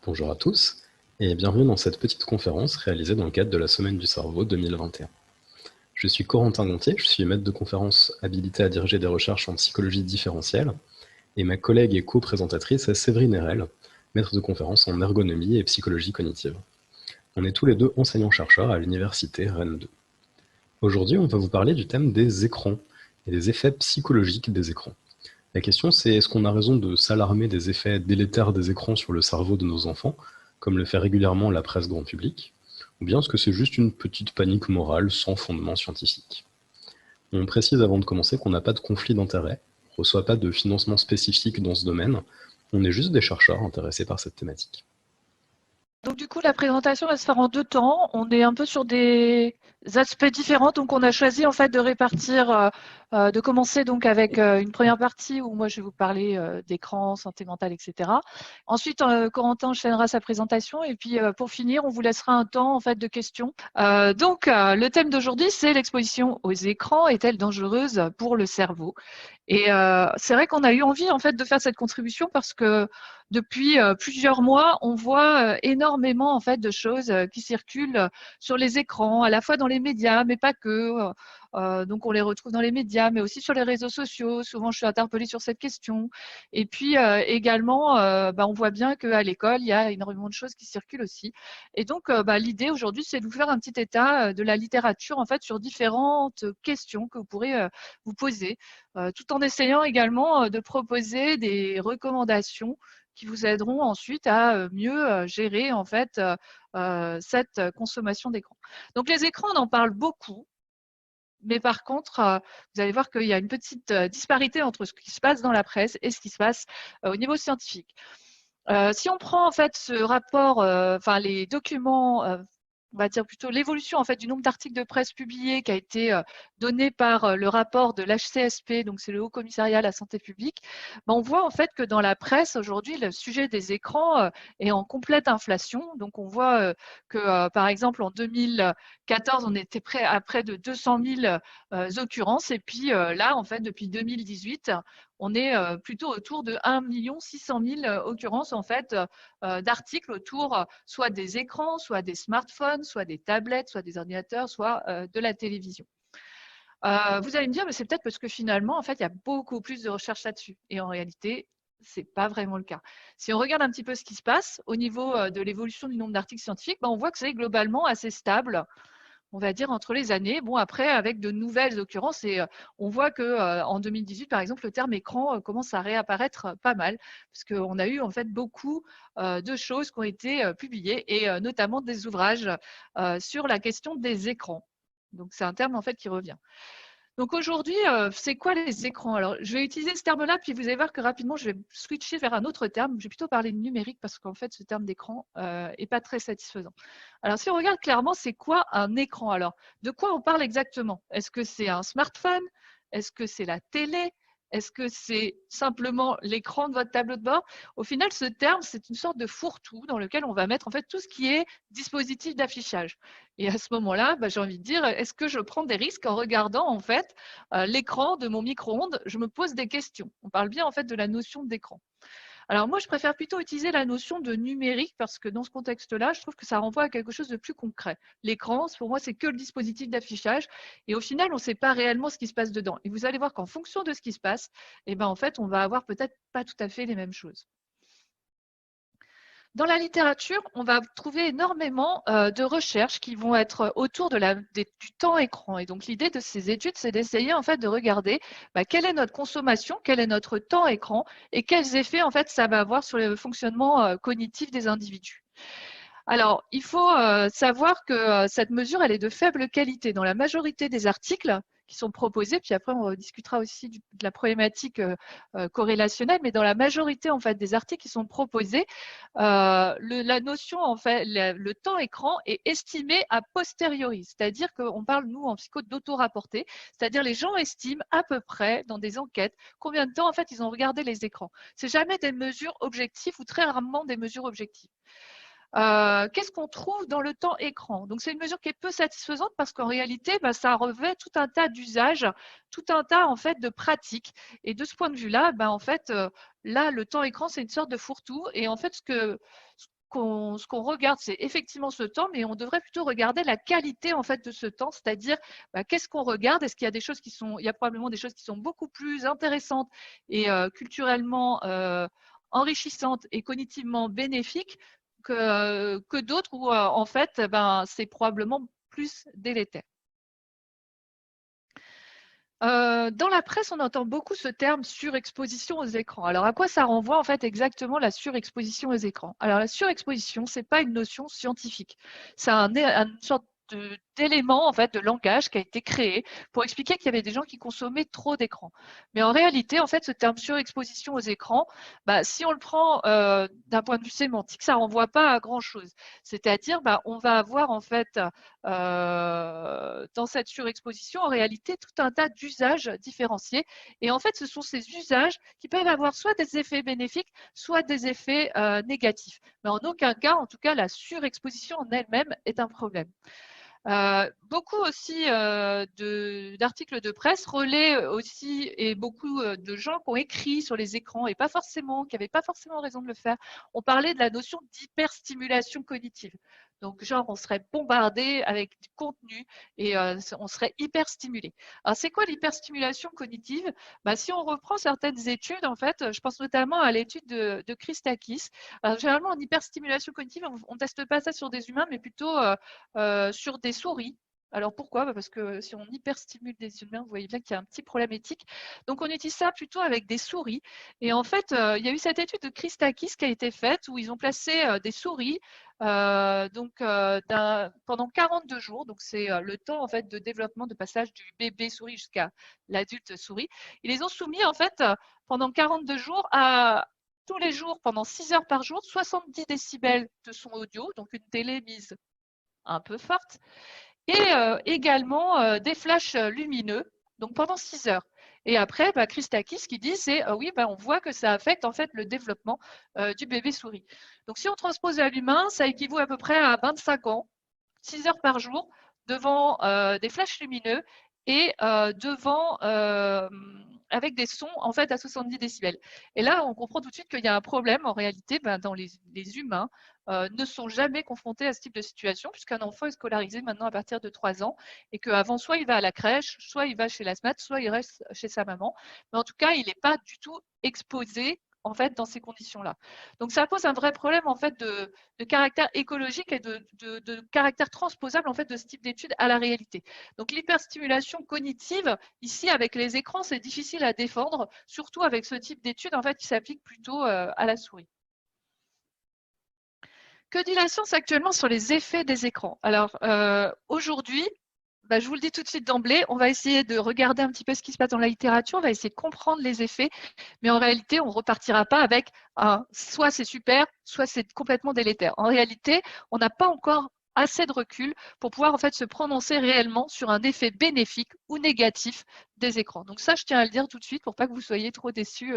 Bonjour à tous et bienvenue dans cette petite conférence réalisée dans le cadre de la Semaine du cerveau 2021. Je suis Corentin Gontier, je suis maître de conférence habilité à diriger des recherches en psychologie différentielle et ma collègue et co-présentatrice est Séverine Erel, maître de conférence en ergonomie et psychologie cognitive. On est tous les deux enseignants-chercheurs à l'université Rennes 2. Aujourd'hui, on va vous parler du thème des écrans et des effets psychologiques des écrans. La question, c'est est-ce qu'on a raison de s'alarmer des effets délétères des écrans sur le cerveau de nos enfants, comme le fait régulièrement la presse grand public, ou bien est-ce que c'est juste une petite panique morale sans fondement scientifique? On précise avant de commencer qu'on n'a pas de conflit d'intérêts, on ne reçoit pas de financement spécifique dans ce domaine, on est juste des chercheurs intéressés par cette thématique. Donc du coup, la présentation va se faire en 2 temps. On est un peu sur des aspects différents, donc on a choisi en fait de répartir, de commencer donc avec une première partie où moi je vais vous parler d'écran, santé mentale, etc. Ensuite, Corentin enchaînera sa présentation et puis pour finir, on vous laissera un temps en fait de questions. Le thème d'aujourd'hui, c'est l'exposition aux écrans est-elle dangereuse pour le cerveau? Et c'est vrai qu'on a eu envie en fait de faire cette contribution parce que depuis plusieurs mois, on voit énormément en fait de choses qui circulent sur les écrans, à la fois dans les médias, mais pas que. Donc on les retrouve dans les médias, mais aussi sur les réseaux sociaux. Souvent, je suis interpellée sur cette question. Et puis également, on voit bien qu'à l'école, il y a énormément de choses qui circulent aussi. Et donc, l'idée aujourd'hui, c'est de vous faire un petit état de la littérature en fait sur différentes questions que vous pourrez vous poser, tout en essayant également de proposer des recommandations qui vous aideront ensuite à mieux gérer en fait cette consommation d'écran. Donc les écrans, on en parle beaucoup, mais par contre, vous allez voir qu'il y a une petite disparité entre ce qui se passe dans la presse et ce qui se passe au niveau scientifique. Si on prend en fait ce rapport, les documents, on va dire plutôt l'évolution en fait du nombre d'articles de presse publiés qui a été donné par le rapport de l'HCSP, donc c'est le Haut Commissariat à la santé publique, on voit en fait que dans la presse aujourd'hui, le sujet des écrans est en complète inflation. Donc on voit que par exemple en 2014, on était à près de 200 000 occurrences, et puis là en fait depuis 2018, on est plutôt autour de 1 600 000 occurrences en fait d'articles autour soit des écrans, soit des smartphones, soit des tablettes, soit des ordinateurs, soit de la télévision. Vous allez me dire, mais c'est peut-être parce que finalement, en fait, il y a beaucoup plus de recherches là-dessus. Et en réalité, c'est pas vraiment le cas. Si on regarde un petit peu ce qui se passe au niveau de l'évolution du nombre d'articles scientifiques, on voit que c'est globalement assez stable, on va dire, entre les années. Bon, après, avec de nouvelles occurrences, et on voit que en 2018, par exemple, le terme écran commence à réapparaître pas mal, parce qu'on a eu en fait beaucoup de choses qui ont été publiées, et notamment des ouvrages sur la question des écrans. Donc, c'est un terme en fait qui revient. Donc aujourd'hui, c'est quoi les écrans? Alors, je vais utiliser ce terme-là, puis vous allez voir que rapidement, je vais switcher vers un autre terme. Je vais plutôt parler de numérique parce qu'en fait, ce terme d'écran est pas très satisfaisant. Alors, si on regarde clairement, c'est quoi un écran? Alors, de quoi on parle exactement? Est-ce que c'est un smartphone? Est-ce que c'est la télé? Est-ce que c'est simplement l'écran de votre tableau de bord? Au final, ce terme, c'est une sorte de fourre-tout dans lequel on va mettre en fait tout ce qui est dispositif d'affichage. Et à ce moment-là, j'ai envie de dire, est-ce que je prends des risques en regardant en fait l'écran de mon micro-ondes? Je me pose des questions. On parle bien en fait de la notion d'écran. Alors moi, je préfère plutôt utiliser la notion de numérique parce que dans ce contexte-là, je trouve que ça renvoie à quelque chose de plus concret. L'écran, pour moi, c'est que le dispositif d'affichage et au final, on ne sait pas réellement ce qui se passe dedans. Et vous allez voir qu'en fonction de ce qui se passe, en fait, on va avoir peut-être pas tout à fait les mêmes choses. Dans la littérature, on va trouver énormément de recherches qui vont être autour de du temps écran. Et donc, l'idée de ces études, c'est d'essayer en fait de regarder quelle est notre consommation, quel est notre temps écran et quels effets en fait ça va avoir sur le fonctionnement cognitif des individus. Alors, il faut savoir que cette mesure, elle est de faible qualité. Dans la majorité des articles qui sont proposés, puis après on discutera aussi de la problématique corrélationnelle, mais dans la majorité en fait des articles qui sont proposés, la notion en fait, le temps écran est estimé a posteriori, c'est-à-dire qu'on parle nous en psycho d'auto-rapporté, c'est-à-dire les gens estiment à peu près dans des enquêtes combien de temps en fait ils ont regardé les écrans. C'est jamais des mesures objectives ou très rarement des mesures objectives. Qu'est-ce qu'on trouve dans le temps écran? Donc, c'est une mesure qui est peu satisfaisante parce qu'en réalité, ça revêt tout un tas d'usages, tout un tas en fait de pratiques. Et de ce point de vue-là, en fait, là, le temps écran, c'est une sorte de fourre-tout. Et en fait, ce qu'on regarde, c'est effectivement ce temps, mais on devrait plutôt regarder la qualité en fait de ce temps, c'est-à-dire qu'est-ce qu'on regarde, est-ce qu'il y a des choses qui sont, il y a probablement des choses qui sont beaucoup plus intéressantes et culturellement enrichissantes et cognitivement bénéfiques que d'autres où en fait c'est probablement plus délétère. Dans la presse, on entend beaucoup ce terme surexposition aux écrans. Alors, à quoi ça renvoie en fait exactement la surexposition aux écrans? Alors, la surexposition, c'est pas une notion scientifique. C'est une sorte d'élément en fait de langage qui a été créé pour expliquer qu'il y avait des gens qui consommaient trop d'écrans. Mais en réalité, en fait, ce terme surexposition aux écrans, si on le prend d'un point de vue sémantique, ça renvoie pas à grand chose. C'est-à-dire, on va avoir en fait dans cette surexposition, en réalité, tout un tas d'usages différenciés. Et en fait, ce sont ces usages qui peuvent avoir soit des effets bénéfiques, soit des effets négatifs. Mais en aucun cas, en tout cas, la surexposition en elle-même est un problème. Beaucoup aussi d'articles de presse relaient aussi, et beaucoup de gens qui ont écrit sur les écrans et qui n'avaient pas forcément raison de le faire, ont parlé de la notion d'hyperstimulation cognitive. Donc, genre, on serait bombardé avec du contenu et on serait hyper stimulé. Alors, c'est quoi l'hyperstimulation cognitive? Si on reprend certaines études, en fait, je pense notamment à l'étude de Christakis. Alors, généralement, en hyperstimulation cognitive, on ne teste pas ça sur des humains, mais plutôt sur des souris. Alors pourquoi? Parce que si on hyperstimule des humains, vous voyez bien qu'il y a un petit problème éthique. Donc on utilise ça plutôt avec des souris. Et en fait, il y a eu cette étude de Christakis qui a été faite où ils ont placé des souris pendant 42 jours. Donc c'est le temps en fait de développement de passage du bébé souris jusqu'à l'adulte souris. Ils les ont soumis en fait pendant 42 jours à tous les jours pendant 6 heures par jour, 70 décibels de son audio, donc une télé mise un peu forte, et également des flashs lumineux, donc pendant 6 heures. Et après, Christakis qui dit, c'est oui, on voit que ça affecte en fait le développement du bébé souris. Donc si on transpose à l'humain, ça équivaut à peu près à 25 ans, 6 heures par jour, devant des flashs lumineux et avec des sons en fait à 70 décibels. Et là, on comprend tout de suite qu'il y a un problème en réalité dans les humains ne sont jamais confrontés à ce type de situation, puisqu'un enfant est scolarisé maintenant à partir de 3 ans, et qu'avant, soit il va à la crèche, soit il va chez la SMAT, soit il reste chez sa maman. Mais en tout cas, il n'est pas du tout exposé en fait dans ces conditions-là. Donc ça pose un vrai problème en fait de caractère écologique et de caractère transposable en fait de ce type d'études à la réalité. Donc l'hyperstimulation cognitive, ici avec les écrans, c'est difficile à défendre, surtout avec ce type d'études en fait qui s'applique plutôt à la souris. Que dit la science actuellement sur les effets des écrans? Alors aujourd'hui, je vous le dis tout de suite d'emblée, on va essayer de regarder un petit peu ce qui se passe dans la littérature, on va essayer de comprendre les effets, mais en réalité, on ne repartira pas avec soit c'est super, soit c'est complètement délétère. En réalité, on n'a pas encore assez de recul pour pouvoir en fait se prononcer réellement sur un effet bénéfique ou négatif des écrans. Donc ça, je tiens à le dire tout de suite pour pas que vous soyez trop déçus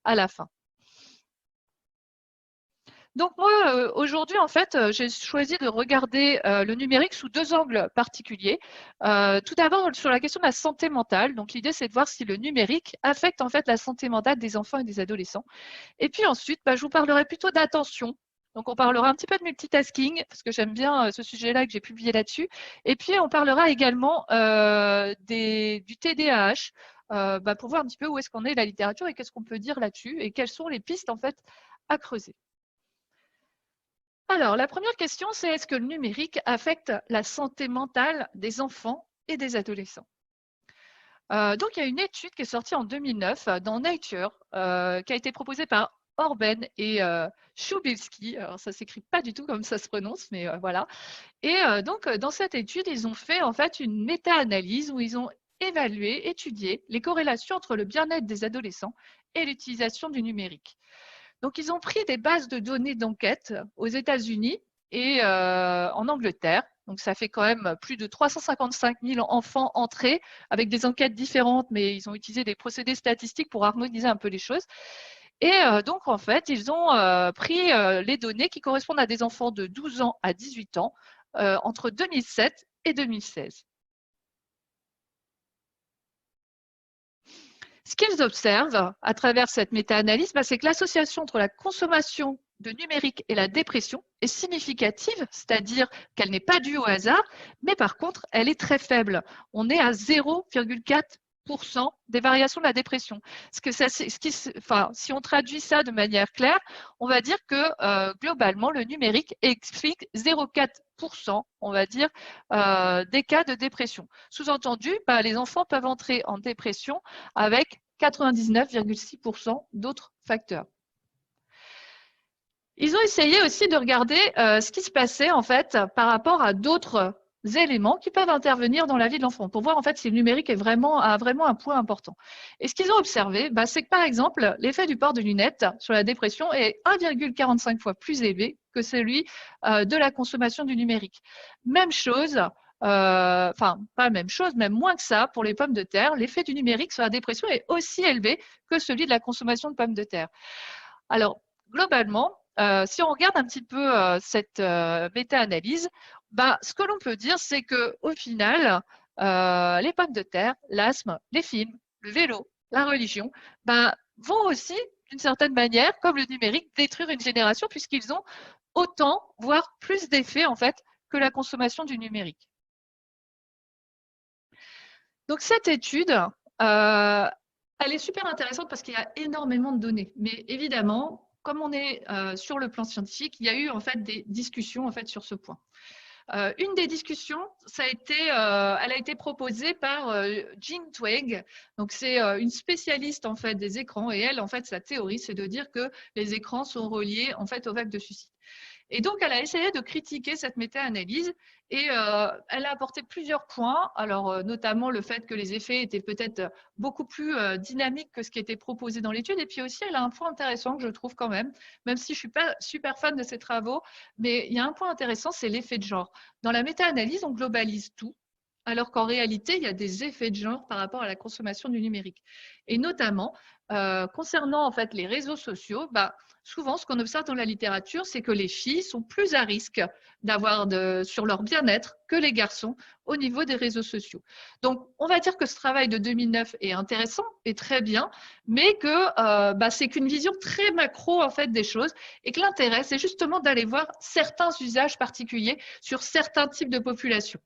à la fin. Donc moi, aujourd'hui, en fait, j'ai choisi de regarder le numérique sous 2 angles particuliers. Tout d'abord, sur la question de la santé mentale. Donc l'idée, c'est de voir si le numérique affecte en fait la santé mentale des enfants et des adolescents. Et puis ensuite, je vous parlerai plutôt d'attention. Donc on parlera un petit peu de multitasking, parce que j'aime bien ce sujet-là que j'ai publié là-dessus. Et puis on parlera également du TDAH, pour voir un petit peu où est-ce qu'on est la littérature et qu'est-ce qu'on peut dire là-dessus et quelles sont les pistes en fait à creuser. Alors, la première question, c'est est-ce que le numérique affecte la santé mentale des enfants et des adolescents? Donc, il y a une étude qui est sortie en 2009 dans Nature, qui a été proposée par Orben et Szubilski. Alors, ça ne s'écrit pas du tout comme ça se prononce, mais voilà. Et donc, dans cette étude, ils ont fait en fait une méta-analyse où ils ont étudié les corrélations entre le bien-être des adolescents et l'utilisation du numérique. Donc, ils ont pris des bases de données d'enquête aux États-Unis et en Angleterre. Donc, ça fait quand même plus de 355 000 enfants entrés avec des enquêtes différentes, mais ils ont utilisé des procédés statistiques pour harmoniser un peu les choses. Et donc, en fait, ils ont pris les données qui correspondent à des enfants de 12 ans à 18 ans entre 2007 et 2016. Ce qu'ils observent à travers cette méta-analyse, c'est que l'association entre la consommation de numérique et la dépression est significative, c'est-à-dire qu'elle n'est pas due au hasard, mais par contre, elle est très faible. On est à 0,4% des variations de la dépression. Si on traduit ça de manière claire, on va dire que globalement, le numérique explique 0,4%, on va dire, des cas de dépression. Sous-entendu, les enfants peuvent entrer en dépression avec 99,6% d'autres facteurs. Ils ont essayé aussi de regarder ce qui se passait en fait par rapport à d'autres éléments qui peuvent intervenir dans la vie de l'enfant pour voir en fait si le numérique a vraiment un point important. Et ce qu'ils ont observé, c'est que par exemple, l'effet du port de lunettes sur la dépression est 1,45 fois plus élevé que celui de la consommation du numérique. Même chose, pas même chose, même moins que ça pour les pommes de terre. L'effet du numérique sur la dépression est aussi élevé que celui de la consommation de pommes de terre. Alors, globalement, si on regarde un petit peu cette méta-analyse, ce que l'on peut dire, c'est qu'au final, les pommes de terre, l'asthme, les films, le vélo, la religion, vont aussi, d'une certaine manière, comme le numérique, détruire une génération puisqu'ils ont autant, voire plus d'effets en fait, que la consommation du numérique. Donc cette étude, elle est super intéressante parce qu'il y a énormément de données. Mais évidemment, comme on est sur le plan scientifique, il y a eu en fait des discussions en fait sur ce point. Une des discussions, elle a été proposée par Jean Twenge. Donc c'est une spécialiste en fait des écrans et elle en fait sa théorie c'est de dire que les écrans sont reliés en fait aux vagues de suicide. Et donc, elle a essayé de critiquer cette méta-analyse et elle a apporté plusieurs points, alors notamment le fait que les effets étaient peut-être beaucoup plus dynamiques que ce qui était proposé dans l'étude. Et puis aussi, elle a un point intéressant que je trouve quand même si je ne suis pas super fan de ses travaux, mais il y a un point intéressant, c'est l'effet de genre. Dans la méta-analyse, on globalise tout, alors qu'en réalité, il y a des effets de genre par rapport à la consommation du numérique. Et notamment, concernant en fait les réseaux sociaux, souvent, ce qu'on observe dans la littérature, c'est que les filles sont plus à risque d'avoir sur leur bien-être que les garçons au niveau des réseaux sociaux. Donc, on va dire que ce travail de 2009 est intéressant et très bien, mais que c'est qu'une vision très macro en fait des choses et que l'intérêt, c'est justement d'aller voir certains usages particuliers sur certains types de populations.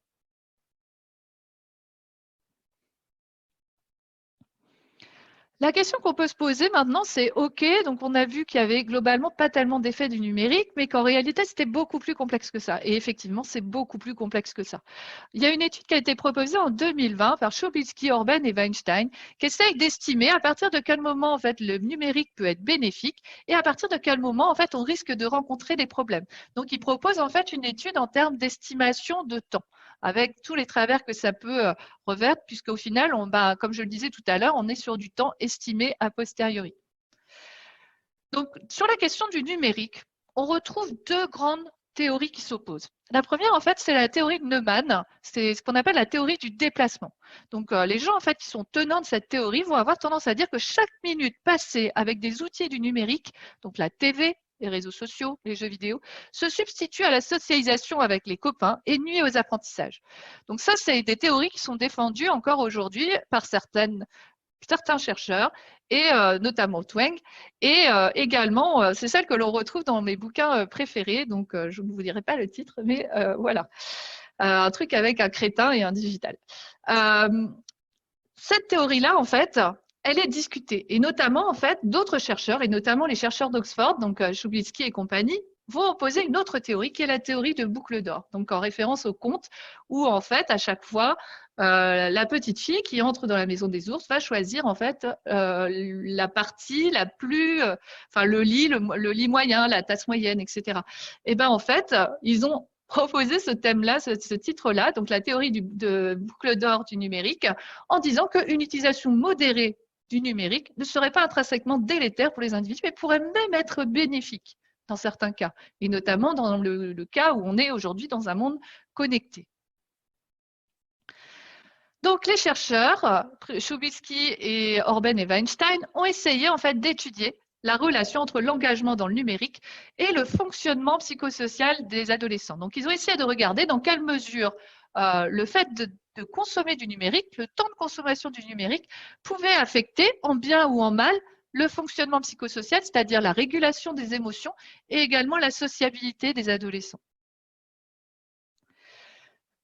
La question qu'on peut se poser maintenant, c'est OK, donc on a vu qu'il y avait globalement pas tellement d'effets du numérique, mais qu'en réalité, c'était beaucoup plus complexe que ça. Et effectivement, c'est beaucoup plus complexe que ça. Il y a une étude qui a été proposée en 2020 par Chobitsky, Orben et Weinstein, qui essaye d'estimer à partir de quel moment en fait le numérique peut être bénéfique et à partir de quel moment en fait on risque de rencontrer des problèmes. Donc, ils proposent en fait une étude en termes d'estimation de temps, avec tous les travers que ça peut revers, puisqu'au final, comme je le disais tout à l'heure, on est sur du temps estimé a posteriori. Donc, sur la question du numérique, on retrouve deux grandes théories qui s'opposent. La première, en fait, c'est la théorie de Neumann, c'est ce qu'on appelle la théorie du déplacement. Donc, les gens, en fait, qui sont tenants de cette théorie vont avoir tendance à dire que chaque minute passée avec des outils du numérique, donc la TV, les réseaux sociaux, les jeux vidéo, se substitue à la socialisation avec les copains et nuit aux apprentissages. Donc ça, c'est des théories qui sont défendues encore aujourd'hui par certains chercheurs, et notamment Twenge, et également, c'est celle que l'on retrouve dans mes bouquins préférés, donc je ne vous dirai pas le titre, mais voilà, un truc avec un crétin et un digital. Cette théorie-là, en fait, elle est discutée. Et notamment, en fait, d'autres chercheurs, et notamment les chercheurs d'Oxford, donc Chubitsky et compagnie, vont opposer une autre théorie qui est la théorie de boucle d'or, donc en référence au conte, où en fait, à chaque fois, la petite fille qui entre dans la maison des ours va choisir en fait la partie la plus, le lit moyen, la tasse moyenne, etc. Et ben en fait, ils ont proposé ce thème-là, ce titre-là, donc la théorie de boucle d'or du numérique, en disant qu'une utilisation modérée du numérique ne serait pas intrinsèquement délétère pour les individus, mais pourrait même être bénéfique dans certains cas, et notamment dans le cas où on est aujourd'hui dans un monde connecté. Donc les chercheurs, Chubitsky et Orben et Weinstein, ont essayé en fait d'étudier la relation entre l'engagement dans le numérique et le fonctionnement psychosocial des adolescents. Donc ils ont essayé de regarder dans quelle mesure le fait de consommer du numérique, le temps de consommation du numérique, pouvait affecter, en bien ou en mal, le fonctionnement psychosocial, c'est-à-dire la régulation des émotions, et également la sociabilité des adolescents.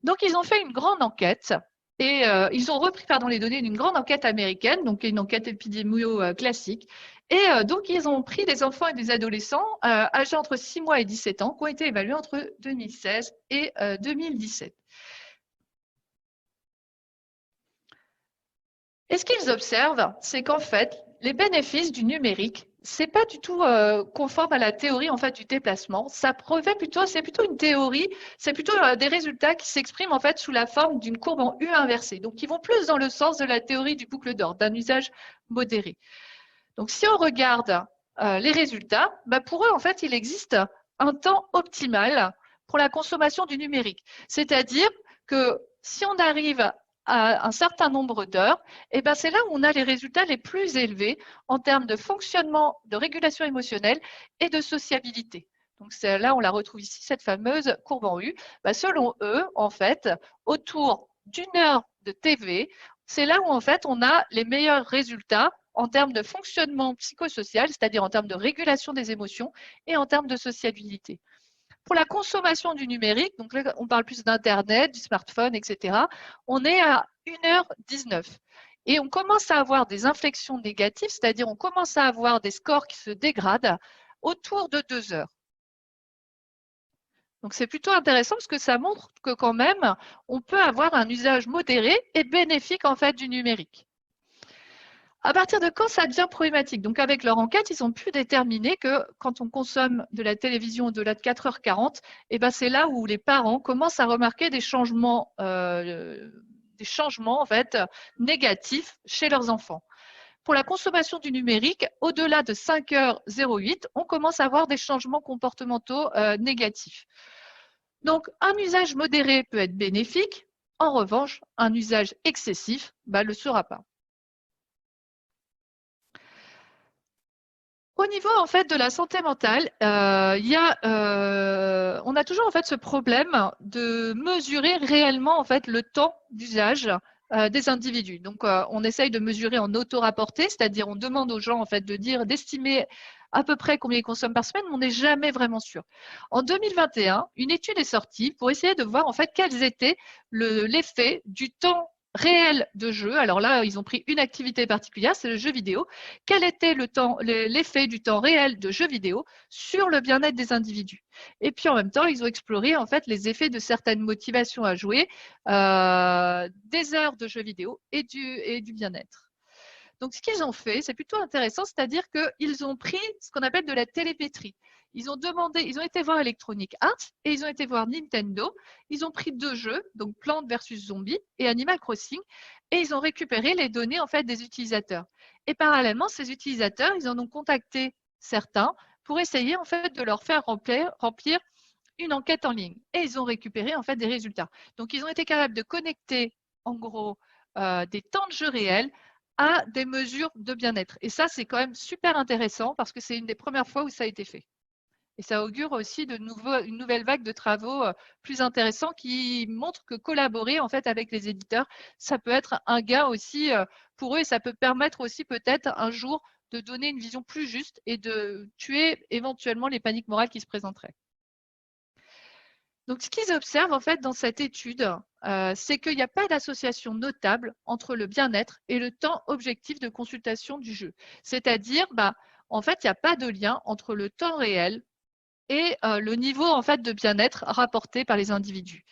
Donc, ils ont fait une grande enquête et ils ont repris les données d'une grande enquête américaine, donc une enquête épidémio classique. Et donc, ils ont pris des enfants et des adolescents âgés entre 6 mois et 17 ans qui ont été évalués entre 2016 et 2017. Et ce qu'ils observent, c'est qu'en fait, les bénéfices du numérique, c'est pas du tout conforme à la théorie en fait du déplacement. C'est plutôt une théorie, c'est plutôt des résultats qui s'expriment en fait sous la forme d'une courbe en U inversée. Donc, qui vont plus dans le sens de la théorie du boucle d'or, d'un usage modéré. Donc, si on regarde les résultats, pour eux en fait, il existe un temps optimal pour la consommation du numérique. C'est-à-dire que si on arrive à un certain nombre d'heures, c'est là où on a les résultats les plus élevés en termes de fonctionnement, de régulation émotionnelle et de sociabilité. Donc là, on la retrouve ici, cette fameuse courbe en U. Selon eux, en fait, autour d'une heure de TV, c'est là où en fait on a les meilleurs résultats en termes de fonctionnement psychosocial, c'est-à-dire en termes de régulation des émotions et en termes de sociabilité. Pour la consommation du numérique, donc là, on parle plus d'Internet, du smartphone, etc., on est à 1h19. Et on commence à avoir des inflexions négatives, c'est-à-dire on commence à avoir des scores qui se dégradent autour de 2 heures. Donc c'est plutôt intéressant parce que ça montre que quand même, on peut avoir un usage modéré et bénéfique en fait du numérique. À partir de quand ça devient problématique? Donc, avec leur enquête, ils ont pu déterminer que quand on consomme de la télévision au-delà de 4h40, c'est là où les parents commencent à remarquer des changements en fait, négatifs chez leurs enfants. Pour la consommation du numérique, au-delà de 5h08, on commence à avoir des changements comportementaux négatifs. Donc, un usage modéré peut être bénéfique. En revanche, un usage excessif le sera pas. Au niveau en fait de la santé mentale, on a toujours en fait ce problème de mesurer réellement en fait le temps d'usage des individus. Donc, on essaye de mesurer en auto-rapporté, c'est-à-dire on demande aux gens en fait d'estimer à peu près combien ils consomment par semaine, mais on n'est jamais vraiment sûr. En 2021, une étude est sortie pour essayer de voir en fait quels étaient l'effet du temps réel de jeu. Alors là, ils ont pris une activité particulière, c'est le jeu vidéo. Quel était l'effet du temps réel de jeu vidéo sur le bien-être des individus? Et puis en même temps, ils ont exploré en fait les effets de certaines motivations à jouer, des heures de jeu vidéo et du bien-être. Donc, ce qu'ils ont fait, c'est plutôt intéressant, c'est-à-dire qu'ils ont pris ce qu'on appelle de la télémétrie. Ils ont été voir Electronic Arts et ils ont été voir Nintendo. Ils ont pris 2 jeux, donc Plants vs Zombies et Animal Crossing, et ils ont récupéré les données en fait des utilisateurs. Et parallèlement, ces utilisateurs, ils en ont contacté certains pour essayer en fait de leur faire remplir une enquête en ligne. Et ils ont récupéré en fait des résultats. Donc, ils ont été capables de connecter en gros des temps de jeu réels à des mesures de bien-être. Et ça, c'est quand même super intéressant parce que c'est une des premières fois où ça a été fait. Et ça augure aussi une nouvelle vague de travaux plus intéressants qui montrent que collaborer en fait avec les éditeurs, ça peut être un gain aussi pour eux et ça peut permettre aussi peut-être un jour de donner une vision plus juste et de tuer éventuellement les paniques morales qui se présenteraient. Donc, ce qu'ils observent en fait dans cette étude, c'est qu'il n'y a pas d'association notable entre le bien-être et le temps objectif de consultation du jeu. C'est-à-dire, en fait, il n'y a pas de lien entre le temps réel et le niveau en fait de bien-être rapporté par les individus.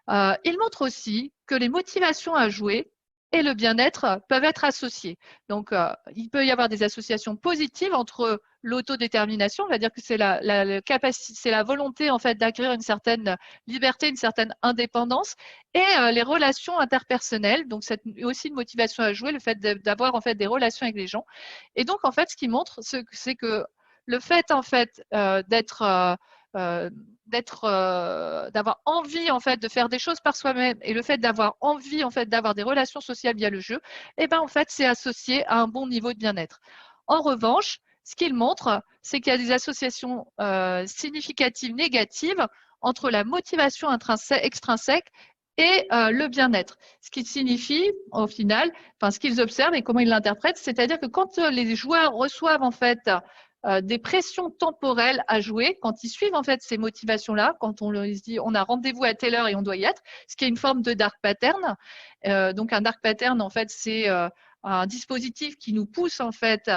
Il montre aussi que les motivations à jouer et le bien-être peuvent être associés. Donc, il peut y avoir des associations positives entre l'autodétermination, on va dire que c'est la volonté en fait d'acquérir une certaine liberté, une certaine indépendance, et les relations interpersonnelles. Donc, c'est aussi une motivation à jouer, le fait d'avoir en fait des relations avec les gens. Et donc, en fait, ce qui montre, c'est que le fait en fait d'avoir envie en fait de faire des choses par soi-même et le fait d'avoir envie en fait d'avoir des relations sociales via le jeu, en fait c'est associé à un bon niveau de bien-être. En revanche, ce qu'il montre, c'est qu'il y a des associations significatives négatives entre la motivation extrinsèque et le bien-être. Ce qui signifie, au final, enfin, ce qu'ils observent et comment ils l'interprètent, c'est-à-dire que quand les joueurs reçoivent en fait des pressions temporelles à jouer, quand ils suivent en fait ces motivations-là, quand on leur dit on a rendez-vous à telle heure et on doit y être, ce qui est une forme de dark pattern. Donc un dark pattern, en fait, c'est un dispositif qui nous pousse en fait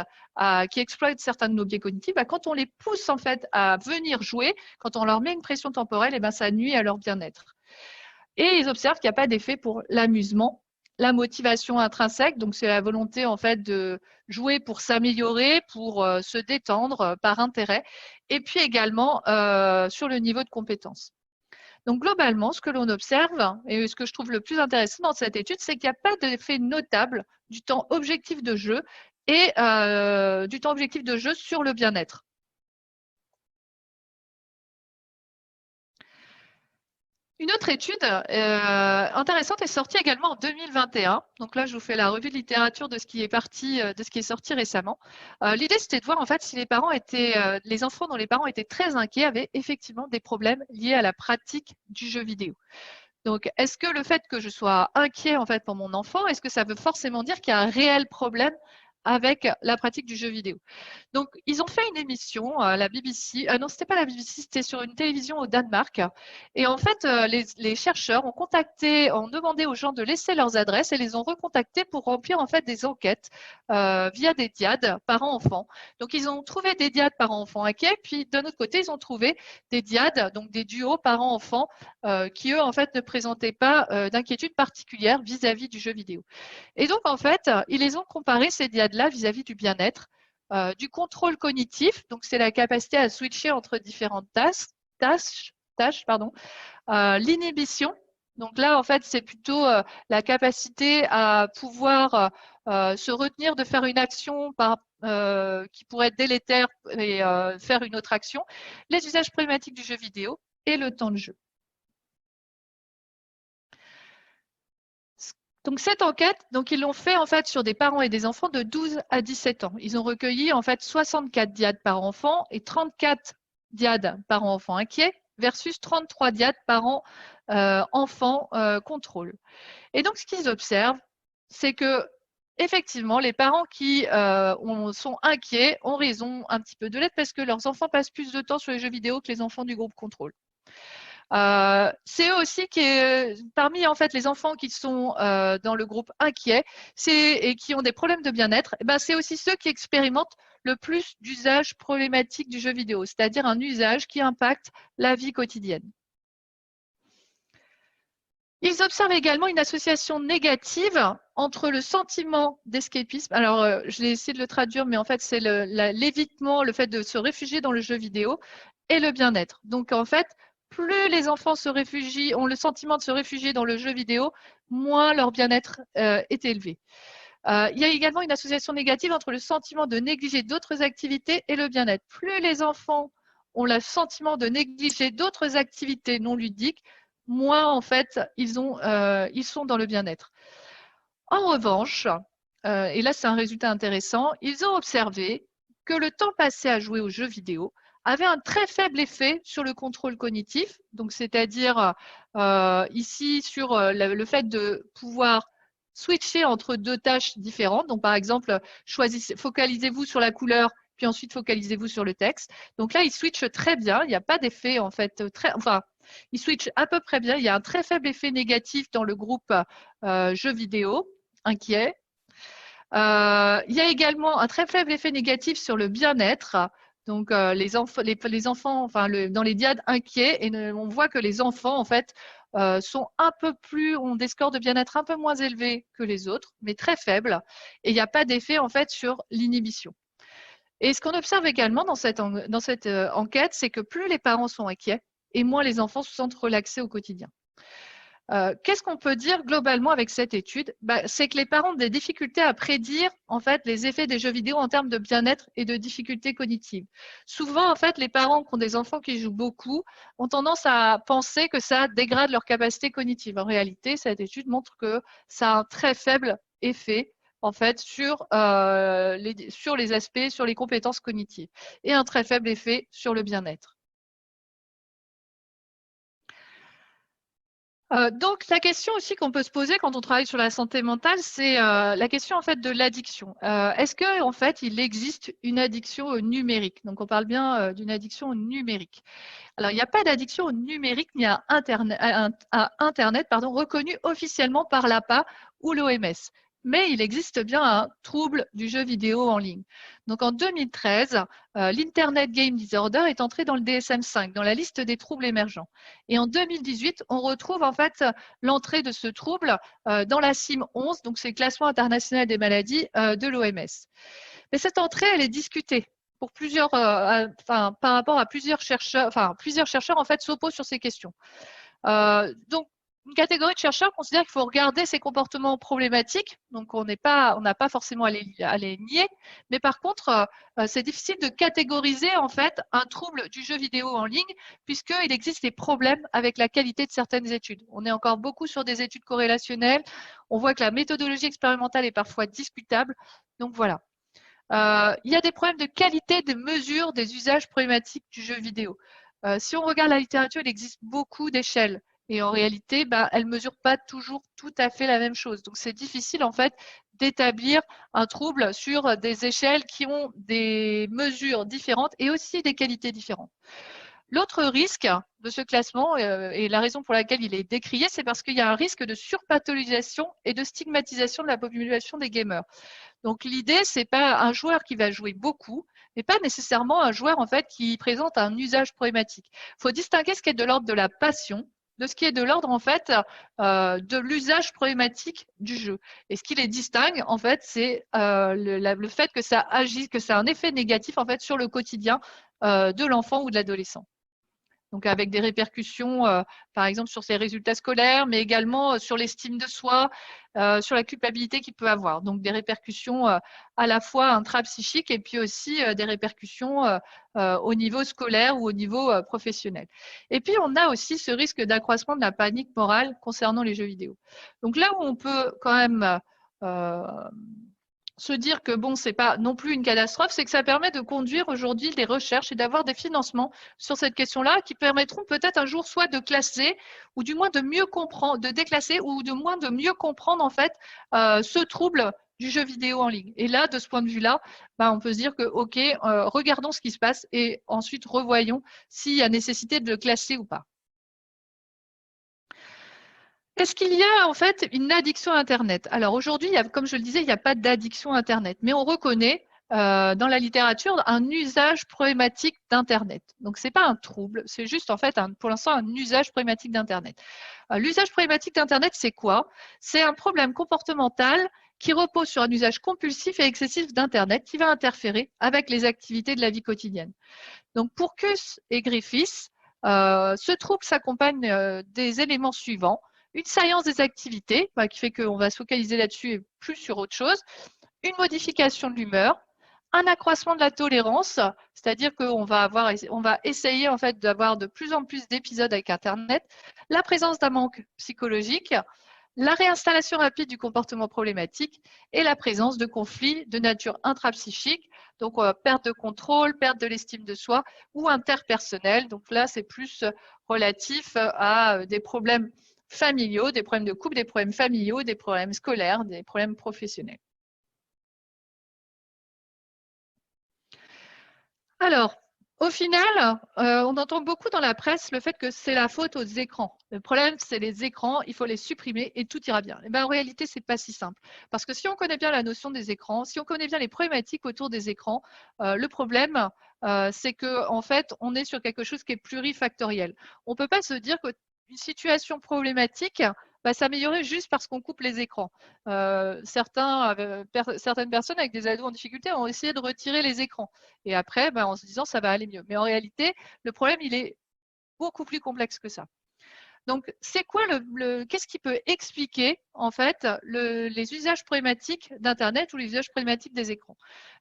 qui exploite certains de nos biais cognitifs. Quand on les pousse en fait à venir jouer, quand on leur met une pression temporelle, et ben ça nuit à leur bien-être. Et ils observent qu'il n'y a pas d'effet pour l'amusement, la motivation intrinsèque, donc c'est la volonté en fait de jouer pour s'améliorer, pour se détendre par intérêt, et puis également sur le niveau de compétence. Donc globalement, ce que l'on observe, et ce que je trouve le plus intéressant dans cette étude, c'est qu'il n'y a pas d'effet notable du temps objectif de jeu et du temps objectif de jeu sur le bien-être. Une autre étude intéressante est sortie également en 2021. Donc là, je vous fais la revue de littérature de ce qui est parti, de ce qui est sorti récemment. L'idée, c'était de voir en fait si les enfants dont les parents étaient très inquiets avaient effectivement des problèmes liés à la pratique du jeu vidéo. Donc, est-ce que le fait que je sois inquiet en fait pour mon enfant, est-ce que ça veut forcément dire qu'il y a un réel problème avec la pratique du jeu vidéo? Donc, ils ont fait une émission à la BBC. Non, c'était pas la BBC, c'était sur une télévision au Danemark. Et en fait, les chercheurs ont demandé aux gens de laisser leurs adresses et les ont recontactés pour remplir en fait des enquêtes via des diades parents-enfants. Donc, ils ont trouvé des diades parents-enfants inquiets, puis d'un autre côté, ils ont trouvé des diades, donc des duos parents-enfants, qui eux en fait ne présentaient pas d'inquiétude particulière vis-à-vis du jeu vidéo. Et donc, en fait, ils les ont comparés, ces diades-là, vis-à-vis du bien-être, du contrôle cognitif, donc c'est la capacité à switcher entre différentes tâches, pardon, l'inhibition. Donc là, en fait, c'est plutôt la capacité à pouvoir se retenir de faire une action qui pourrait être délétère et faire une autre action, les usages problématiques du jeu vidéo et le temps de jeu. Donc cette enquête, donc ils l'ont fait en fait sur des parents et des enfants de 12 à 17 ans. Ils ont recueilli en fait 64 diades par enfant et 34 diades par enfant inquiet versus 33 diades par enfant contrôle. Et donc ce qu'ils observent, c'est que effectivement les parents qui sont inquiets ont raison un petit peu de l'être parce que leurs enfants passent plus de temps sur les jeux vidéo que les enfants du groupe contrôle. C'est eux aussi parmi en fait les enfants qui sont dans le groupe inquiet et qui ont des problèmes de bien-être, c'est aussi ceux qui expérimentent le plus d'usages problématiques du jeu vidéo, c'est-à-dire un usage qui impacte la vie quotidienne. Ils observent également une association négative entre le sentiment d'escapisme. Alors, je vais essayer de le traduire, mais en fait, c'est l'évitement, le fait de se réfugier dans le jeu vidéo et le bien-être. Donc, en fait, plus les enfants ont le sentiment de se réfugier dans le jeu vidéo, moins leur bien-être est élevé. Il y a également une association négative entre le sentiment de négliger d'autres activités et le bien-être. Plus les enfants ont le sentiment de négliger d'autres activités non ludiques, moins en fait ils sont dans le bien-être. En revanche, et là c'est un résultat intéressant, ils ont observé que le temps passé à jouer aux jeux vidéo avait un très faible effet sur le contrôle cognitif, donc c'est-à-dire ici sur le fait de pouvoir switcher entre deux tâches différentes. Donc par exemple, focalisez-vous sur la couleur, puis ensuite focalisez-vous sur le texte. Donc là, ils switchent très bien, il n'y a pas d'effet en fait ils switchent à peu près bien. Il y a un très faible effet négatif dans le groupe jeux vidéo inquiet. Il y a également un très faible effet négatif sur le bien-être. Donc les enfants, enfin dans les diades inquiets, et on voit que les enfants en fait ont des scores de bien-être un peu moins élevés que les autres, mais très faibles. Et il n'y a pas d'effet en fait sur l'inhibition. Et ce qu'on observe également dans cette enquête, c'est que plus les parents sont inquiets, et moins les enfants se sentent relaxés au quotidien. Qu'est-ce qu'on peut dire globalement avec cette étude? C'est que les parents ont des difficultés à prédire en fait les effets des jeux vidéo en termes de bien-être et de difficultés cognitives. Souvent, en fait, les parents qui ont des enfants qui jouent beaucoup ont tendance à penser que ça dégrade leur capacité cognitive. En réalité, cette étude montre que ça a un très faible effet en fait sur les aspects, sur les compétences cognitives, et un très faible effet sur le bien-être. Donc, la question aussi qu'on peut se poser quand on travaille sur la santé mentale, c'est la question en fait de l'addiction. Est-ce que en fait il existe une addiction au numérique? Donc, on parle bien d'une addiction au numérique. Alors, il n'y a pas d'addiction au numérique ni à Internet, pardon, reconnu officiellement par l'APA ou l'OMS. Mais il existe bien un trouble du jeu vidéo en ligne. Donc en 2013, l'Internet Game Disorder est entré dans le DSM-5, dans la liste des troubles émergents. Et en 2018, on retrouve en fait l'entrée de ce trouble dans la CIM-11, donc c'est le classement international des maladies de l'OMS. Mais cette entrée, elle est discutée pour plusieurs, par rapport à plusieurs chercheurs, plusieurs chercheurs en fait s'opposent sur ces questions. Donc, une catégorie de chercheurs considère qu'il faut regarder ces comportements problématiques. Donc, on n'a pas forcément à les nier, mais par contre, c'est difficile de catégoriser en fait un trouble du jeu vidéo en ligne, puisqu'il existe des problèmes avec la qualité de certaines études. On est encore beaucoup sur des études corrélationnelles. On voit que la méthodologie expérimentale est parfois discutable. Donc voilà. Il y a des problèmes de qualité des mesures des usages problématiques du jeu vidéo. Si on regarde la littérature, il existe beaucoup d'échelles. Et en réalité, elles ne mesurent pas toujours tout à fait la même chose. Donc, c'est difficile, en fait, d'établir un trouble sur des échelles qui ont des mesures différentes et aussi des qualités différentes. L'autre risque de ce classement, et la raison pour laquelle il est décrié, c'est parce qu'il y a un risque de surpathologisation et de stigmatisation de la population des gamers. Donc l'idée, c'est pas un joueur qui va jouer beaucoup, mais pas nécessairement un joueur en fait qui présente un usage problématique. Il faut distinguer ce qui est de l'ordre de la passion de ce qui est de l'ordre en fait de l'usage problématique du jeu. Et ce qui les distingue en fait, c'est le fait que ça agit, que ça a un effet négatif en fait sur le quotidien de l'enfant ou de l'adolescent. Donc avec des répercussions, par exemple, sur ses résultats scolaires, mais également sur l'estime de soi, sur la culpabilité qu'il peut avoir. Donc des répercussions à la fois intrapsychiques et puis aussi des répercussions au niveau scolaire ou au niveau professionnel. Et puis on a aussi ce risque d'accroissement de la panique morale concernant les jeux vidéo. Donc là où on peut quand même se dire que bon, c'est pas non plus une catastrophe, c'est que ça permet de conduire aujourd'hui des recherches et d'avoir des financements sur cette question-là qui permettront peut-être un jour soit de classer ou du moins de mieux comprendre, de déclasser ou du moins de mieux comprendre en fait ce trouble du jeu vidéo en ligne. Et là, de ce point de vue-là, on peut se dire que ok, regardons ce qui se passe et ensuite revoyons s'il y a nécessité de le classer ou pas. Est-ce qu'il y a en fait une addiction à Internet? Alors aujourd'hui, comme je le disais, il n'y a pas d'addiction à Internet, mais on reconnaît dans la littérature un usage problématique d'Internet. Donc ce n'est pas un trouble, c'est juste en fait pour l'instant un usage problématique d'Internet. L'usage problématique d'Internet, c'est quoi? C'est un problème comportemental qui repose sur un usage compulsif et excessif d'Internet qui va interférer avec les activités de la vie quotidienne. Donc pour Kuss et Griffiths, ce trouble s'accompagne des éléments suivants. Une science des activités, qui fait qu'on va se focaliser là-dessus et plus sur autre chose. Une modification de l'humeur, un accroissement de la tolérance, c'est-à-dire qu'on va essayer en fait d'avoir de plus en plus d'épisodes avec Internet, la présence d'un manque psychologique, la réinstallation rapide du comportement problématique et la présence de conflits de nature intrapsychique, donc perte de contrôle, perte de l'estime de soi ou interpersonnel. Donc là, c'est plus relatif à des problèmes familiaux, des problèmes de couple, des problèmes familiaux, des problèmes scolaires, des problèmes professionnels. Alors, au final, on entend beaucoup dans la presse le fait que c'est la faute aux écrans. Le problème, c'est les écrans, il faut les supprimer et tout ira bien. En réalité, ce n'est pas si simple. Parce que si on connaît bien la notion des écrans, si on connaît bien les problématiques autour des écrans, le problème, c'est qu'en fait, on est sur quelque chose qui est plurifactoriel. On ne peut pas se dire qu'une situation problématique va s'améliorer juste parce qu'on coupe les écrans. Certaines personnes avec des ados en difficulté ont essayé de retirer les écrans. Et après, en se disant, ça va aller mieux. Mais en réalité, le problème, il est beaucoup plus complexe que ça. Donc, c'est quoi qu'est-ce qui peut expliquer en fait les usages problématiques d'Internet ou les usages problématiques des écrans?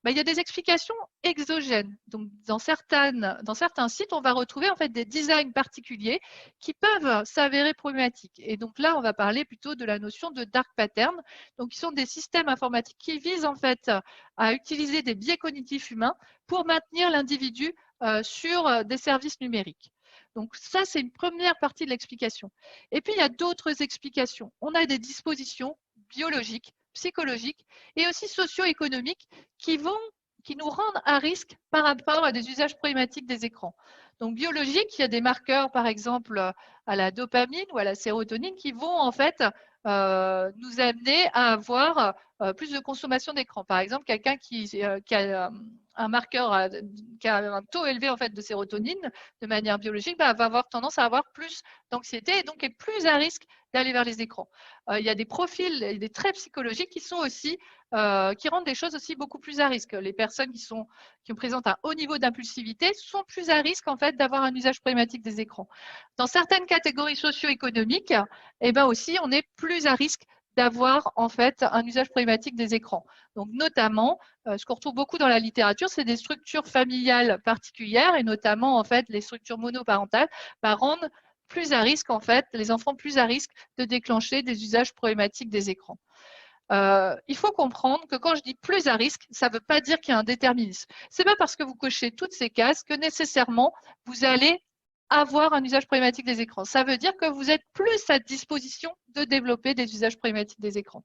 Il y a des explications exogènes. Donc, dans certains sites, on va retrouver en fait des designs particuliers qui peuvent s'avérer problématiques. Et donc là, on va parler plutôt de la notion de dark pattern. Donc, qui sont des systèmes informatiques qui visent en fait à utiliser des biais cognitifs humains pour maintenir l'individu sur des services numériques. Donc ça, c'est une première partie de l'explication. Et puis, il y a d'autres explications. On a des dispositions biologiques, psychologiques et aussi socio-économiques qui nous rendent à risque par rapport à des usages problématiques des écrans. Donc biologique, il y a des marqueurs, par exemple, à la dopamine ou à la sérotonine qui vont en fait nous amener à avoir plus de consommation d'écran. Par exemple, quelqu'un qui a un marqueur, qui a un taux élevé en fait de sérotonine de manière biologique, va avoir tendance à avoir plus d'anxiété et donc est plus à risque d'aller vers les écrans. Il y a des profils et des traits psychologiques qui sont aussi qui rendent des choses aussi beaucoup plus à risque. Les personnes qui présentent un haut niveau d'impulsivité sont plus à risque en fait d'avoir un usage problématique des écrans. Dans certaines catégories socio-économiques, eh ben aussi on est plus à risque d'avoir en fait un usage problématique des écrans. Donc notamment, ce qu'on retrouve beaucoup dans la littérature, c'est des structures familiales particulières et notamment en fait les structures monoparentales rendent plus à risque en fait les enfants plus à risque de déclencher des usages problématiques des écrans. Il faut comprendre que quand je dis plus à risque, ça ne veut pas dire qu'il y a un déterminisme. Ce n'est pas parce que vous cochez toutes ces cases que nécessairement vous allez avoir un usage problématique des écrans. Ça veut dire que vous êtes plus à disposition de développer des usages problématiques des écrans.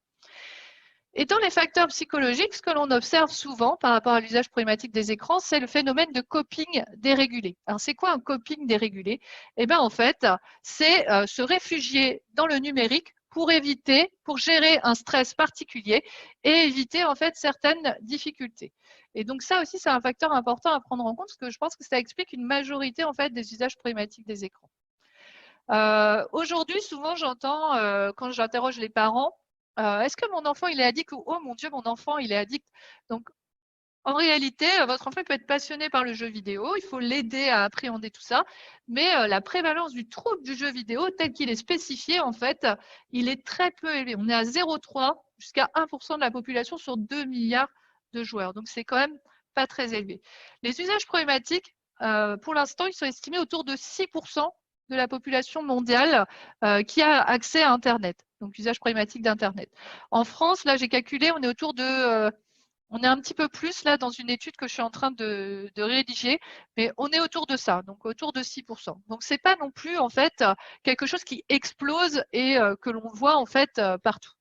Et dans les facteurs psychologiques, ce que l'on observe souvent par rapport à l'usage problématique des écrans, c'est le phénomène de coping dérégulé. Alors, c'est quoi un coping dérégulé? Eh bien, en fait, c'est se réfugier dans le numérique pour gérer un stress particulier et éviter en fait certaines difficultés. Et donc ça aussi, c'est un facteur important à prendre en compte parce que je pense que ça explique une majorité en fait des usages problématiques des écrans. Aujourd'hui, souvent, j'entends quand j'interroge les parents, est-ce que mon enfant il est addict ou oh mon Dieu, mon enfant il est addict. Donc en réalité, votre enfant peut être passionné par le jeu vidéo, il faut l'aider à appréhender tout ça, mais la prévalence du trouble du jeu vidéo tel qu'il est spécifié, en fait, il est très peu élevé. On est à 0,3 jusqu'à 1% de la population sur 2 milliards de joueurs. Donc c'est quand même pas très élevé. Les usages problématiques, pour l'instant, ils sont estimés autour de 6% de la population mondiale qui a accès à Internet, donc usage problématique d'Internet. En France, là j'ai calculé, on est autour de on est un petit peu plus là dans une étude que je suis en train de rédiger, mais on est autour de ça, donc autour de 6%. Donc c'est pas non plus en fait quelque chose qui explose et que l'on voit en fait partout.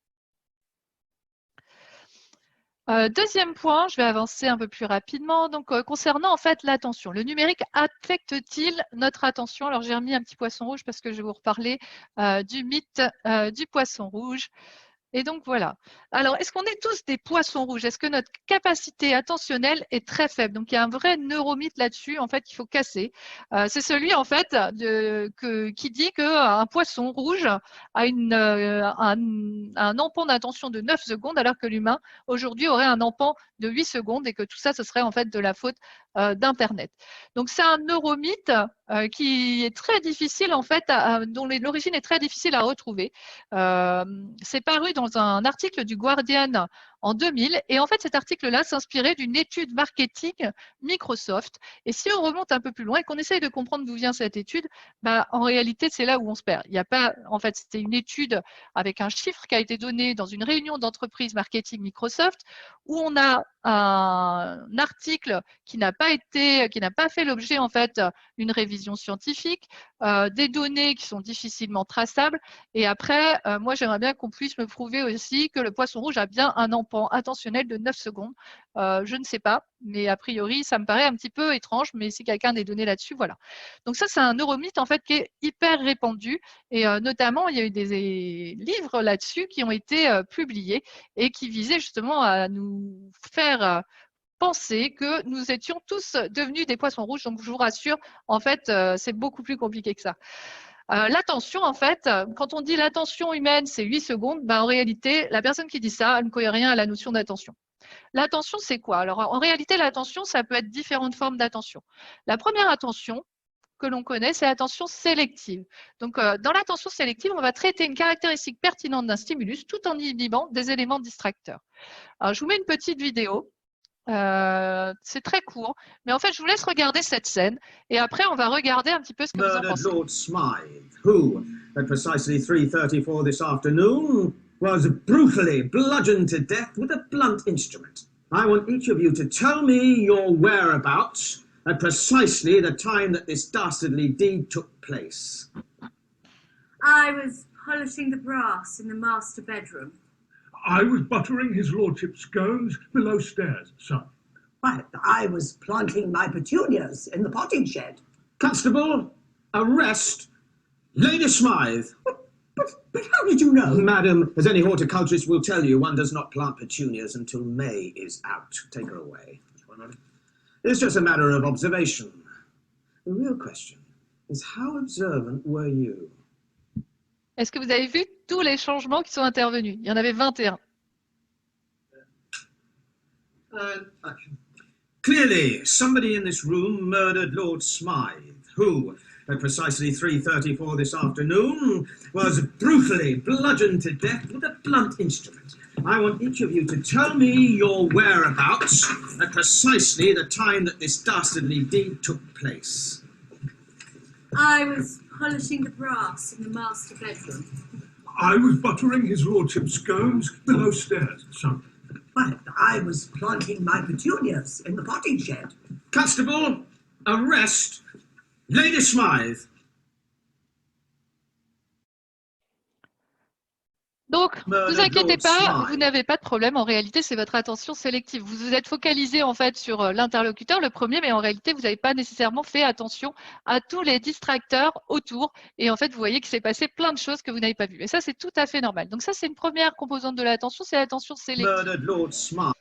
Deuxième point, je vais avancer un peu plus rapidement. Donc, concernant en fait l'attention, le numérique affecte-t-il notre attention? Alors, j'ai remis un petit poisson rouge parce que je vais vous reparler du mythe du poisson rouge. Et donc voilà. Alors, est-ce qu'on est tous des poissons rouges? Est-ce que notre capacité attentionnelle est très faible? Donc, il y a un vrai neuromythe là-dessus, en fait, qu'il faut casser. C'est celui, en fait, qui dit qu'un poisson rouge a un empan d'attention de 9 secondes, alors que l'humain, aujourd'hui, aurait un empan de 8 secondes et que tout ça, ce serait en fait de la faute d'Internet. Donc, c'est un neuromythe qui est très difficile, en fait, dont l'origine est très difficile à retrouver. C'est paru dans un article du Guardian en 2000 et en fait cet article-là s'inspirait d'une étude marketing Microsoft et si on remonte un peu plus loin et qu'on essaye de comprendre d'où vient cette étude, en réalité c'est là où on se perd. Il n'y a pas, en fait c'était une étude avec un chiffre qui a été donné dans une réunion d'entreprise marketing Microsoft où on a un article qui n'a pas fait l'objet en fait d'une révision scientifique, des données qui sont difficilement traçables et après moi j'aimerais bien qu'on puisse me prouver aussi que le poisson rouge a bien un empan attentionnel de 9 secondes. Je ne sais pas, mais a priori, ça me paraît un petit peu étrange, mais si quelqu'un a des données là-dessus, voilà. Donc ça, c'est un neuromythe en fait qui est hyper répandu et notamment, il y a eu des livres là-dessus qui ont été publiés et qui visaient justement à nous faire penser que nous étions tous devenus des poissons rouges. Donc, je vous rassure, en fait, c'est beaucoup plus compliqué que ça. L'attention, en fait, quand on dit l'attention humaine, c'est 8 secondes, en réalité, la personne qui dit ça, elle ne connaît rien à la notion d'attention. L'attention, c'est quoi? Alors, en réalité, l'attention, ça peut être différentes formes d'attention. La première attention que l'on connaît, c'est l'attention sélective. Donc, dans l'attention sélective, on va traiter une caractéristique pertinente d'un stimulus tout en inhibant des éléments distracteurs. Alors, je vous mets une petite vidéo. C'est très court, mais en fait, je vous laisse regarder cette scène et après, on va regarder un petit peu ce que vous en pensez. Lord Smythe, who, at precisely 3:34 this afternoon, was brutally bludgeoned to death with a blunt instrument. I want each of you to tell me your whereabouts at precisely the time that this dastardly deed took place? I was polishing the brass in the master bedroom. I was buttering his lordship's scones below stairs, sir. Why, I was planting my petunias in the potting shed. Constable, arrest Lady Smythe. But how did you know? Madam, as any horticulturist will tell you, one does not plant petunias until May is out. Take her away. It's just a matter of observation. The real question is how observant were you? Est-ce que vous avez vu tous les changements qui sont intervenus? Il y en avait 21. Clearly, somebody in this room murdered Lord Smythe, who, at precisely 3:34 this afternoon, was brutally bludgeoned to death with a blunt instrument. I want each of you to tell me your whereabouts at precisely the time that this dastardly deed took place. I was polishing the brass in the master bedroom. I was buttering his lordship's scones below stairs, sir. Why, I was planting my petunias in the potting shed. Constable, arrest Lady Smythe. Donc, ne vous Murdered inquiétez Lord pas, Smythe. vous n'avez pas de problème. En réalité, c'est votre attention sélective. Vous vous êtes focalisé en fait sur l'interlocuteur, le premier, mais en réalité, vous n'avez pas nécessairement fait attention à tous les distracteurs autour. Et en fait, vous voyez qu'il s'est passé plein de choses que vous n'avez pas vues. Et ça, c'est tout à fait normal. Donc ça, c'est une première composante de l'attention, c'est l'attention sélective. Murdered Lord Smythe.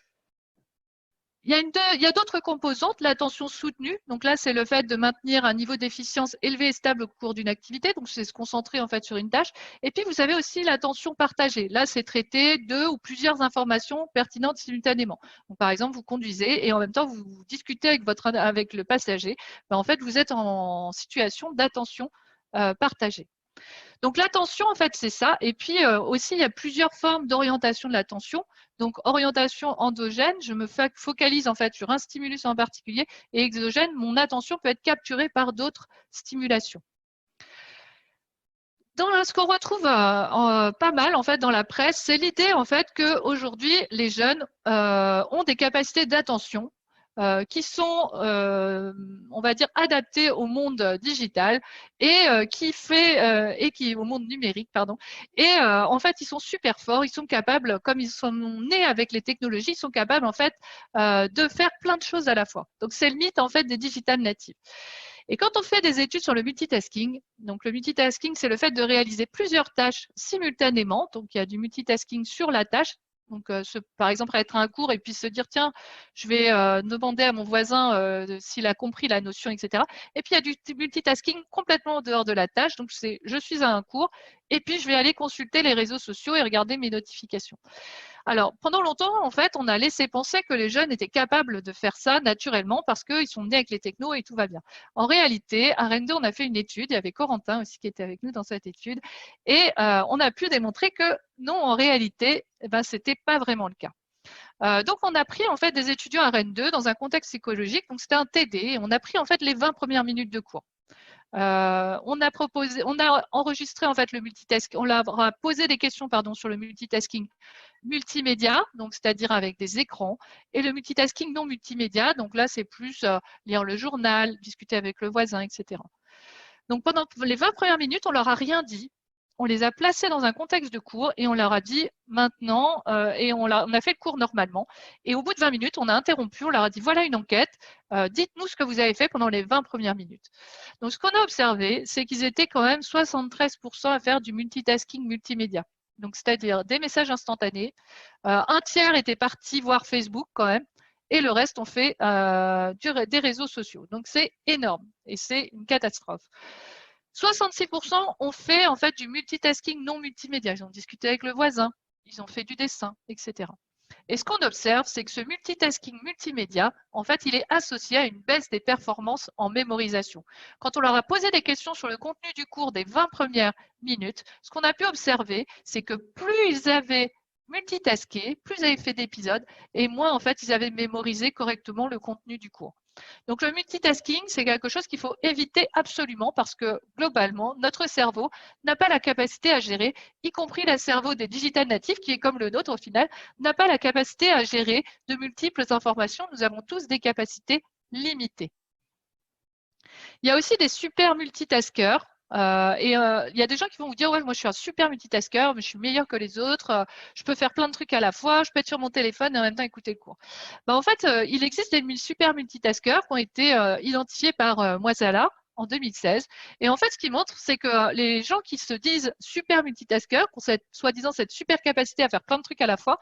Il y a d'autres composantes, l'attention soutenue. Donc là, c'est le fait de maintenir un niveau d'efficience élevé et stable au cours d'une activité. Donc c'est se concentrer en fait sur une tâche. Et puis vous avez aussi l'attention partagée. Là, c'est traiter deux ou plusieurs informations pertinentes simultanément. Donc par exemple, vous conduisez et en même temps vous discutez avec le passager. En fait, vous êtes en situation d'attention partagée. Donc l'attention, en fait, c'est ça. Et puis aussi, il y a plusieurs formes d'orientation de l'attention. Donc orientation endogène, je me focalise en fait sur un stimulus en particulier, et exogène, mon attention peut être capturée par d'autres stimulations. Dans ce qu'on retrouve pas mal en fait dans la presse, c'est l'idée en fait qu'aujourd'hui les jeunes ont des capacités d'attention qui sont, on va dire, adaptés au monde digital et au monde numérique, pardon. Et en fait, ils sont super forts, ils sont capables, comme ils sont nés avec les technologies, ils sont capables en fait de faire plein de choses à la fois. Donc c'est le mythe en fait des digital natives. Et quand on fait des études sur le multitasking, donc le multitasking, c'est le fait de réaliser plusieurs tâches simultanément. Donc il y a du multitasking sur la tâche. Donc, par exemple, être à un cours et puis se dire, tiens, je vais demander à mon voisin s'il a compris la notion, etc. Et puis, il y a du multitasking complètement en dehors de la tâche. Donc, je suis à un cours et puis je vais aller consulter les réseaux sociaux et regarder mes notifications. Alors, pendant longtemps, en fait, on a laissé penser que les jeunes étaient capables de faire ça naturellement parce qu'ils sont nés avec les technos et tout va bien. En réalité, à Rennes 2, on a fait une étude, il y avait Corentin aussi qui était avec nous dans cette étude, et on a pu démontrer que non, en réalité, ce n'était pas vraiment le cas. Donc, on a pris en fait des étudiants à Rennes 2 dans un contexte psychologique, donc c'était un TD, et on a pris en fait les 20 premières minutes de cours. On a enregistré en fait le multitasking, on leur a posé des questions sur le multitasking multimédia, donc c'est-à-dire avec des écrans, et le multitasking non multimédia, donc là c'est plus lire le journal, discuter avec le voisin, etc. Donc pendant les 20 premières minutes, on leur a rien dit. On les a placés dans un contexte de cours et on leur a dit maintenant, et on a fait le cours normalement. Et au bout de 20 minutes, on a interrompu, on leur a dit voilà une enquête, dites-nous ce que vous avez fait pendant les 20 premières minutes. Donc ce qu'on a observé, c'est qu'ils étaient quand même 73% à faire du multitasking multimédia. Donc c'est-à-dire des messages instantanés. Un tiers était parti voir Facebook quand même, et le reste ont fait des réseaux sociaux. Donc c'est énorme et c'est une catastrophe. 66% ont fait en fait du multitasking non multimédia. Ils ont discuté avec le voisin, ils ont fait du dessin, etc. Et ce qu'on observe, c'est que ce multitasking multimédia, en fait, il est associé à une baisse des performances en mémorisation. Quand on leur a posé des questions sur le contenu du cours des 20 premières minutes, ce qu'on a pu observer, c'est que plus ils avaient multitaské, plus ils avaient fait d'épisodes, et moins, en fait, ils avaient mémorisé correctement le contenu du cours. Donc, le multitasking, c'est quelque chose qu'il faut éviter absolument parce que, globalement, notre cerveau n'a pas la capacité à gérer, y compris le cerveau des digital natifs, qui est comme le nôtre au final, n'a pas la capacité à gérer de multiples informations. Nous avons tous des capacités limitées. Il y a aussi des super multitaskers. Il y a des gens qui vont vous dire, ouais, moi je suis un super multitasker, mais je suis meilleur que les autres, je peux faire plein de trucs à la fois, je peux être sur mon téléphone et en même temps écouter le cours. En fait, il existe des super multitaskers qui ont été identifiés par Moisala en 2016. Et en fait, ce qu'ils montrent, c'est que les gens qui se disent super multitaskers, qui ont soi-disant cette super capacité à faire plein de trucs à la fois,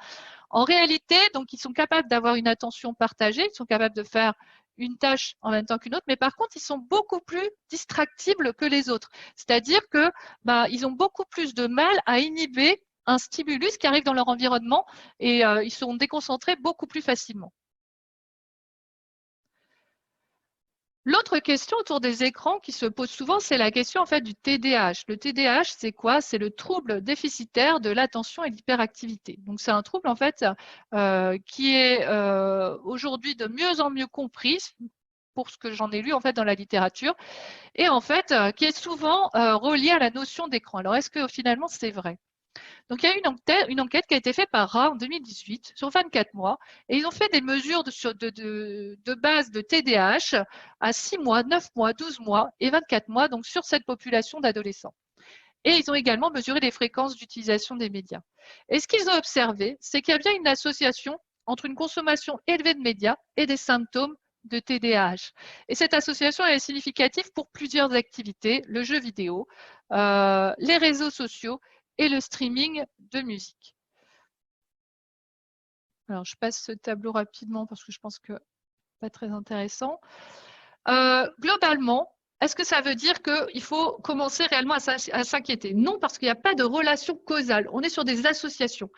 en réalité, donc, ils sont capables d'avoir une attention partagée, ils sont capables de faire une tâche en même temps qu'une autre, mais par contre, ils sont beaucoup plus distractibles que les autres. C'est-à-dire que ils ont beaucoup plus de mal à inhiber un stimulus qui arrive dans leur environnement et ils sont déconcentrés beaucoup plus facilement. L'autre question autour des écrans qui se pose souvent, c'est la question en fait du TDAH. Le TDAH, c'est quoi? C'est le trouble déficitaire de l'attention et de l'hyperactivité. Donc c'est un trouble en fait qui est aujourd'hui de mieux en mieux compris pour ce que j'en ai lu en fait dans la littérature et en fait qui est souvent relié à la notion d'écran. Alors est-ce que finalement c'est vrai? Donc, il y a une enquête qui a été faite par RA en 2018 sur 24 mois et ils ont fait des mesures de base de TDAH à 6 mois, 9 mois, 12 mois et 24 mois, donc sur cette population d'adolescents. Et ils ont également mesuré les fréquences d'utilisation des médias. Et ce qu'ils ont observé, c'est qu'il y a bien une association entre une consommation élevée de médias et des symptômes de TDAH. Et cette association est significative pour plusieurs activités, le jeu vidéo, les réseaux sociaux et le streaming de musique. Alors, je passe ce tableau rapidement parce que je pense que pas très intéressant. Globalement, est-ce que ça veut dire qu'il faut commencer réellement à s'inquiéter? Non, parce qu'il n'y a pas de relation causale. On est sur des associations.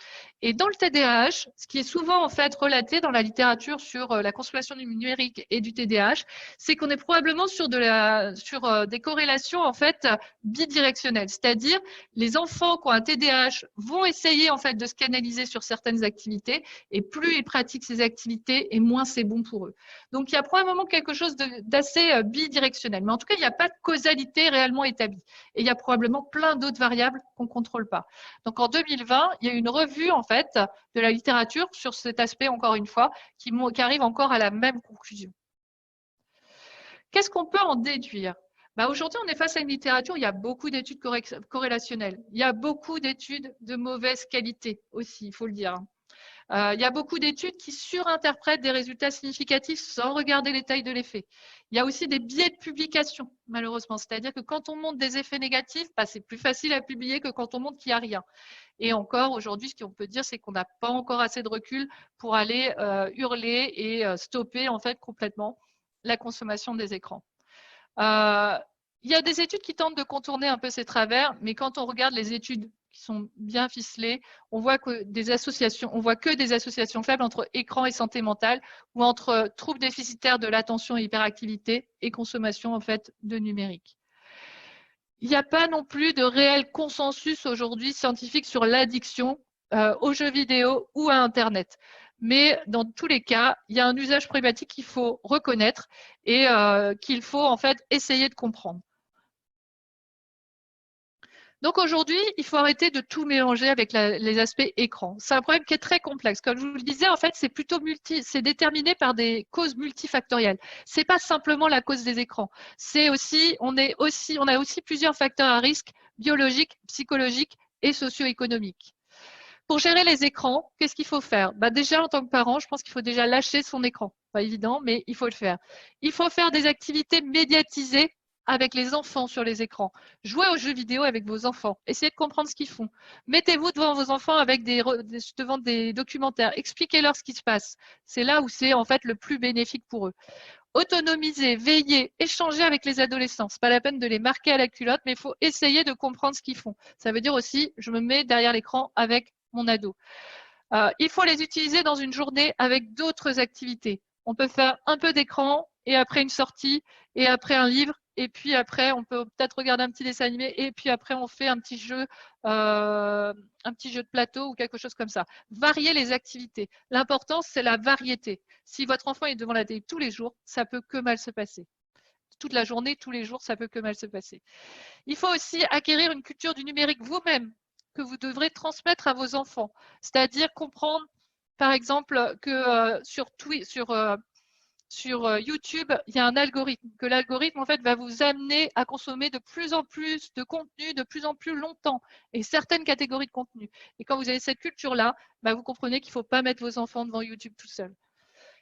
Et dans le TDAH, ce qui est souvent en fait relaté dans la littérature sur la consommation du numérique et du TDAH, c'est qu'on est probablement sur des corrélations en fait bidirectionnelles. C'est-à-dire, les enfants qui ont un TDAH vont essayer en fait de se canaliser sur certaines activités, et plus ils pratiquent ces activités, et moins c'est bon pour eux. Donc, il y a probablement quelque chose d'assez bidirectionnel. Mais en tout cas, il n'y a pas de causalité réellement établie. Et il y a probablement plein d'autres variables qu'on ne contrôle pas. Donc, en 2020, il y a eu une revue, en fait, de la littérature sur cet aspect, encore une fois, qui arrive encore à la même conclusion. Qu'est-ce qu'on peut en déduire? Aujourd'hui, on est face à une littérature, il y a beaucoup d'études corrélationnelles. Il y a beaucoup d'études de mauvaise qualité aussi, il faut le dire. Il y a beaucoup d'études qui surinterprètent des résultats significatifs sans regarder les tailles de l'effet. Il y a aussi des biais de publication, malheureusement. C'est-à-dire que quand on montre des effets négatifs, c'est plus facile à publier que quand on montre qu'il n'y a rien. Et encore, aujourd'hui, ce qu'on peut dire, c'est qu'on n'a pas encore assez de recul pour aller hurler et stopper en fait complètement la consommation des écrans. Il y a des études qui tentent de contourner un peu ces travers, mais quand on regarde les études qui sont bien ficelées, on voit que des associations faibles entre écran et santé mentale ou entre troubles déficitaires de l'attention et hyperactivité et consommation en fait de numérique. Il n'y a pas non plus de réel consensus aujourd'hui scientifique sur l'addiction aux jeux vidéo ou à Internet. Mais dans tous les cas, il y a un usage problématique qu'il faut reconnaître et qu'il faut en fait essayer de comprendre. Donc aujourd'hui, il faut arrêter de tout mélanger avec les aspects écran. C'est un problème qui est très complexe. Comme je vous le disais, en fait, c'est déterminé par des causes multifactorielles. C'est pas simplement la cause des écrans. On a aussi plusieurs facteurs à risque biologiques, psychologiques et socio-économiques. Pour gérer les écrans, qu'est-ce qu'il faut faire? Déjà, en tant que parent, je pense qu'il faut déjà lâcher son écran. Pas évident, mais il faut le faire. Il faut faire des activités médiatisées avec les enfants sur les écrans. Jouez aux jeux vidéo avec vos enfants. Essayez de comprendre ce qu'ils font. Mettez-vous devant vos enfants avec devant des documentaires. Expliquez-leur ce qui se passe. C'est là où c'est en fait le plus bénéfique pour eux. Autonomiser, veiller, échanger avec les adolescents. C'est pas la peine de les marquer à la culotte, mais il faut essayer de comprendre ce qu'ils font. Ça veut dire aussi, je me mets derrière l'écran avec mon ado. Il faut les utiliser dans une journée avec d'autres activités. On peut faire un peu d'écran et après une sortie et après un livre et puis après on peut peut-être regarder un petit dessin animé et puis après on fait un petit jeu de plateau ou quelque chose comme ça. Varier les activités. L'important c'est la variété. Si votre enfant est devant la télé tous les jours, ça peut que mal se passer. Toute la journée, tous les jours, ça peut que mal se passer. Il faut aussi acquérir une culture du numérique vous-même que vous devrez transmettre à vos enfants. C'est-à-dire comprendre, par exemple, que sur YouTube, il y a un algorithme, que l'algorithme en fait va vous amener à consommer de plus en plus de contenu, de plus en plus longtemps, et certaines catégories de contenu. Et quand vous avez cette culture-là, bah, vous comprenez qu'il ne faut pas mettre vos enfants devant YouTube tout seul.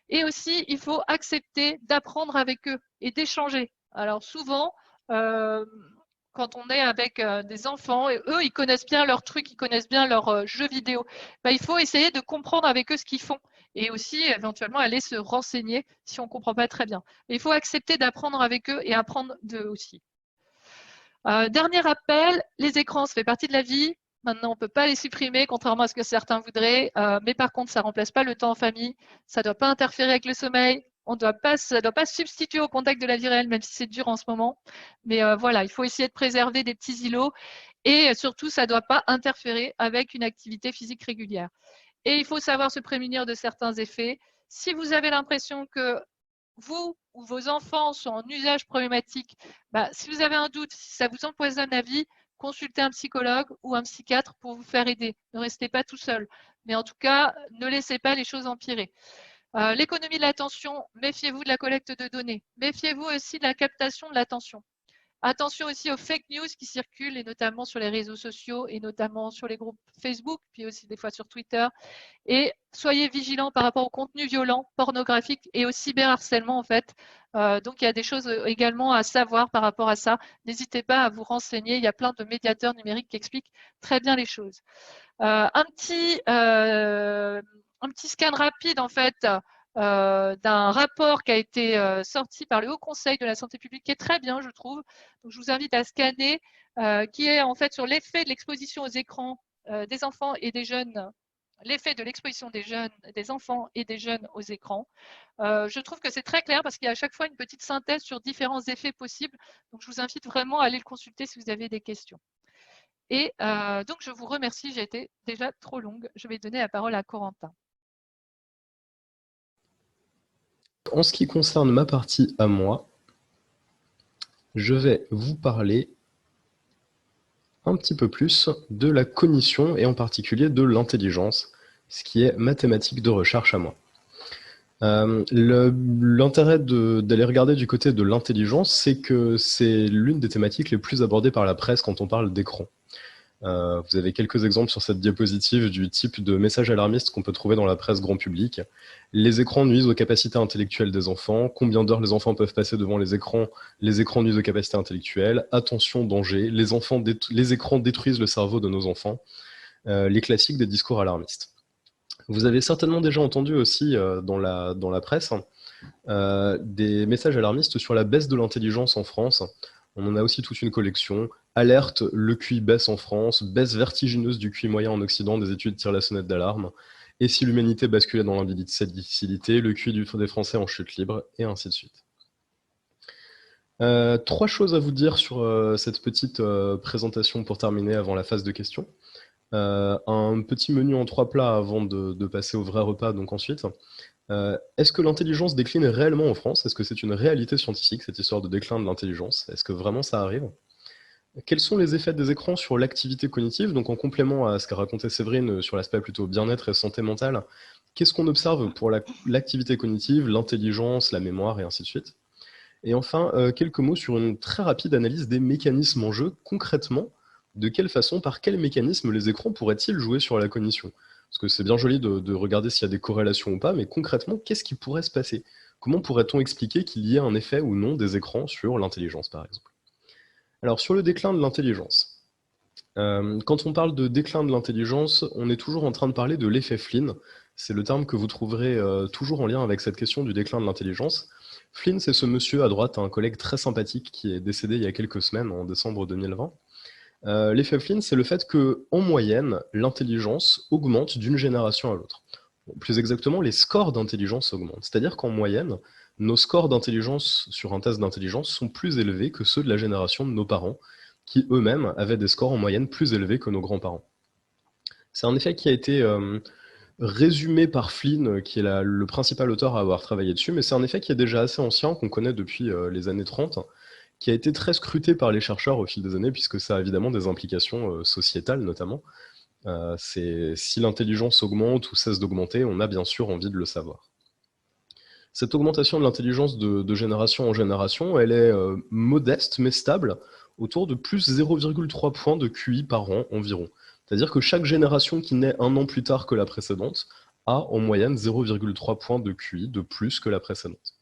Et aussi, il faut accepter d'apprendre avec eux et d'échanger. Alors souvent, quand on est avec des enfants, et eux, ils connaissent bien leurs trucs, ils connaissent bien leurs jeux vidéo, bah, il faut essayer de comprendre avec eux ce qu'ils font et aussi éventuellement aller se renseigner si on ne comprend pas très bien. Mais il faut accepter d'apprendre avec eux et apprendre d'eux aussi. Dernier rappel, les écrans, ça fait partie de la vie. Maintenant, on ne peut pas les supprimer, contrairement à ce que certains voudraient. Mais par contre, ça ne remplace pas le temps en famille. Ça ne doit pas interférer avec le sommeil. Ça ne doit pas substituer au contact de la vie réelle, même si c'est dur en ce moment. Mais voilà, il faut essayer de préserver des petits îlots. Et surtout, ça ne doit pas interférer avec une activité physique régulière. Et il faut savoir se prémunir de certains effets. Si vous avez l'impression que vous ou vos enfants sont en usage problématique, bah, si vous avez un doute, si ça vous empoisonne la vie, consultez un psychologue ou un psychiatre pour vous faire aider. Ne restez pas tout seul. Mais en tout cas, ne laissez pas les choses empirer. L'économie de l'attention, méfiez-vous de la collecte de données. Méfiez-vous aussi de la captation de l'attention. Attention aussi aux fake news qui circulent, et notamment sur les réseaux sociaux, et notamment sur les groupes Facebook, puis aussi des fois sur Twitter. Et soyez vigilants par rapport au contenu violent, pornographique et au cyberharcèlement en fait. Donc il y a des choses également à savoir par rapport à ça. N'hésitez pas à vous renseigner. Il y a plein de médiateurs numériques qui expliquent très bien les choses. Un petit scan rapide en fait d'un rapport qui a été sorti par le Haut Conseil de la santé publique, qui est très bien, je trouve. Donc, je vous invite à scanner, qui est en fait sur l'effet de l'exposition aux écrans des enfants et des jeunes, l'effet de l'exposition des enfants et des jeunes aux écrans. Je trouve que c'est très clair parce qu'il y a à chaque fois une petite synthèse sur différents effets possibles. Donc, je vous invite vraiment à aller le consulter si vous avez des questions. Et donc, je vous remercie. J'ai été déjà trop longue. Je vais donner la parole à Corentin. En ce qui concerne ma partie à moi, je vais vous parler un petit peu plus de la cognition et en particulier de l'intelligence, ce qui est ma thématique de recherche à moi. L'intérêt d'aller regarder du côté de l'intelligence, c'est que c'est l'une des thématiques les plus abordées par la presse quand on parle d'écran. Vous avez quelques exemples sur cette diapositive du type de messages alarmistes qu'on peut trouver dans la presse grand public. Les écrans nuisent aux capacités intellectuelles des enfants. Combien d'heures les enfants peuvent passer devant les écrans nuisent aux capacités intellectuelles. Attention, danger. Les écrans détruisent le cerveau de nos enfants. Les classiques des discours alarmistes. Vous avez certainement déjà entendu aussi dans la presse des messages alarmistes sur la baisse de l'intelligence en France. On en a aussi toute une collection. Alerte, le QI baisse en France, baisse vertigineuse du QI moyen en Occident, des études tirent la sonnette d'alarme. Et si l'humanité basculait dans l'imbécilité, le QI des Français en chute libre, et ainsi de suite. 3 choses à vous dire sur cette petite présentation pour terminer avant la phase de questions. Un petit menu en 3 plats avant de passer au vrai repas, donc ensuite. Est-ce que l'intelligence décline réellement en France? Est-ce que c'est une réalité scientifique, cette histoire de déclin de l'intelligence? Est-ce que vraiment ça arrive? Quels sont les effets des écrans sur l'activité cognitive? Donc en complément à ce qu'a raconté Séverine sur l'aspect plutôt bien-être et santé mentale, qu'est-ce qu'on observe pour l'activité cognitive, l'intelligence, la mémoire et ainsi de suite? Et enfin, quelques mots sur une très rapide analyse des mécanismes en jeu. Concrètement, de quelle façon, par quel mécanisme les écrans pourraient-ils jouer sur la cognition? Parce que c'est bien joli de regarder s'il y a des corrélations ou pas, mais concrètement, qu'est-ce qui pourrait se passer? Comment pourrait-on expliquer qu'il y ait un effet ou non des écrans sur l'intelligence, par exemple? Alors, sur le déclin de l'intelligence. Quand on parle de déclin de l'intelligence, on est toujours en train de parler de l'effet Flynn. C'est le terme que vous trouverez toujours en lien avec cette question du déclin de l'intelligence. Flynn, c'est ce monsieur à droite, un collègue très sympathique qui est décédé il y a quelques semaines, en décembre 2020. L'effet Flynn, c'est le fait qu'en moyenne, l'intelligence augmente d'une génération à l'autre. Plus exactement, les scores d'intelligence augmentent. C'est-à-dire qu'en moyenne, nos scores d'intelligence sur un test d'intelligence sont plus élevés que ceux de la génération de nos parents, qui eux-mêmes avaient des scores en moyenne plus élevés que nos grands-parents. C'est un effet qui a été résumé par Flynn, qui est le principal auteur à avoir travaillé dessus, mais c'est un effet qui est déjà assez ancien, qu'on connaît depuis les années 30, qui a été très scruté par les chercheurs au fil des années, puisque ça a évidemment des implications sociétales notamment. Si l'intelligence augmente ou cesse d'augmenter, on a bien sûr envie de le savoir. Cette augmentation de l'intelligence de génération en génération, elle est modeste mais stable, autour de plus 0,3 points de QI par an environ. C'est-à-dire que chaque génération qui naît un an plus tard que la précédente a en moyenne 0,3 points de QI de plus que la précédente.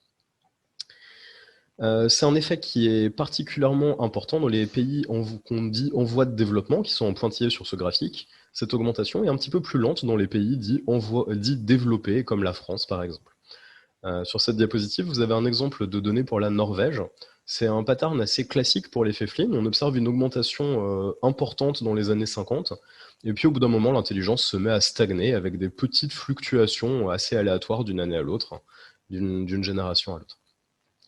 C'est un effet qui est particulièrement important dans les pays qu'on dit en voie de développement, qui sont en pointillé sur ce graphique. Cette augmentation est un petit peu plus lente dans les pays dits développés, comme la France par exemple. Sur cette diapositive, vous avez un exemple de données pour la Norvège. C'est un pattern assez classique pour l'effet Flynn. On observe une augmentation importante dans les années 50, et puis au bout d'un moment, l'intelligence se met à stagner avec des petites fluctuations assez aléatoires d'une année à l'autre, d'une génération à l'autre.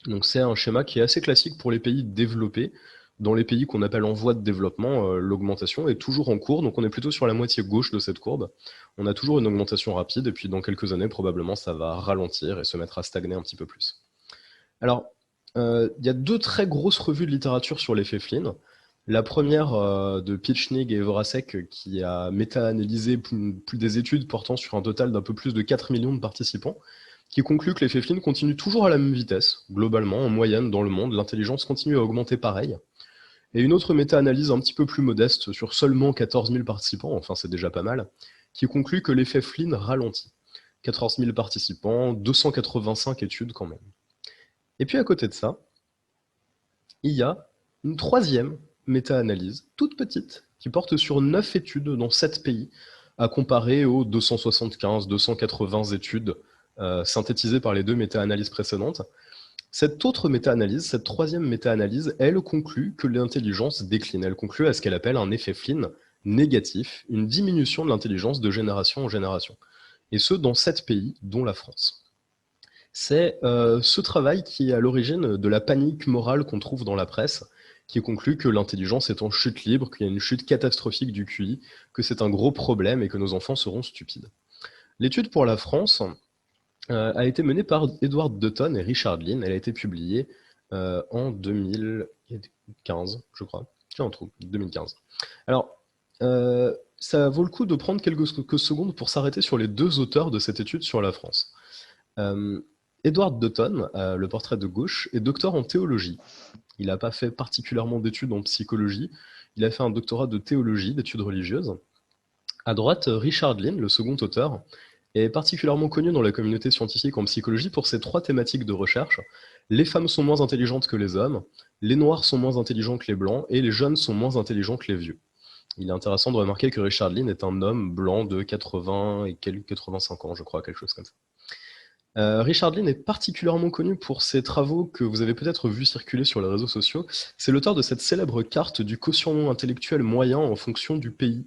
Donc c'est un schéma qui est assez classique pour les pays développés. Dans les pays qu'on appelle en voie de développement, l'augmentation est toujours en cours, donc on est plutôt sur la moitié gauche de cette courbe. On a toujours une augmentation rapide, et puis dans quelques années, probablement, ça va ralentir et se mettre à stagner un petit peu plus. Alors, il y a deux très grosses revues de littérature sur l'effet Flynn. La première de Pichnig et Voracek, qui a méta-analysé des études portant sur un total d'un peu plus de 4 millions de participants, qui conclut que l'effet Flynn continue toujours à la même vitesse. Globalement, en moyenne, dans le monde, l'intelligence continue à augmenter pareil. Et une autre méta-analyse un petit peu plus modeste, sur seulement 14 000 participants, enfin c'est déjà pas mal, qui conclut que l'effet Flynn ralentit. 14 000 participants, 285 études quand même. Et puis à côté de ça, il y a une troisième méta-analyse, toute petite, qui porte sur 9 études dans 7 pays, à comparer aux 275, 280 études synthétisées par les deux méta-analyses précédentes. Cette autre méta-analyse, cette troisième méta-analyse, elle conclut que l'intelligence décline. Elle conclut à ce qu'elle appelle un effet Flynn négatif, une diminution de l'intelligence de génération en génération. Et ce, dans 7 pays, dont la France. C'est ce travail qui est à l'origine de la panique morale qu'on trouve dans la presse, qui conclut que l'intelligence est en chute libre, qu'il y a une chute catastrophique du QI, que c'est un gros problème et que nos enfants seront stupides. L'étude pour la France a été menée par Edward Dutton et Richard Lynn. Elle a été publiée en 2015, je crois. J'ai un trou, 2015. Alors, ça vaut le coup de prendre quelques secondes pour s'arrêter sur les deux auteurs de cette étude sur la France. Edward Dutton, le portrait de gauche, est docteur en théologie. Il n'a pas fait particulièrement d'études en psychologie. Il a fait un doctorat de théologie, d'études religieuses. À droite, Richard Lynn, le second auteur, est particulièrement connu dans la communauté scientifique en psychologie pour ses 3 thématiques de recherche. Les femmes sont moins intelligentes que les hommes, les noirs sont moins intelligents que les blancs, et les jeunes sont moins intelligents que les vieux. Il est intéressant de remarquer que Richard Lynn est un homme blanc de 80 et 85 ans, je crois, quelque chose comme ça. Richard Lynn est particulièrement connu pour ses travaux que vous avez peut-être vu circuler sur les réseaux sociaux. C'est l'auteur de cette célèbre carte du quotient intellectuel moyen en fonction du pays,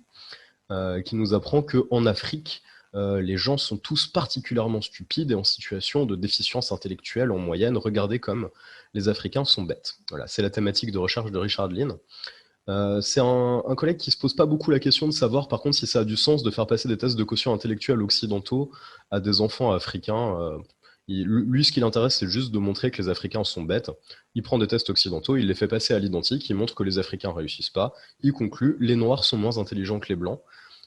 qui nous apprend qu'en Afrique, les gens sont tous particulièrement stupides et en situation de déficience intellectuelle en moyenne, regardés comme les Africains sont bêtes. Voilà, c'est la thématique de recherche de Richard Lynn. C'est un collègue qui ne se pose pas beaucoup la question de savoir par contre si ça a du sens de faire passer des tests de quotient intellectuel occidentaux à des enfants africains. Lui, ce qui l'intéresse, c'est juste de montrer que les Africains sont bêtes. Il prend des tests occidentaux, il les fait passer à l'identique, il montre que les Africains ne réussissent pas. Il conclut, les Noirs sont moins intelligents que les Blancs.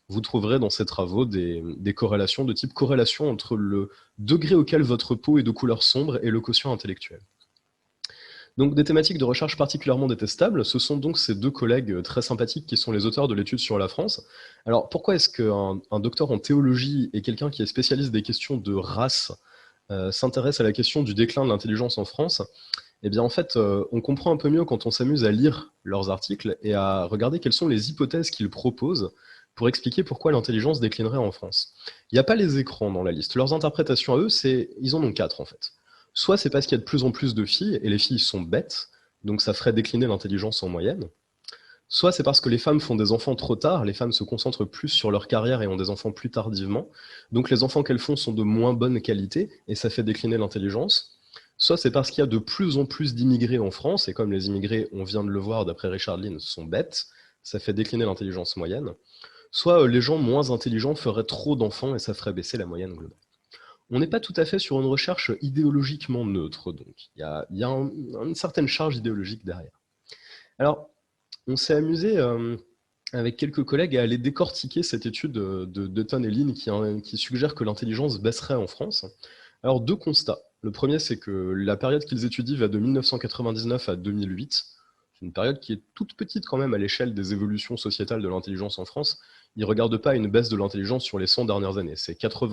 Vous trouverez dans ces travaux des corrélations de type corrélation entre le degré auquel votre peau est de couleur sombre et le quotient intellectuel. Donc des thématiques de recherche particulièrement détestables, ce sont donc ces deux collègues très sympathiques qui sont les auteurs de l'étude sur la France. Alors pourquoi est-ce qu'un docteur en théologie et quelqu'un qui est spécialiste des questions de race s'intéresse à la question du déclin de l'intelligence en France? Eh bien en fait, on comprend un peu mieux quand on s'amuse à lire leurs articles et à regarder quelles sont les hypothèses qu'ils proposent pour expliquer pourquoi l'intelligence déclinerait en France. Il n'y a pas les écrans dans la liste. Leurs interprétations à eux, ils en ont 4 en fait. Soit c'est parce qu'il y a de plus en plus de filles, et les filles sont bêtes, donc ça ferait décliner l'intelligence en moyenne. Soit c'est parce que les femmes font des enfants trop tard, les femmes se concentrent plus sur leur carrière et ont des enfants plus tardivement, donc les enfants qu'elles font sont de moins bonne qualité, et ça fait décliner l'intelligence. Soit c'est parce qu'il y a de plus en plus d'immigrés en France, et comme les immigrés, on vient de le voir d'après Richard Lynn, sont bêtes, ça fait décliner l'intelligence moyenne. Soit les gens moins intelligents feraient trop d'enfants et ça ferait baisser la moyenne globale. On n'est pas tout à fait sur une recherche idéologiquement neutre, donc il y a une certaine charge idéologique derrière. Alors, on s'est amusé avec quelques collègues à aller décortiquer cette étude de Dutton et Lynn qui suggère que l'intelligence baisserait en France. Alors, 2 constats. Le premier, c'est que la période qu'ils étudient va de 1999 à 2008. C'est une période qui est toute petite quand même à l'échelle des évolutions sociétales de l'intelligence en France. Ils ne regardent pas une baisse de l'intelligence sur les 100 dernières années. C'est entre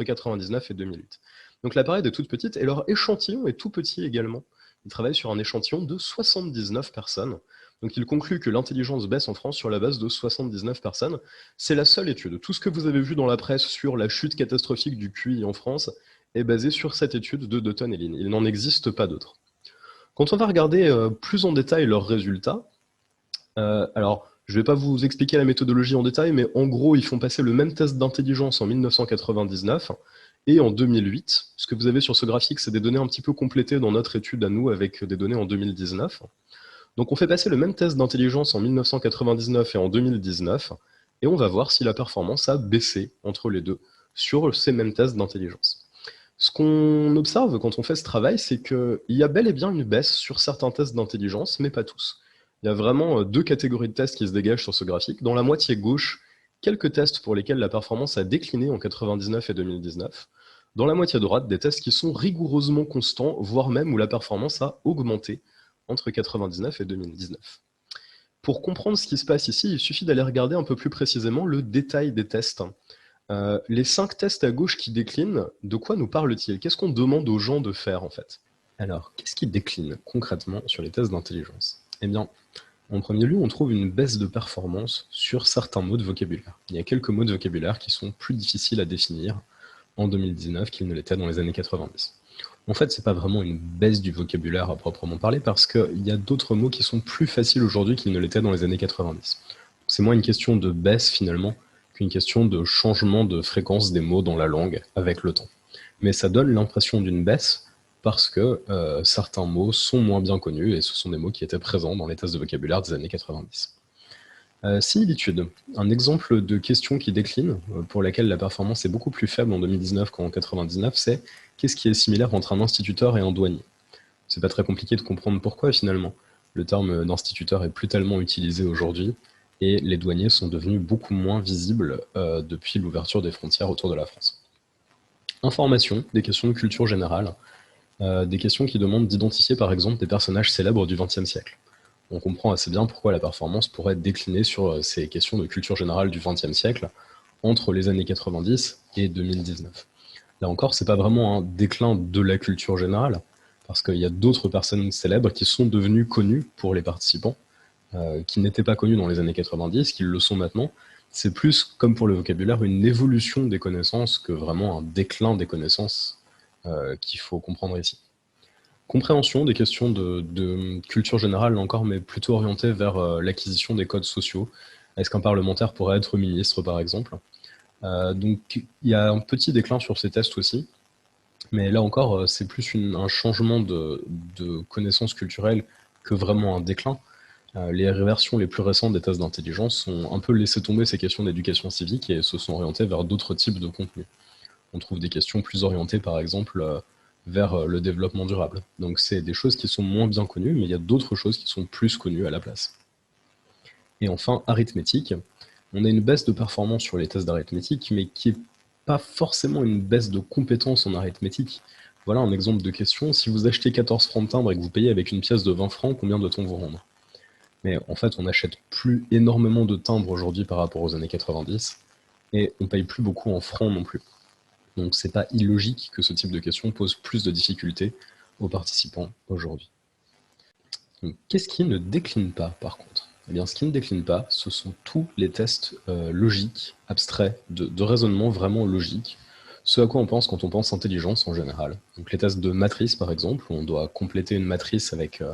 99 et 2008. Donc la période est toute petite et leur échantillon est tout petit également. Ils travaillent sur un échantillon de 79 personnes. Donc ils concluent que l'intelligence baisse en France sur la base de 79 personnes. C'est la seule étude. Tout ce que vous avez vu dans la presse sur la chute catastrophique du QI en France est basé sur cette étude de Dutton et Lin. Il n'en existe pas d'autres. Quand on va regarder plus en détail leurs résultats, alors je ne vais pas vous expliquer la méthodologie en détail, mais en gros, ils font passer le même test d'intelligence en 1999 et en 2008. Ce que vous avez sur ce graphique, c'est des données un petit peu complétées dans notre étude à nous avec des données en 2019. Donc on fait passer le même test d'intelligence en 1999 et en 2019, et on va voir si la performance a baissé entre les deux sur ces mêmes tests d'intelligence. Ce qu'on observe quand on fait ce travail, c'est qu'il y a bel et bien une baisse sur certains tests d'intelligence, mais pas tous. Il y a vraiment deux catégories de tests qui se dégagent sur ce graphique. Dans la moitié gauche, quelques tests pour lesquels la performance a décliné en 99 et 2019. Dans la moitié droite, des tests qui sont rigoureusement constants, voire même où la performance a augmenté entre 99 et 2019. Pour comprendre ce qui se passe ici, il suffit d'aller regarder un peu plus précisément le détail des tests. Les 5 tests à gauche qui déclinent, de quoi nous parle-t-il? Qu'est-ce qu'on demande aux gens de faire en fait? Alors, qu'est-ce qui décline concrètement sur les tests d'intelligence? Eh bien, en premier lieu, on trouve une baisse de performance sur certains mots de vocabulaire. Il y a quelques mots de vocabulaire qui sont plus difficiles à définir en 2019 qu'ils ne l'étaient dans les années 90. En fait, c'est pas vraiment une baisse du vocabulaire à proprement parler, parce qu'il y a d'autres mots qui sont plus faciles aujourd'hui qu'ils ne l'étaient dans les années 90. C'est moins une question de baisse finalement qu'une question de changement de fréquence des mots dans la langue avec le temps. Mais ça donne l'impression d'une baisse parce que certains mots sont moins bien connus et ce sont des mots qui étaient présents dans les tests de vocabulaire des années 90. Similitude. Un exemple de question qui décline, pour laquelle la performance est beaucoup plus faible en 2019 qu'en 99, c'est qu'est-ce qui est similaire entre un instituteur et un douanier? C'est pas très compliqué de comprendre pourquoi finalement. Le terme d'instituteur est plus tellement utilisé aujourd'hui et les douaniers sont devenus beaucoup moins visibles depuis l'ouverture des frontières autour de la France. Information, des questions de culture générale, des questions qui demandent d'identifier par exemple des personnages célèbres du XXe siècle. On comprend assez bien pourquoi la performance pourrait décliner sur ces questions de culture générale du XXe siècle entre les années 90 et 2019. Là encore, c'est pas vraiment un déclin de la culture générale, parce qu'il y a d'autres personnes célèbres qui sont devenues connues pour les participants, qui n'étaient pas connues dans les années 90, qui le sont maintenant. C'est plus, comme pour le vocabulaire, une évolution des connaissances que vraiment un déclin des connaissances qu'il faut comprendre ici. Compréhension des questions de culture générale, là encore, mais plutôt orientées vers l'acquisition des codes sociaux. Est-ce qu'un parlementaire pourrait être ministre, par exemple? Donc il y a un petit déclin sur ces tests aussi, mais là encore, c'est plus un changement de connaissances culturelles que vraiment un déclin. Les versions les plus récentes des tests d'intelligence ont un peu laissé tomber ces questions d'éducation civique et se sont orientées vers d'autres types de contenus. On trouve des questions plus orientées, par exemple, vers le développement durable. Donc c'est des choses qui sont moins bien connues, mais il y a d'autres choses qui sont plus connues à la place. Et enfin, arithmétique. On a une baisse de performance sur les tests d'arithmétique, mais qui n'est pas forcément une baisse de compétences en arithmétique. Voilà un exemple de question. Si vous achetez 14 francs de timbre et que vous payez avec une pièce de 20 francs, combien doit-on vous rendre? Mais en fait, on n'achète plus énormément de timbres aujourd'hui par rapport aux années 90, et on paye plus beaucoup en francs non plus. Donc c'est pas illogique que ce type de question pose plus de difficultés aux participants aujourd'hui. Qu'est-ce qui ne décline pas par contre? Eh bien, ce qui ne décline pas, ce sont tous les tests logiques, abstraits, de raisonnement vraiment logique, ce à quoi on pense quand on pense intelligence en général. Donc les tests de matrice par exemple, où on doit compléter une matrice avec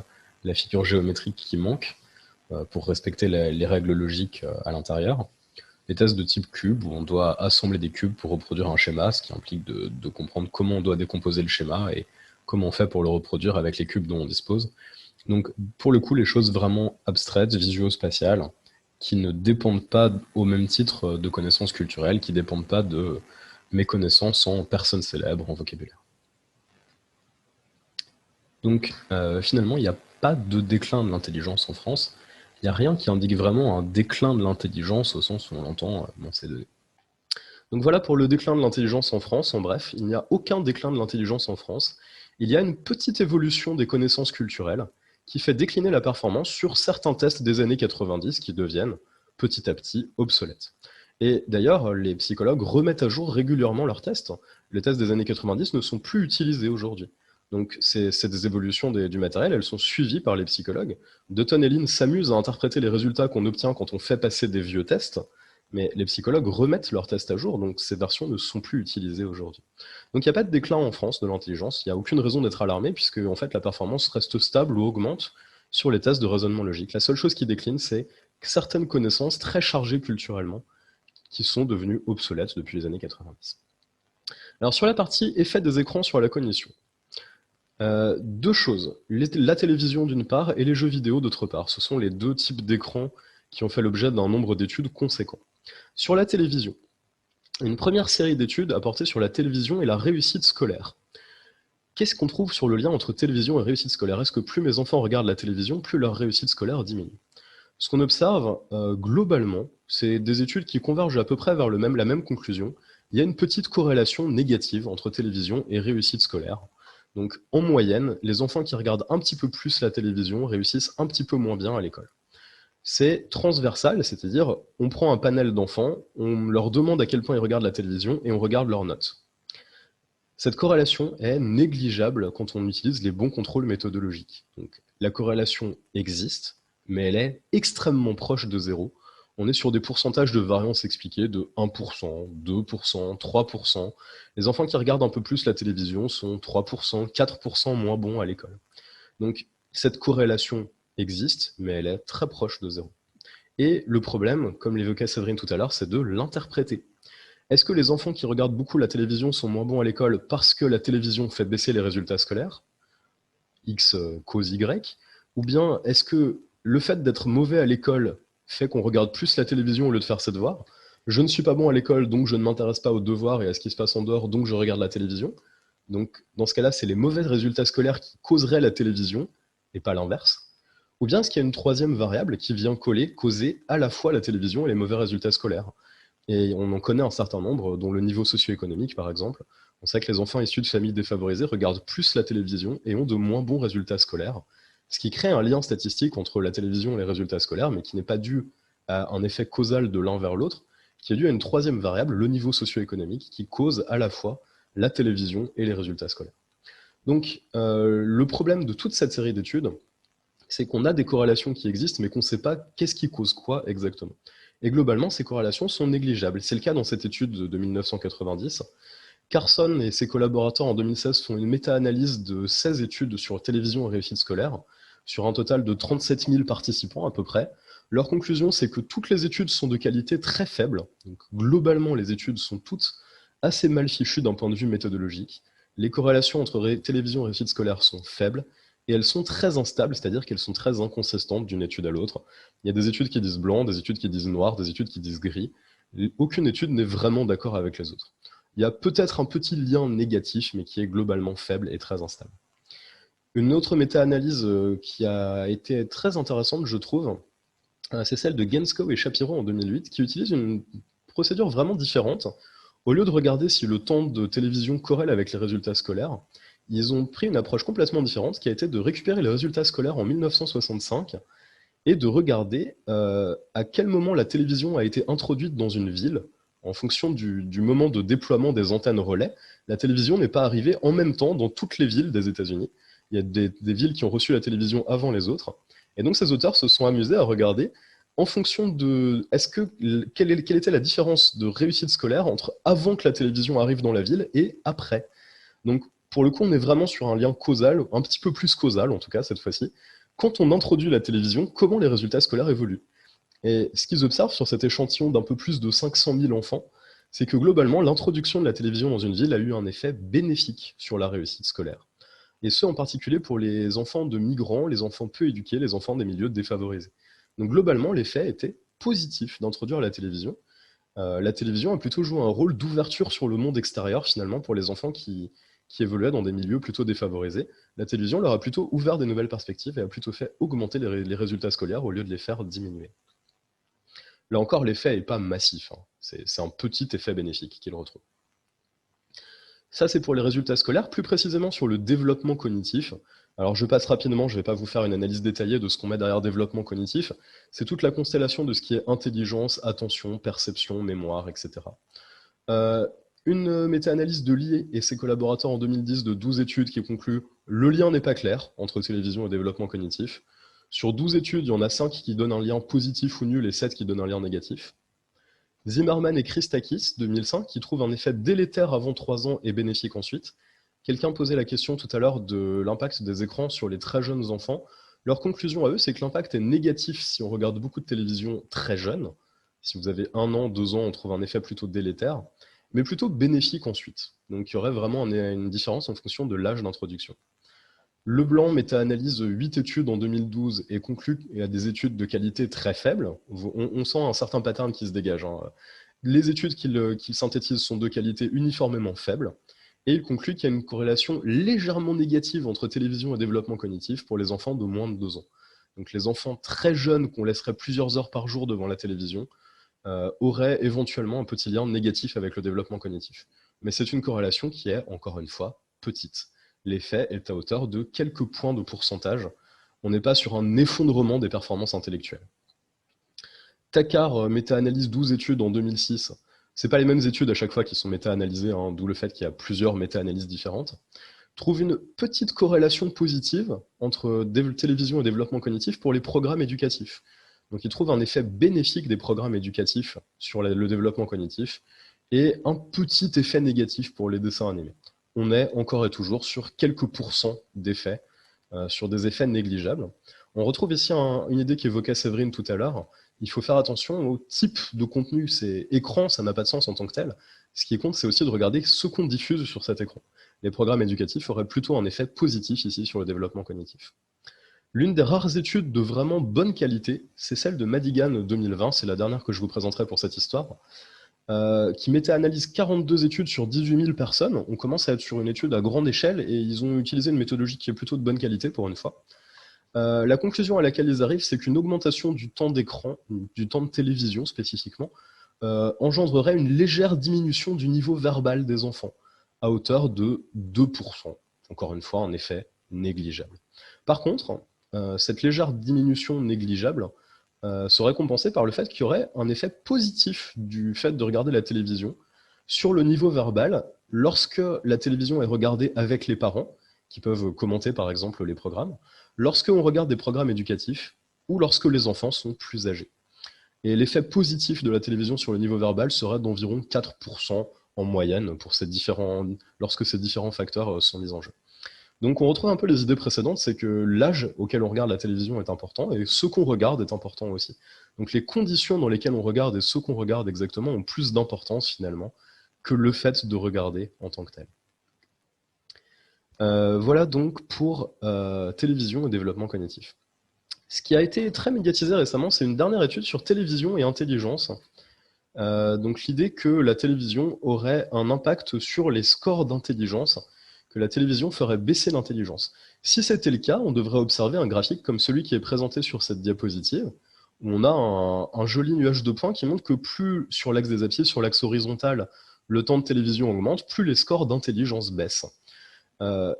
la figure géométrique qui manque pour respecter les règles logiques à l'intérieur. Les tests de type cube, où on doit assembler des cubes pour reproduire un schéma, ce qui implique de comprendre comment on doit décomposer le schéma et comment on fait pour le reproduire avec les cubes dont on dispose. Donc pour le coup, les choses vraiment abstraites, visuo-spatiales, qui ne dépendent pas au même titre de connaissances culturelles, qui ne dépendent pas de mes connaissances en personnes célèbres, en vocabulaire. Donc finalement, il n'y a pas de déclin de l'intelligence en France. Il n'y a rien qui indique vraiment un déclin de l'intelligence au sens où on l'entend dans ces données. Donc voilà pour le déclin de l'intelligence en France. En bref, il n'y a aucun déclin de l'intelligence en France. Il y a une petite évolution des connaissances culturelles qui fait décliner la performance sur certains tests des années 90 qui deviennent petit à petit obsolètes. Et d'ailleurs, les psychologues remettent à jour régulièrement leurs tests. Les tests des années 90 ne sont plus utilisés aujourd'hui. Donc c'est des évolutions du matériel, elles sont suivies par les psychologues. Dutton et Lin s'amusent à interpréter les résultats qu'on obtient quand on fait passer des vieux tests, mais les psychologues remettent leurs tests à jour, donc ces versions ne sont plus utilisées aujourd'hui. Donc il n'y a pas de déclin en France de l'intelligence, il n'y a aucune raison d'être alarmé, puisque en fait, la performance reste stable ou augmente sur les tests de raisonnement logique. La seule chose qui décline, c'est certaines connaissances très chargées culturellement, qui sont devenues obsolètes depuis les années 90. Alors sur la partie effet des écrans sur la cognition, deux choses, la télévision d'une part et les jeux vidéo d'autre part. Ce sont les deux types d'écrans qui ont fait l'objet d'un nombre d'études conséquent. Sur la télévision, une première série d'études a porté sur la télévision et la réussite scolaire. Qu'est-ce qu'on trouve sur le lien entre télévision et réussite scolaire? Est-ce que plus mes enfants regardent la télévision, plus leur réussite scolaire diminue? Ce qu'on observe globalement, c'est des études qui convergent à peu près vers la même conclusion. Il y a une petite corrélation négative entre télévision et réussite scolaire. Donc en moyenne, les enfants qui regardent un petit peu plus la télévision réussissent un petit peu moins bien à l'école. C'est transversal, c'est-à-dire on prend un panel d'enfants, on leur demande à quel point ils regardent la télévision et on regarde leurs notes. Cette corrélation est négligeable quand on utilise les bons contrôles méthodologiques. Donc, la corrélation existe, mais elle est extrêmement proche de zéro. On est sur des pourcentages de variance expliqués de 1%, 2%, 3%. Les enfants qui regardent un peu plus la télévision sont 3%, 4% moins bons à l'école. Donc cette corrélation existe, mais elle est très proche de zéro. Et le problème, comme l'évoquait Séverine tout à l'heure, c'est de l'interpréter. Est-ce que les enfants qui regardent beaucoup la télévision sont moins bons à l'école parce que la télévision fait baisser les résultats scolaires, X cause Y, ou bien est-ce que le fait d'être mauvais à l'école fait qu'on regarde plus la télévision au lieu de faire ses devoirs? Je ne suis pas bon à l'école, donc je ne m'intéresse pas aux devoirs et à ce qui se passe en dehors, donc je regarde la télévision. Donc dans ce cas-là, c'est les mauvais résultats scolaires qui causeraient la télévision, et pas l'inverse. Ou bien est-ce qu'il y a une troisième variable qui vient causer à la fois la télévision et les mauvais résultats scolaires? Et on en connaît un certain nombre, dont le niveau socio-économique par exemple. On sait que les enfants issus de familles défavorisées regardent plus la télévision et ont de moins bons résultats scolaires, ce qui crée un lien statistique entre la télévision et les résultats scolaires, mais qui n'est pas dû à un effet causal de l'un vers l'autre, qui est dû à une troisième variable, le niveau socio-économique, qui cause à la fois la télévision et les résultats scolaires. Donc le problème de toute cette série d'études, c'est qu'on a des corrélations qui existent, mais qu'on ne sait pas qu'est-ce qui cause quoi exactement. Et globalement, ces corrélations sont négligeables. C'est le cas dans cette étude de 1990. Carson et ses collaborateurs en 2016 font une méta-analyse de 16 études sur télévision et réussite scolaire, sur un total de 37 000 participants à peu près. Leur conclusion, c'est que toutes les études sont de qualité très faible. Donc, globalement, les études sont toutes assez mal fichues d'un point de vue méthodologique. Les corrélations entre télévision et réussite scolaire sont faibles, et elles sont très instables, c'est-à-dire qu'elles sont très inconsistantes d'une étude à l'autre. Il y a des études qui disent blanc, des études qui disent noir, des études qui disent gris. Aucune étude n'est vraiment d'accord avec les autres. Il y a peut-être un petit lien négatif, mais qui est globalement faible et très instable. Une autre méta-analyse qui a été très intéressante, je trouve, c'est celle de Gensko et Shapiro en 2008, qui utilise une procédure vraiment différente. Au lieu de regarder si le temps de télévision corrèle avec les résultats scolaires, ils ont pris une approche complètement différente, qui a été de récupérer les résultats scolaires en 1965 et de regarder à quel moment la télévision a été introduite dans une ville. En fonction du moment de déploiement des antennes relais, la télévision n'est pas arrivée en même temps dans toutes les villes des États-Unis. Il y a des villes qui ont reçu la télévision avant les autres. Et donc ces auteurs se sont amusés à regarder en fonction de quelle était la différence de réussite scolaire entre avant que la télévision arrive dans la ville et après. Donc pour le coup, on est vraiment sur un lien causal, un petit peu plus causal en tout cas cette fois-ci. Quand on introduit la télévision, comment les résultats scolaires évoluent? Et ce qu'ils observent sur cet échantillon d'un peu plus de 500 000 enfants, c'est que globalement, l'introduction de la télévision dans une ville a eu un effet bénéfique sur la réussite scolaire. Et ce, en particulier pour les enfants de migrants, les enfants peu éduqués, les enfants des milieux défavorisés. Donc globalement, l'effet était positif d'introduire la télévision. La télévision a plutôt joué un rôle d'ouverture sur le monde extérieur, finalement, pour les enfants qui évoluaient dans des milieux plutôt défavorisés. La télévision leur a plutôt ouvert des nouvelles perspectives et a plutôt fait augmenter les résultats scolaires au lieu de les faire diminuer. Là encore, l'effet n'est pas massif, hein. C'est un petit effet bénéfique qu'il retrouve. Ça, c'est pour les résultats scolaires, plus précisément sur le développement cognitif. Alors, je passe rapidement, je ne vais pas vous faire une analyse détaillée de ce qu'on met derrière développement cognitif. C'est toute la constellation de ce qui est intelligence, attention, perception, mémoire, etc. Une méta-analyse de Lie et ses collaborateurs en 2010 de 12 études qui concluent « Le lien n'est pas clair entre télévision et développement cognitif ». Sur 12 études, il y en a 5 qui donnent un lien positif ou nul et 7 qui donnent un lien négatif. Zimmerman et Christakis, 2005, qui trouvent un effet délétère avant 3 ans et bénéfique ensuite. Quelqu'un posait la question tout à l'heure de l'impact des écrans sur les très jeunes enfants. Leur conclusion à eux, c'est que l'impact est négatif si on regarde beaucoup de télévision très jeune. Si vous avez 1 an, 2 ans, on trouve un effet plutôt délétère, mais plutôt bénéfique ensuite. Donc il y aurait vraiment une différence en fonction de l'âge d'introduction. Leblanc méta-analyse 8 études en 2012 et conclut à des études de qualité très faible. On sent un certain pattern qui se dégage, hein. Les études qu'il synthétise sont de qualité uniformément faible, et il conclut qu'il y a une corrélation légèrement négative entre télévision et développement cognitif pour les enfants de moins de 2 ans. Donc les enfants très jeunes qu'on laisserait plusieurs heures par jour devant la télévision auraient éventuellement un petit lien négatif avec le développement cognitif. Mais c'est une corrélation qui est, encore une fois, petite. L'effet est à hauteur de quelques points de pourcentage. On n'est pas sur un effondrement des performances intellectuelles. Takar méta-analyse 12 études en 2006. Ce n'est pas les mêmes études à chaque fois qui sont méta-analysées, hein, d'où le fait qu'il y a plusieurs méta-analyses différentes. Trouve une petite corrélation positive entre télévision et développement cognitif pour les programmes éducatifs. Donc il trouve un effet bénéfique des programmes éducatifs sur le développement cognitif et un petit effet négatif pour les dessins animés. On est encore et toujours sur quelques pourcents d'effets, sur des effets négligeables. On retrouve ici une idée qu'évoquait Séverine tout à l'heure. Il faut faire attention au type de contenu. C'est écran, ça n'a pas de sens en tant que tel. Ce qui compte, c'est aussi de regarder ce qu'on diffuse sur cet écran. Les programmes éducatifs auraient plutôt un effet positif ici sur le développement cognitif. L'une des rares études de vraiment bonne qualité, c'est celle de Madigan 2020, c'est la dernière que je vous présenterai pour cette histoire, qui méta-analyse 42 études sur 18 000 personnes. On commence à être sur une étude à grande échelle et ils ont utilisé une méthodologie qui est plutôt de bonne qualité pour une fois. La conclusion à laquelle ils arrivent, c'est qu'une augmentation du temps d'écran, du temps de télévision spécifiquement, engendrerait une légère diminution du niveau verbal des enfants, à hauteur de 2%. Encore une fois, un effet négligeable. Par contre, cette légère diminution négligeable serait compensée par le fait qu'il y aurait un effet positif du fait de regarder la télévision sur le niveau verbal lorsque la télévision est regardée avec les parents, qui peuvent commenter par exemple les programmes, lorsqu'on regarde des programmes éducatifs ou lorsque les enfants sont plus âgés. Et l'effet positif de la télévision sur le niveau verbal serait d'environ 4% en moyenne pour lorsque ces différents facteurs sont mis en jeu. Donc on retrouve un peu les idées précédentes, c'est que l'âge auquel on regarde la télévision est important, et ce qu'on regarde est important aussi. Donc les conditions dans lesquelles on regarde et ce qu'on regarde exactement ont plus d'importance finalement que le fait de regarder en tant que tel. Voilà donc pour télévision et développement cognitif. Ce qui a été très médiatisé récemment, c'est une dernière étude sur télévision et intelligence. Donc l'idée que la télévision aurait un impact sur les scores d'intelligence, que la télévision ferait baisser l'intelligence. Si c'était le cas, on devrait observer un graphique comme celui qui est présenté sur cette diapositive, où on a un joli nuage de points qui montre que plus sur l'axe des abscisses, sur l'axe horizontal, le temps de télévision augmente, plus les scores d'intelligence baissent.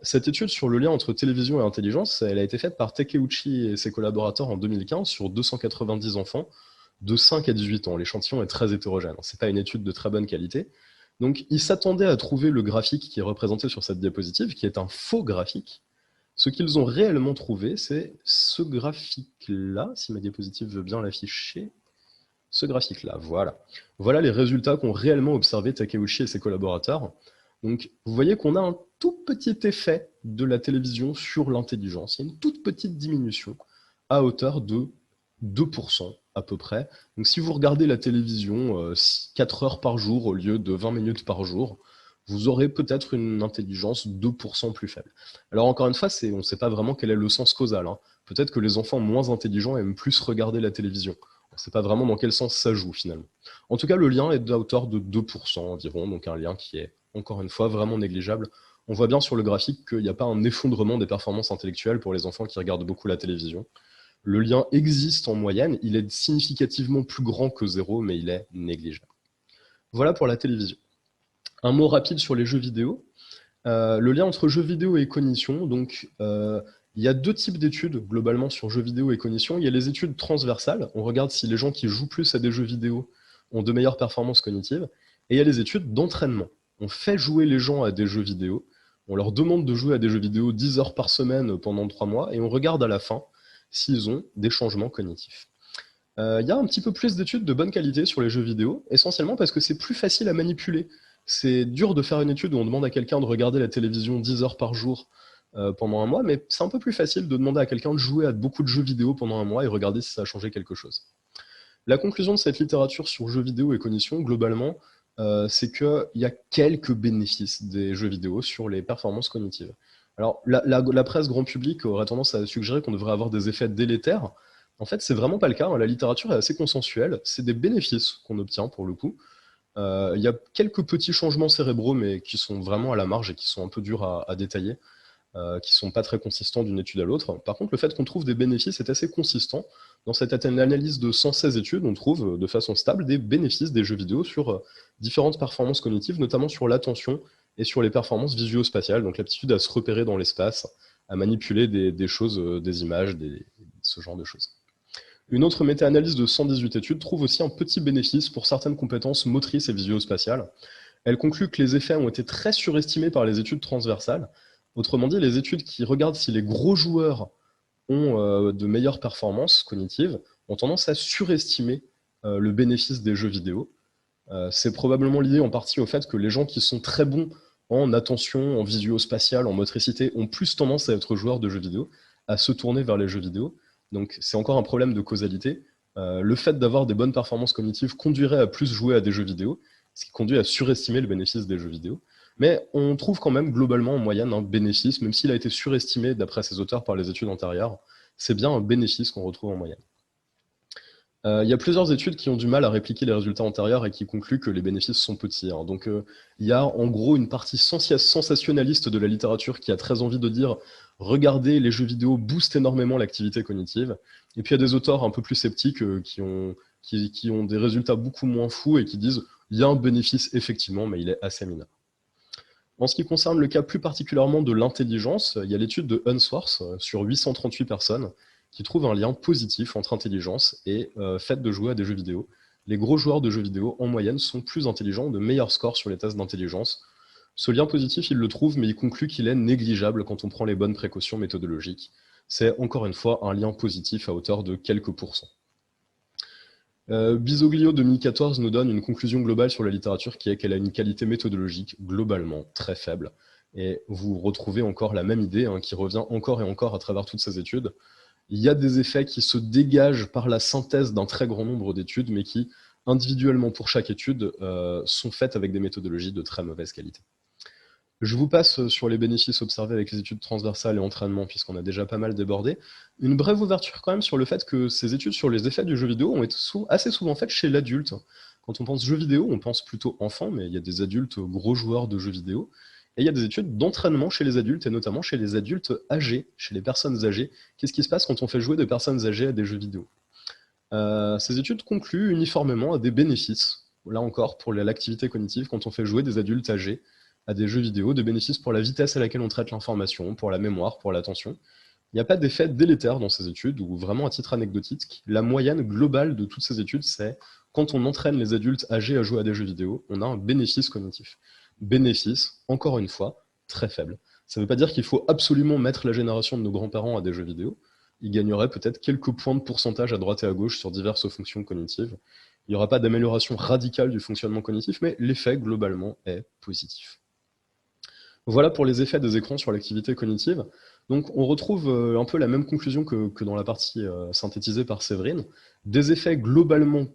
Cette étude sur le lien entre télévision et intelligence, elle a été faite par Takeuchi et ses collaborateurs en 2015 sur 290 enfants de 5 à 18 ans. L'échantillon est très hétérogène, ce n'est pas une étude de très bonne qualité. Donc, ils s'attendaient à trouver le graphique qui est représenté sur cette diapositive, qui est un faux graphique. Ce qu'ils ont réellement trouvé, c'est ce graphique-là, si ma diapositive veut bien l'afficher. Ce graphique-là, voilà. Voilà les résultats qu'ont réellement observé Takeuchi et ses collaborateurs. Donc, vous voyez qu'on a un tout petit effet de la télévision sur l'intelligence. Il y a une toute petite diminution à hauteur de 2% à peu près. Donc si vous regardez la télévision 4 heures par jour au lieu de 20 minutes par jour, vous aurez peut-être une intelligence 2% plus faible. Alors encore une fois, on ne sait pas vraiment quel est le sens causal, hein. Peut-être que les enfants moins intelligents aiment plus regarder la télévision. On ne sait pas vraiment dans quel sens ça joue finalement. En tout cas, le lien est à hauteur de 2% environ, donc un lien qui est, encore une fois, vraiment négligeable. On voit bien sur le graphique qu'il n'y a pas un effondrement des performances intellectuelles pour les enfants qui regardent beaucoup la télévision. Le lien existe en moyenne, il est significativement plus grand que 0, mais il est négligeable. Voilà pour la télévision. Un mot rapide sur les jeux vidéo. Le lien entre jeux vidéo et cognition, donc il y a deux types d'études globalement sur jeux vidéo et cognition. Il y a les études transversales, on regarde si les gens qui jouent plus à des jeux vidéo ont de meilleures performances cognitives, et il y a les études d'entraînement. On fait jouer les gens à des jeux vidéo, on leur demande de jouer à des jeux vidéo 10 heures par semaine pendant 3 mois, et on regarde à la fin s'ils ont des changements cognitifs. Il y a un petit peu plus d'études de bonne qualité sur les jeux vidéo, essentiellement parce que c'est plus facile à manipuler. C'est dur de faire une étude où on demande à quelqu'un de regarder la télévision 10 heures par jour pendant un mois, mais c'est un peu plus facile de demander à quelqu'un de jouer à beaucoup de jeux vidéo pendant un mois et regarder si ça a changé quelque chose. La conclusion de cette littérature sur jeux vidéo et cognition, globalement, c'est qu'il y a quelques bénéfices des jeux vidéo sur les performances cognitives. Alors, la presse grand public aurait tendance à suggérer qu'on devrait avoir des effets délétères. En fait, c'est vraiment pas le cas, hein. La littérature est assez consensuelle. C'est des bénéfices qu'on obtient, pour le coup. Il y a quelques petits changements cérébraux, mais qui sont vraiment à la marge et qui sont un peu durs à détailler, qui sont pas très consistants d'une étude à l'autre. Par contre, le fait qu'on trouve des bénéfices est assez consistant. Dans cette analyse de 116 études, on trouve de façon stable des bénéfices des jeux vidéo sur différentes performances cognitives, notamment sur l'attention et sur les performances visuospatiales, donc l'aptitude à se repérer dans l'espace, à manipuler des choses, des images, ce genre de choses. Une autre méta-analyse de 118 études trouve aussi un petit bénéfice pour certaines compétences motrices et visuospatiales. Elle conclut que les effets ont été très surestimés par les études transversales. Autrement dit, les études qui regardent si les gros joueurs ont de meilleures performances cognitives ont tendance à surestimer le bénéfice des jeux vidéo. C'est probablement lié en partie au fait que les gens qui sont très bons en attention, en visuospatial, en motricité, ont plus tendance à être joueurs de jeux vidéo, à se tourner vers les jeux vidéo. Donc c'est encore un problème de causalité. Le fait d'avoir des bonnes performances cognitives conduirait à plus jouer à des jeux vidéo, ce qui conduit à surestimer le bénéfice des jeux vidéo. Mais on trouve quand même globalement en moyenne un bénéfice, même s'il a été surestimé d'après ces auteurs par les études antérieures, c'est bien un bénéfice qu'on retrouve en moyenne. Il y a plusieurs études qui ont du mal à répliquer les résultats antérieurs et qui concluent que les bénéfices sont petits, hein. Donc il y a en gros une partie sensationnaliste de la littérature qui a très envie de dire « Regardez, les jeux vidéo boostent énormément l'activité cognitive ». Et puis il y a des auteurs un peu plus sceptiques qui ont des résultats beaucoup moins fous et qui disent « Il y a un bénéfice effectivement, mais il est assez mineur ». En ce qui concerne le cas plus particulièrement de l'intelligence, il y a l'étude de Unsworth sur 838 personnes qui trouve un lien positif entre intelligence et fait de jouer à des jeux vidéo. Les gros joueurs de jeux vidéo, en moyenne, sont plus intelligents, de meilleurs scores sur les tests d'intelligence. Ce lien positif, il le trouve, mais il conclut qu'il est négligeable quand on prend les bonnes précautions méthodologiques. C'est encore une fois un lien positif à hauteur de quelques pourcents. Bisoglio 2014 nous donne une conclusion globale sur la littérature qui est qu'elle a une qualité méthodologique globalement très faible. Et vous retrouvez encore la même idée, hein, qui revient encore et encore à travers toutes ces études. Il y a des effets qui se dégagent par la synthèse d'un très grand nombre d'études, mais qui, individuellement pour chaque étude, sont faites avec des méthodologies de très mauvaise qualité. Je vous passe sur les bénéfices observés avec les études transversales et entraînement, puisqu'on a déjà pas mal débordé. Une brève ouverture quand même sur le fait que ces études sur les effets du jeu vidéo ont été assez souvent faites chez l'adulte. Quand on pense jeux vidéo, on pense plutôt enfant, mais il y a des adultes gros joueurs de jeux vidéo. Et il y a des études d'entraînement chez les adultes, et notamment chez les adultes âgés, chez les personnes âgées. Qu'est-ce qui se passe quand on fait jouer des personnes âgées à des jeux vidéo? Ces études concluent uniformément à des bénéfices, là encore, pour l'activité cognitive, quand on fait jouer des adultes âgés à des jeux vidéo, des bénéfices pour la vitesse à laquelle on traite l'information, pour la mémoire, pour l'attention. Il n'y a pas d'effet délétère dans ces études, ou vraiment à titre anecdotique, la moyenne globale de toutes ces études, c'est quand on entraîne les adultes âgés à jouer à des jeux vidéo, on a un bénéfice cognitif. Bénéfice, encore une fois, très faible. Ça ne veut pas dire qu'il faut absolument mettre la génération de nos grands-parents à des jeux vidéo. Ils gagneraient peut-être quelques points de pourcentage à droite et à gauche sur diverses fonctions cognitives. Il n'y aura pas d'amélioration radicale du fonctionnement cognitif, mais l'effet, globalement, est positif. Voilà pour les effets des écrans sur l'activité cognitive. Donc on retrouve un peu la même conclusion que dans la partie synthétisée par Séverine. Des effets globalement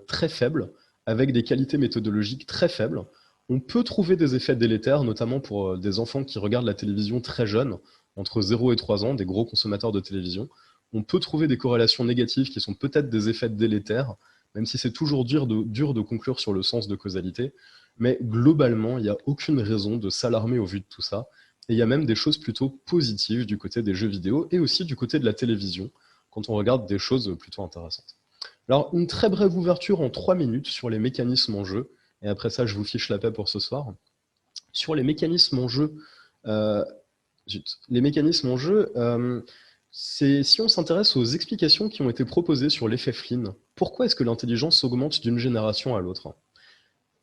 très faibles, avec des qualités méthodologiques très faibles. On peut trouver des effets délétères, notamment pour des enfants qui regardent la télévision très jeunes, entre 0 et 3 ans, des gros consommateurs de télévision. On peut trouver des corrélations négatives qui sont peut-être des effets délétères, même si c'est toujours dur de conclure sur le sens de causalité. Mais globalement, il n'y a aucune raison de s'alarmer au vu de tout ça. Et il y a même des choses plutôt positives du côté des jeux vidéo et aussi du côté de la télévision. quand on regarde des choses plutôt intéressantes. Alors, une très brève ouverture en 3 minutes sur les mécanismes en jeu, et après ça, je vous fiche la paix pour ce soir. Sur les mécanismes en jeu, si on s'intéresse aux explications qui ont été proposées sur l'effet Flynn, pourquoi est-ce que l'intelligence augmente d'une génération à l'autre?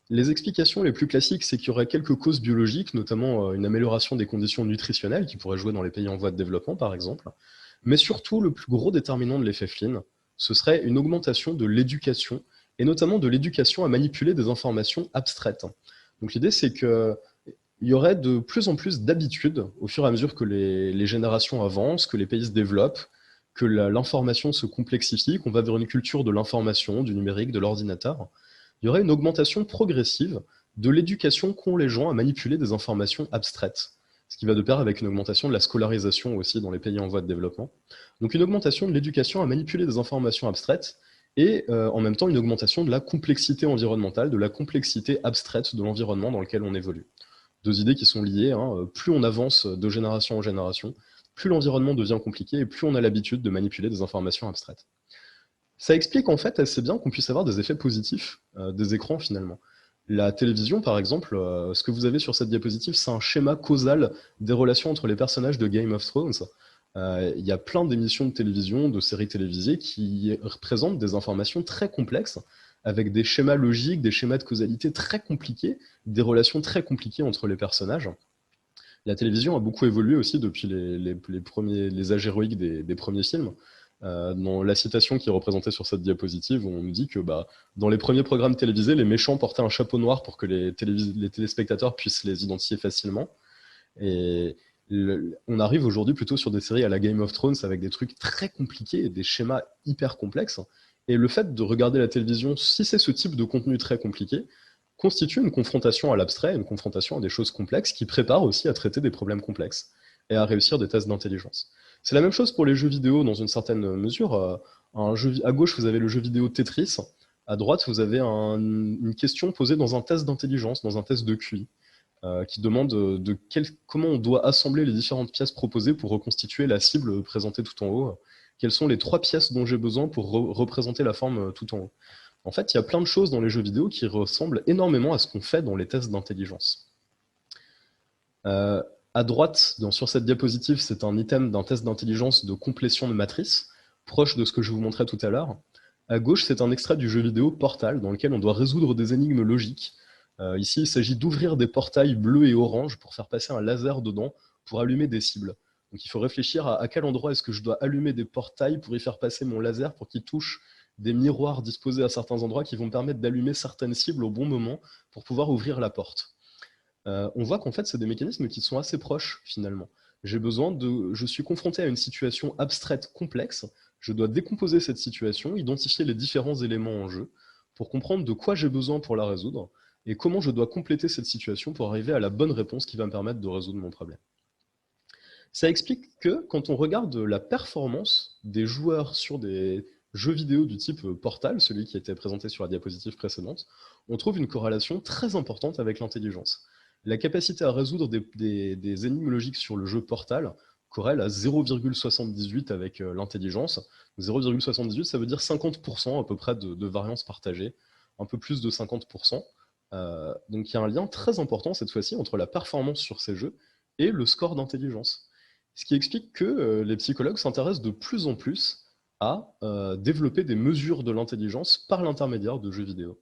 Les explications les plus classiques, c'est qu'il y aurait quelques causes biologiques, notamment une amélioration des conditions nutritionnelles qui pourraient jouer dans les pays en voie de développement, par exemple. Mais surtout, le plus gros déterminant de l'effet Flynn, ce serait une augmentation de l'éducation, et notamment de l'éducation à manipuler des informations abstraites. Donc l'idée, c'est qu'il y aurait de plus en plus d'habitudes, au fur et à mesure que les générations avancent, que les pays se développent, que l'information se complexifie, qu'on va vers une culture de l'information, du numérique, de l'ordinateur. Il y aurait une augmentation progressive de l'éducation qu'ont les gens à manipuler des informations abstraites, ce qui va de pair avec une augmentation de la scolarisation aussi dans les pays en voie de développement. Donc une augmentation de l'éducation à manipuler des informations abstraites et en même temps une augmentation de la complexité environnementale, de la complexité abstraite de l'environnement dans lequel on évolue. Deux idées qui sont liées, hein. Plus on avance de génération en génération, plus l'environnement devient compliqué et plus on a l'habitude de manipuler des informations abstraites. Ça explique en fait assez bien qu'on puisse avoir des effets positifs des écrans finalement. La télévision par exemple, ce que vous avez sur cette diapositive, c'est un schéma causal des relations entre les personnages de Game of Thrones. Il y a plein d'émissions de télévision, de séries télévisées qui représentent des informations très complexes, avec des schémas logiques, des schémas de causalité très compliqués, des relations très compliquées entre les personnages. La télévision a beaucoup évolué aussi depuis les âges héroïques des premiers films. Dans la citation qui est représentée sur cette diapositive, on nous dit que dans les premiers programmes télévisés, les méchants portaient un chapeau noir pour que les téléspectateurs puissent les identifier facilement. Et on arrive aujourd'hui plutôt sur des séries à la Game of Thrones avec des trucs très compliqués et des schémas hyper complexes. Et le fait de regarder la télévision, si c'est ce type de contenu très compliqué, constitue une confrontation à l'abstrait, une confrontation à des choses complexes qui prépare aussi à traiter des problèmes complexes et à réussir des tests d'intelligence. C'est la même chose pour les jeux vidéo dans une certaine mesure. À gauche, vous avez le jeu vidéo Tetris. À droite, vous avez une question posée dans un test d'intelligence, dans un test de QI, qui demande comment on doit assembler les différentes pièces proposées pour reconstituer la cible présentée tout en haut. Quelles sont les 3 pièces dont j'ai besoin pour représenter la forme tout en haut? En fait, il y a plein de choses dans les jeux vidéo qui ressemblent énormément à ce qu'on fait dans les tests d'intelligence. À droite, sur cette diapositive, c'est un item d'un test d'intelligence de complétion de matrice, proche de ce que je vous montrais tout à l'heure. À gauche, c'est un extrait du jeu vidéo Portal, dans lequel on doit résoudre des énigmes logiques. Ici, il s'agit d'ouvrir des portails bleus et orange pour faire passer un laser dedans, pour allumer des cibles. Donc il faut réfléchir à quel endroit est-ce que je dois allumer des portails pour y faire passer mon laser, pour qu'il touche des miroirs disposés à certains endroits qui vont me permettre d'allumer certaines cibles au bon moment pour pouvoir ouvrir la porte. On voit qu'en fait, c'est des mécanismes qui sont assez proches, finalement. Je suis confronté à une situation abstraite complexe, je dois décomposer cette situation, identifier les différents éléments en jeu, pour comprendre de quoi j'ai besoin pour la résoudre, et comment je dois compléter cette situation pour arriver à la bonne réponse qui va me permettre de résoudre mon problème. Ça explique que, quand on regarde la performance des joueurs sur des jeux vidéo du type Portal, celui qui était présenté sur la diapositive précédente, on trouve une corrélation très importante avec l'intelligence. La capacité à résoudre des énigmes logiques sur le jeu Portal corrèle à 0,78 avec l'intelligence. 0,78, ça veut dire 50% à peu près de variance partagée, un peu plus de 50%. Donc il y a un lien très important cette fois-ci entre la performance sur ces jeux et le score d'intelligence. Ce qui explique que les psychologues s'intéressent de plus en plus à développer des mesures de l'intelligence par l'intermédiaire de jeux vidéo.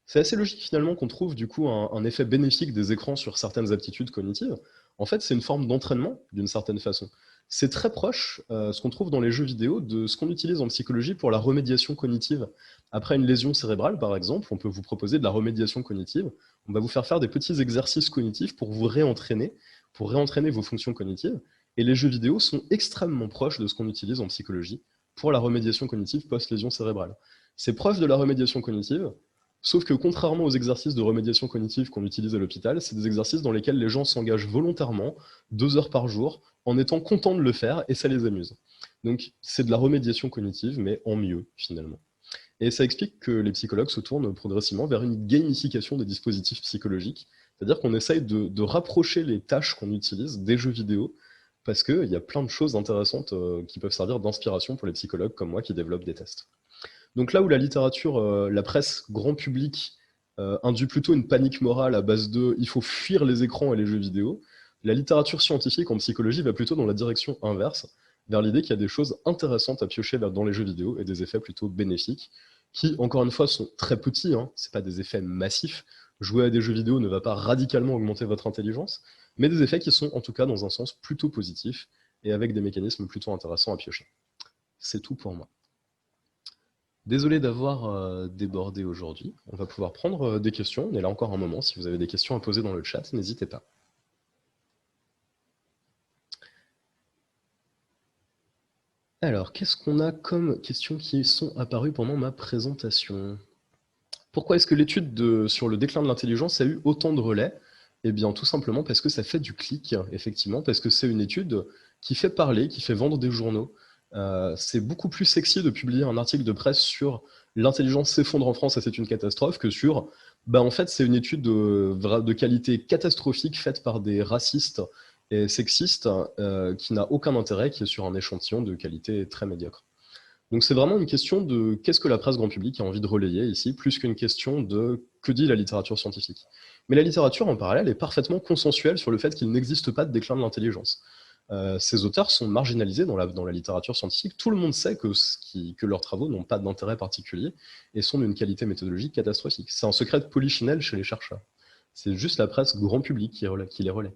C'est assez logique finalement qu'on trouve du coup un effet bénéfique des écrans sur certaines aptitudes cognitives. En fait, c'est une forme d'entraînement d'une certaine façon. C'est très proche, ce qu'on trouve dans les jeux vidéo, de ce qu'on utilise en psychologie pour la remédiation cognitive. Après une lésion cérébrale, par exemple, on peut vous proposer de la remédiation cognitive. On va vous faire des petits exercices cognitifs pour vous réentraîner, pour réentraîner vos fonctions cognitives. Et les jeux vidéo sont extrêmement proches de ce qu'on utilise en psychologie pour la remédiation cognitive post-lésion cérébrale. C'est proche de la remédiation cognitive, sauf que contrairement aux exercices de remédiation cognitive qu'on utilise à l'hôpital, c'est des exercices dans lesquels les gens s'engagent volontairement, 2 heures par jour, en étant contents de le faire, et ça les amuse. Donc c'est de la remédiation cognitive, mais en mieux, finalement. Et ça explique que les psychologues se tournent progressivement vers une gamification des dispositifs psychologiques, c'est-à-dire qu'on essaye de rapprocher les tâches qu'on utilise des jeux vidéo parce qu'il y a plein de choses intéressantes qui peuvent servir d'inspiration pour les psychologues comme moi qui développent des tests. Donc là où la littérature, la presse grand public induit plutôt une panique morale à base de « il faut fuir les écrans et les jeux vidéo », la littérature scientifique en psychologie va plutôt dans la direction inverse, vers l'idée qu'il y a des choses intéressantes à piocher dans les jeux vidéo et des effets plutôt bénéfiques, qui, encore une fois, sont très petits, hein, ce pas des effets massifs. Jouer à des jeux vidéo ne va pas radicalement augmenter votre intelligence, mais des effets qui sont en tout cas dans un sens plutôt positif et avec des mécanismes plutôt intéressants à piocher. C'est tout pour moi. Désolé d'avoir débordé aujourd'hui. On va pouvoir prendre des questions. On est là encore un moment. Si vous avez des questions à poser dans le chat, n'hésitez pas. Alors, qu'est-ce qu'on a comme questions qui sont apparues pendant ma présentation? Pourquoi est-ce que l'étude sur le déclin de l'intelligence a eu autant de relais? Eh bien, tout simplement parce que ça fait du clic, effectivement, parce que c'est une étude qui fait parler, qui fait vendre des journaux. C'est beaucoup plus sexy de publier un article de presse sur l'intelligence s'effondre en France et c'est une catastrophe que sur, en fait, c'est une étude de qualité catastrophique faite par des racistes et sexistes qui n'a aucun intérêt, qui est sur un échantillon de qualité très médiocre. Donc c'est vraiment une question de qu'est-ce que la presse grand public a envie de relayer ici, plus qu'une question de que dit la littérature scientifique. Mais la littérature en parallèle est parfaitement consensuelle sur le fait qu'il n'existe pas de déclin de l'intelligence. Ces auteurs sont marginalisés dans la littérature scientifique. Tout le monde sait que leurs travaux n'ont pas d'intérêt particulier et sont d'une qualité méthodologique catastrophique. C'est un secret de polichinelle chez les chercheurs. C'est juste la presse grand public qui les relaie.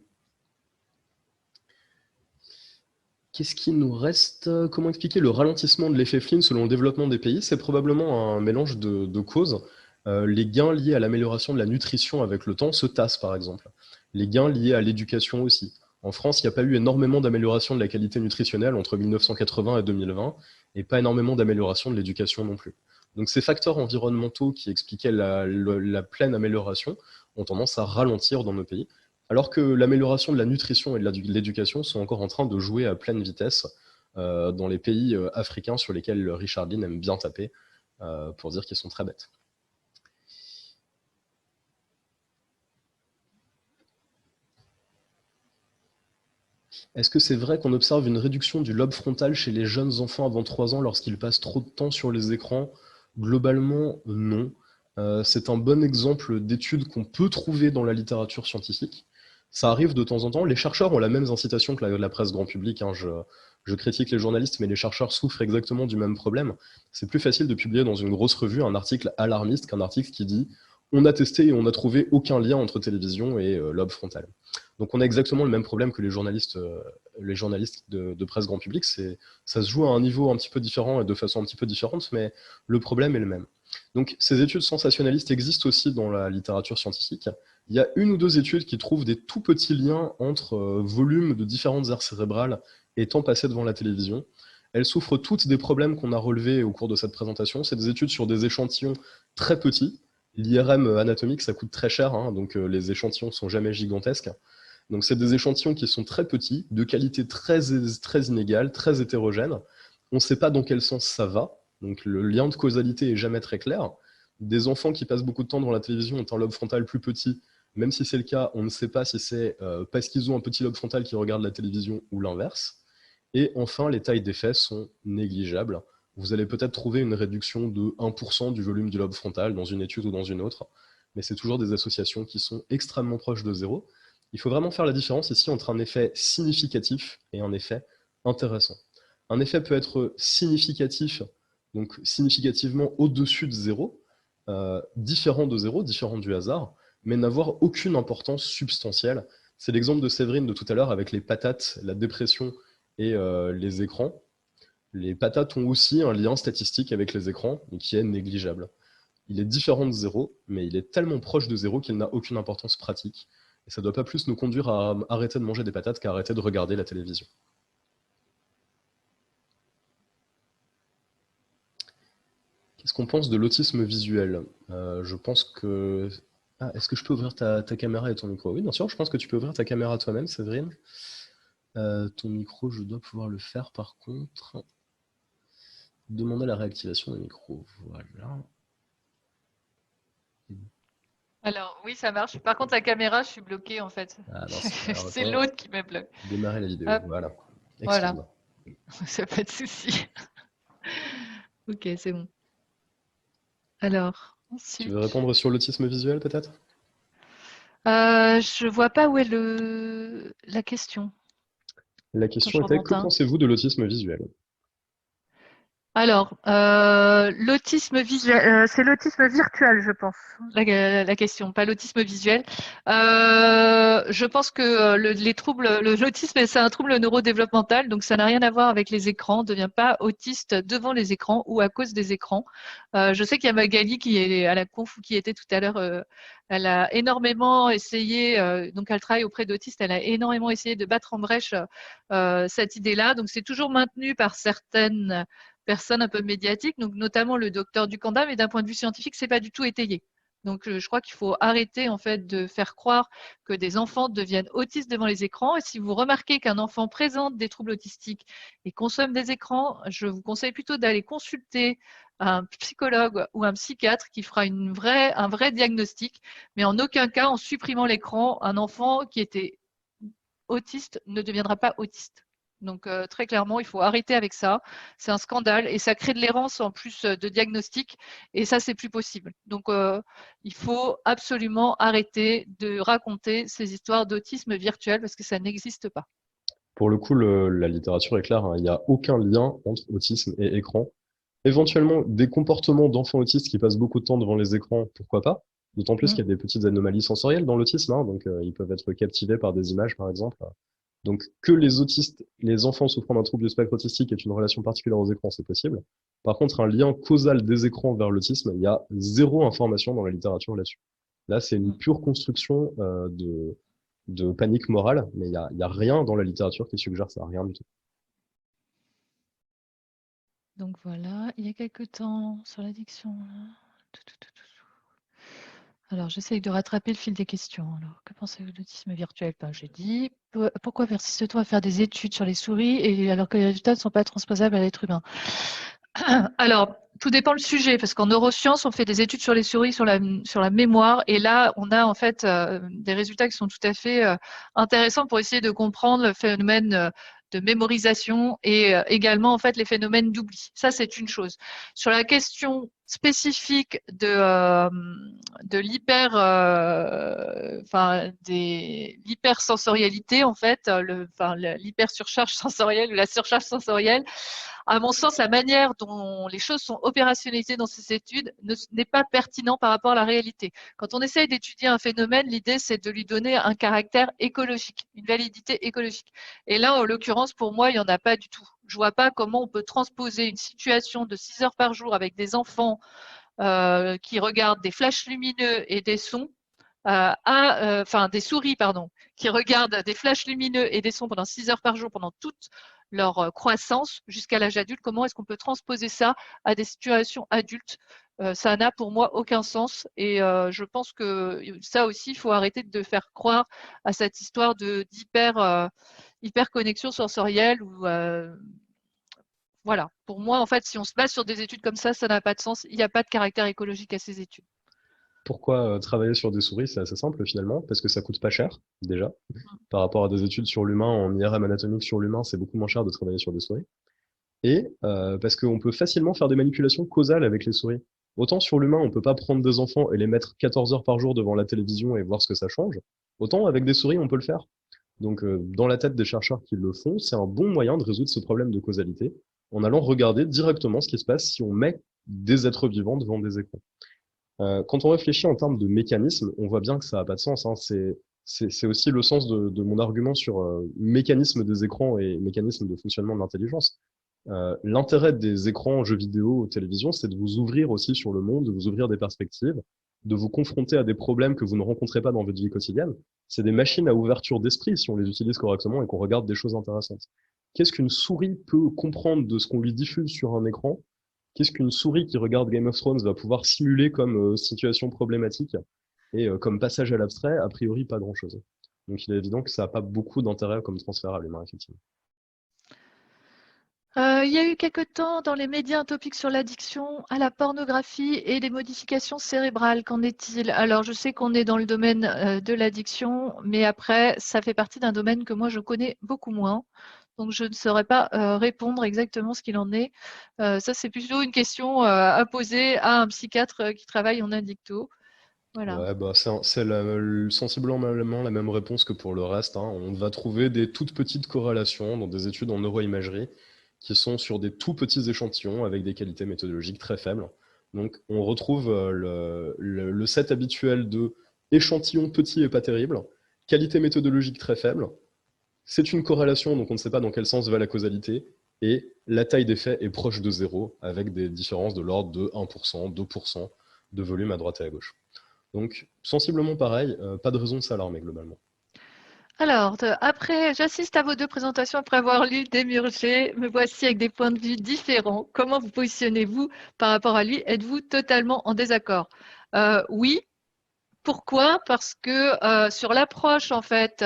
Qu'est-ce qui nous reste? Comment expliquer le ralentissement de l'effet Flynn selon le développement des pays? C'est probablement un mélange de causes. Les gains liés à l'amélioration de la nutrition avec le temps se tassent, par exemple. Les gains liés à l'éducation aussi. En France, il n'y a pas eu énormément d'amélioration de la qualité nutritionnelle entre 1980 et 2020, et pas énormément d'amélioration de l'éducation non plus. Donc ces facteurs environnementaux qui expliquaient la pleine amélioration ont tendance à ralentir dans nos pays, alors que l'amélioration de la nutrition et de l'éducation sont encore en train de jouer à pleine vitesse dans les pays africains sur lesquels Richard Lynn aime bien taper pour dire qu'ils sont très bêtes. Est-ce que c'est vrai qu'on observe une réduction du lobe frontal chez les jeunes enfants avant 3 ans lorsqu'ils passent trop de temps sur les écrans? Globalement, non. C'est un bon exemple d'étude qu'on peut trouver dans la littérature scientifique. Ça arrive de temps en temps. Les chercheurs ont la même incitation que la presse grand public. Hein. Je critique les journalistes, mais les chercheurs souffrent exactement du même problème. C'est plus facile de publier dans une grosse revue un article alarmiste qu'un article qui dit « on a testé et on n'a trouvé aucun lien entre télévision et lobe frontal ». Donc on a exactement le même problème que les journalistes de presse grand public. Ça se joue à un niveau un petit peu différent et de façon un petit peu différente, mais le problème est le même. Donc ces études sensationnalistes existent aussi dans la littérature scientifique. Il y a 1 ou 2 études qui trouvent des tout petits liens entre volume de différentes aires cérébrales et temps passé devant la télévision. Elles souffrent toutes des problèmes qu'on a relevés au cours de cette présentation. C'est des études sur des échantillons très petits. L'IRM anatomique, ça coûte très cher, hein, donc les échantillons sont jamais gigantesques. Donc c'est des échantillons qui sont très petits, de qualité très inégale, très hétérogène. On ne sait pas dans quel sens ça va, donc le lien de causalité est jamais très clair. Des enfants qui passent beaucoup de temps devant la télévision ont un lobe frontal plus petit, même si c'est le cas, on ne sait pas si c'est parce qu'ils ont un petit lobe frontal qui regarde la télévision ou l'inverse. Et enfin, les tailles d'effet sont négligeables. Vous allez peut-être trouver une réduction de 1% du volume du lobe frontal dans une étude ou dans une autre, mais c'est toujours des associations qui sont extrêmement proches de zéro. Il faut vraiment faire la différence ici entre un effet significatif et un effet intéressant. Un effet peut être significatif, donc significativement au-dessus de zéro, différent de zéro, différent du hasard, mais n'avoir aucune importance substantielle. C'est l'exemple de Séverine de tout à l'heure avec les patates, la dépression et les écrans. Les patates ont aussi un lien statistique avec les écrans, mais qui est négligeable. Il est différent de zéro, mais il est tellement proche de zéro qu'il n'a aucune importance pratique. Et ça ne doit pas plus nous conduire à arrêter de manger des patates qu'à arrêter de regarder la télévision. Qu'est-ce qu'on pense de l'autisme visuel? Je pense que... Ah, est-ce que je peux ouvrir ta caméra et ton micro? Oui, bien sûr, je pense que tu peux ouvrir ta caméra toi-même, Séverine. Ton micro, je dois pouvoir le faire par contre. Demander la réactivation des micros. Voilà. Alors, oui, ça marche. Par contre, la caméra, je suis bloquée en fait. Ah mince, alors C'est attends, l'autre qui me bloque. démarrer la vidéo, Hop, voilà. voilà. Excuse-moi. Ça pas de souci. Ok, c'est bon. Alors, Tu veux ensuite, répondre sur l'autisme visuel peut-être? je vois pas où est la question. La Attends, question je était, remonte que un. pensez-vous de l'autisme visuel? Alors, l'autisme visuel, c'est l'autisme virtuel, je pense, la question, pas l'autisme visuel. Je pense que les troubles, l'autisme, c'est un trouble neurodéveloppemental, donc ça n'a rien à voir avec les écrans. On ne devient pas autiste devant les écrans ou à cause des écrans. Je sais qu'il y a Magali qui est à la conf ou qui était tout à l'heure. Elle a énormément essayé, donc elle travaille auprès d'autistes. Elle a énormément essayé de battre en brèche cette idée-là. Donc c'est toujours maintenu par certaines personnes un peu médiatiques, donc notamment le docteur Ducanda, mais d'un point de vue scientifique, c'est pas du tout étayé. Donc je crois qu'il faut arrêter en fait de faire croire que des enfants deviennent autistes devant les écrans. Et si vous remarquez qu'un enfant présente des troubles autistiques et consomme des écrans, je vous conseille plutôt d'aller consulter un psychologue ou un psychiatre qui fera un vrai diagnostic, mais en aucun cas en supprimant l'écran, un enfant qui était autiste ne deviendra pas autiste. Donc très clairement, il faut arrêter avec ça. C'est un scandale et ça crée de l'errance en plus de diagnostic et ça, c'est plus possible. Donc il faut absolument arrêter de raconter ces histoires d'autisme virtuel parce que ça n'existe pas. Pour le coup, la littérature est claire, hein, il n'y a aucun lien entre autisme et écran. Éventuellement, des comportements d'enfants autistes qui passent beaucoup de temps devant les écrans, pourquoi pas? D'autant plus Mm. qu'il y a des petites anomalies sensorielles dans l'autisme, hein, donc ils peuvent être captivés par des images, par exemple. Donc que les autistes, les enfants souffrant d'un trouble du spectre autistique aient une relation particulière aux écrans, c'est possible. Par contre, un lien causal des écrans vers l'autisme, il y a zéro information dans la littérature là-dessus. Là, c'est une Mm. pure construction de panique morale, mais il y a rien dans la littérature qui suggère ça, rien du tout. Donc voilà, il y a quelques temps sur l'addiction. Alors, j'essaye de rattraper le fil des questions. Alors, que pensez-vous de l'autisme virtuel? Ben, j'ai dit, pourquoi persiste-t-on à faire des études sur les souris et alors que les résultats ne sont pas transposables à l'être humain? Alors, tout dépend le sujet, parce qu'en neurosciences, on fait des études sur les souris, sur la mémoire, et là, on a en fait des résultats qui sont tout à fait intéressants pour essayer de comprendre le phénomène de mémorisation et également en fait les phénomènes d'oubli. Ça, c'est une chose. Sur la question spécifique de l'hypersensorialité, en fait, l'hypersurcharge sensorielle ou la surcharge sensorielle, à mon sens, la manière dont les choses sont opérationnalisées dans ces études n'est pas pertinent par rapport à la réalité. Quand on essaye d'étudier un phénomène, l'idée, c'est de lui donner un caractère écologique, une validité écologique. Et là, en l'occurrence, pour moi, il n'y en a pas du tout. Je ne vois pas comment on peut transposer une situation de 6 heures par jour avec des enfants qui regardent des flashs lumineux et des sons des souris, pardon, qui regardent des flashs lumineux et des sons pendant 6 heures par jour, pendant toute leur croissance jusqu'à l'âge adulte. Comment est-ce qu'on peut transposer ça à des situations adultes? Ça n'a pour moi aucun sens et je pense que ça aussi, il faut arrêter de faire croire à cette histoire hyper connexion sensorielle ou voilà. Pour moi, en fait, si on se base sur des études comme ça n'a pas de sens. Il n'y a pas de caractère écologique à ces études. Pourquoi travailler sur des souris? C'est assez simple finalement, parce que ça coûte pas cher, déjà. Par rapport à des études sur l'humain, en IRM anatomique sur l'humain, c'est beaucoup moins cher de travailler sur des souris. Et parce qu'on peut facilement faire des manipulations causales avec les souris. Autant sur l'humain, on peut pas prendre des enfants et les mettre 14 heures par jour devant la télévision et voir ce que ça change. Autant avec des souris, on peut le faire. Donc dans la tête des chercheurs qui le font, c'est un bon moyen de résoudre ce problème de causalité en allant regarder directement ce qui se passe si on met des êtres vivants devant des écrans. Quand on réfléchit en termes de mécanisme, on voit bien que ça n'a pas de sens, hein. C'est aussi le sens de mon argument sur mécanisme des écrans et mécanisme de fonctionnement de l'intelligence. L'intérêt des écrans, jeux vidéo, télévision, c'est de vous ouvrir aussi sur le monde, de vous ouvrir des perspectives, de vous confronter à des problèmes que vous ne rencontrez pas dans votre vie quotidienne. C'est des machines à ouverture d'esprit si on les utilise correctement et qu'on regarde des choses intéressantes. Qu'est-ce qu'une souris peut comprendre de ce qu'on lui diffuse sur un écran? Qu'est-ce qu'une souris qui regarde Game of Thrones va pouvoir simuler comme situation problématique et comme passage à l'abstrait? A priori, pas grand-chose. Donc il est évident que ça n'a pas beaucoup d'intérêt comme transfert à l'humain, effectivement. Il y a eu quelque temps dans les médias un topic sur l'addiction à la pornographie et les modifications cérébrales. Qu'en est-il? Alors, je sais qu'on est dans le domaine de l'addiction, mais après, ça fait partie d'un domaine que moi je connais beaucoup moins. Donc, je ne saurais pas répondre exactement ce qu'il en est. Ça, c'est plutôt une question à poser à un psychiatre qui travaille en addicto. Voilà. Ouais, bah sensiblement la même réponse que pour le reste, hein. On va trouver des toutes petites corrélations dans des études en neuroimagerie qui sont sur des tout petits échantillons avec des qualités méthodologiques très faibles. Donc on retrouve le set habituel de échantillons petits et pas terribles, qualité méthodologique très faible. C'est une corrélation, donc on ne sait pas dans quel sens va la causalité, et la taille des faits est proche de zéro, avec des différences de l'ordre de 1%, 2% de volume à droite et à gauche. Donc, sensiblement pareil, pas de raison de s'alarmer globalement. Alors, après, j'assiste à vos deux présentations après avoir lu Démurger. Me voici avec des points de vue différents. Comment vous positionnez-vous par rapport à lui? Êtes-vous totalement en désaccord? Oui. Pourquoi? Parce que sur l'approche en fait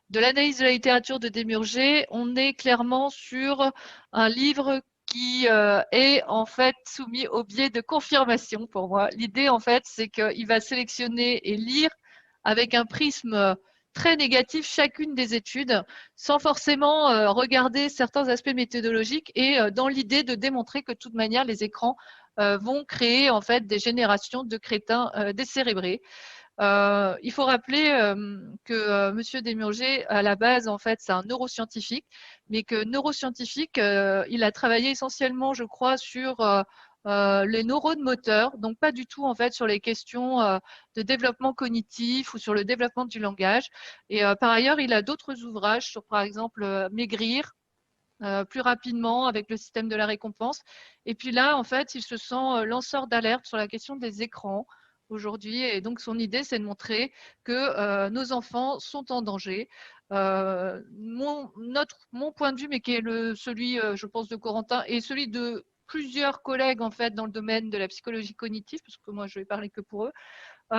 de l'analyse de la littérature de Démurger, on est clairement sur un livre qui est en fait soumis au biais de confirmation pour moi. L'idée en fait, c'est qu'il va sélectionner et lire avec un prisme très négatif chacune des études, sans forcément regarder certains aspects méthodologiques et dans l'idée de démontrer que de toute manière les écrans vont créer en fait des générations de crétins décérébrés. Il faut rappeler que Monsieur Démurger, à la base, en fait, c'est un neuroscientifique, mais que neuroscientifique, il a travaillé essentiellement, je crois, sur les neurones moteurs, donc pas du tout en fait sur les questions de développement cognitif ou sur le développement du langage. Et par ailleurs, il a d'autres ouvrages sur, par exemple, maigrir. Plus rapidement avec le système de la récompense. Et puis là, en fait, il se sent lanceur d'alerte sur la question des écrans aujourd'hui. Et donc, son idée, c'est de montrer que nos enfants sont en danger. Mon point de vue, mais qui est celui, je pense, de Corentin et celui de plusieurs collègues en fait dans le domaine de la psychologie cognitive, parce que moi je vais parler que pour eux,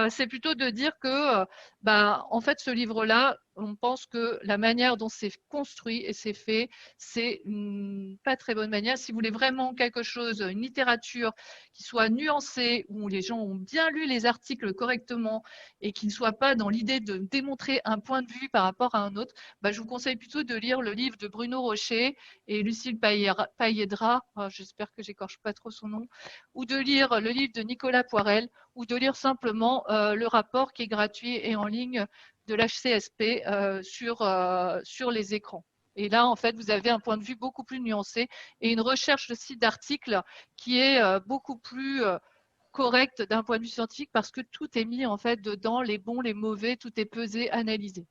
c'est plutôt de dire que, en fait, ce livre-là, on pense que la manière dont c'est construit et c'est fait, c'est pas très bonne manière. Si vous voulez vraiment quelque chose, une littérature qui soit nuancée, où les gens ont bien lu les articles correctement et qui ne soient pas dans l'idée de démontrer un point de vue par rapport à un autre, je vous conseille plutôt de lire le livre de Bruno Rocher et Lucille Pailledra, j'espère que j'écorche pas trop son nom, ou de lire le livre de Nicolas Poirel, ou de lire simplement le rapport qui est gratuit et en ligne de l'HCSP sur les écrans. Et là, en fait, vous avez un point de vue beaucoup plus nuancé et une recherche aussi d'articles qui est beaucoup plus correcte d'un point de vue scientifique parce que tout est mis en fait dedans, les bons, les mauvais, tout est pesé, analysé.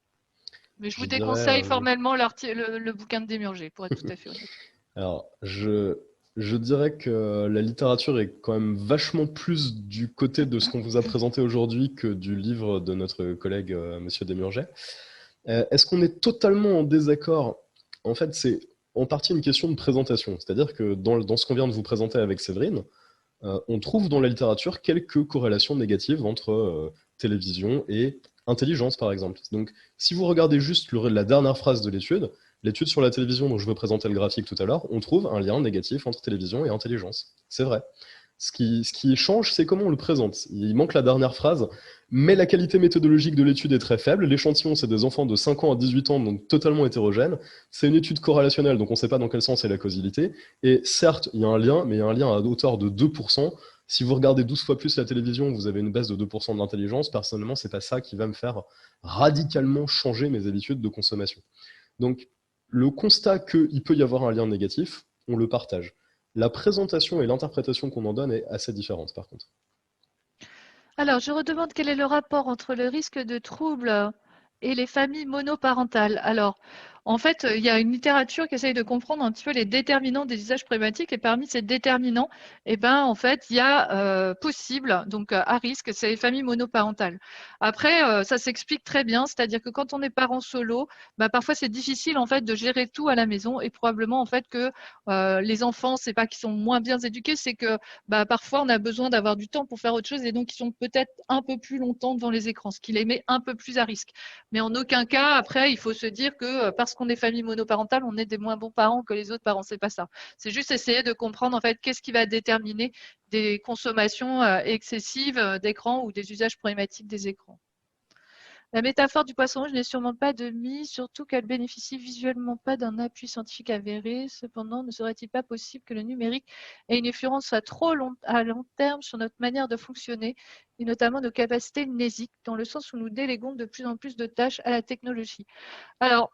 Mais je vous Je dirais, déconseille formellement le bouquin de Démurger, pour être tout à fait honnête. alors, je dirais que la littérature est quand même vachement plus du côté de ce qu'on vous a présenté aujourd'hui que du livre de notre collègue Monsieur Démurger. Est-ce qu'on est totalement en désaccord? En fait, c'est en partie une question de présentation. C'est-à-dire que dans ce qu'on vient de vous présenter avec Séverine, on trouve dans la littérature quelques corrélations négatives entre télévision et intelligence, par exemple. Donc, si vous regardez juste la dernière phrase de l'étude sur la télévision dont je vous présentais le graphique tout à l'heure, on trouve un lien négatif entre télévision et intelligence. C'est vrai. Ce qui change, c'est comment on le présente. Il manque la dernière phrase, mais la qualité méthodologique de l'étude est très faible. L'échantillon, c'est des enfants de 5 ans à 18 ans, donc totalement hétérogènes. C'est une étude corrélationnelle, donc on ne sait pas dans quel sens est la causalité. Et certes, il y a un lien, mais il y a un lien à hauteur de 2%. Si vous regardez 12 fois plus la télévision, vous avez une baisse de 2% de l'intelligence. Personnellement, c'est pas ça qui va me faire radicalement changer mes habitudes de consommation. Donc, le constat qu'il peut y avoir un lien négatif, on le partage. La présentation et l'interprétation qu'on en donne est assez différente, par contre. Alors, je redemande quel est le rapport entre le risque de troubles et les familles monoparentales. Alors, en fait, il y a une littérature qui essaye de comprendre un petit peu les déterminants des usages problématiques et parmi ces déterminants, en fait, il y a possible, donc à risque, c'est les familles monoparentales. Après, ça s'explique très bien, c'est-à-dire que quand on est parent solo, parfois c'est difficile en fait de gérer tout à la maison et probablement en fait que les enfants, c'est pas qu'ils sont moins bien éduqués, c'est que parfois on a besoin d'avoir du temps pour faire autre chose et donc ils sont peut-être un peu plus longtemps devant les écrans, ce qui les met un peu plus à risque. Mais en aucun cas, après, il faut se dire que parce qu'on est famille monoparentale, on est des moins bons parents que les autres parents. C'est pas ça. C'est juste essayer de comprendre en fait qu'est-ce qui va déterminer des consommations excessives d'écran ou des usages problématiques des écrans. La métaphore du poisson rouge n'est sûrement pas de mise, surtout qu'elle bénéficie visuellement pas d'un appui scientifique avéré. Cependant, ne serait-il pas possible que le numérique ait une influence à long terme sur notre manière de fonctionner et notamment nos capacités mnésiques, dans le sens où nous déléguons de plus en plus de tâches à la technologie? Alors,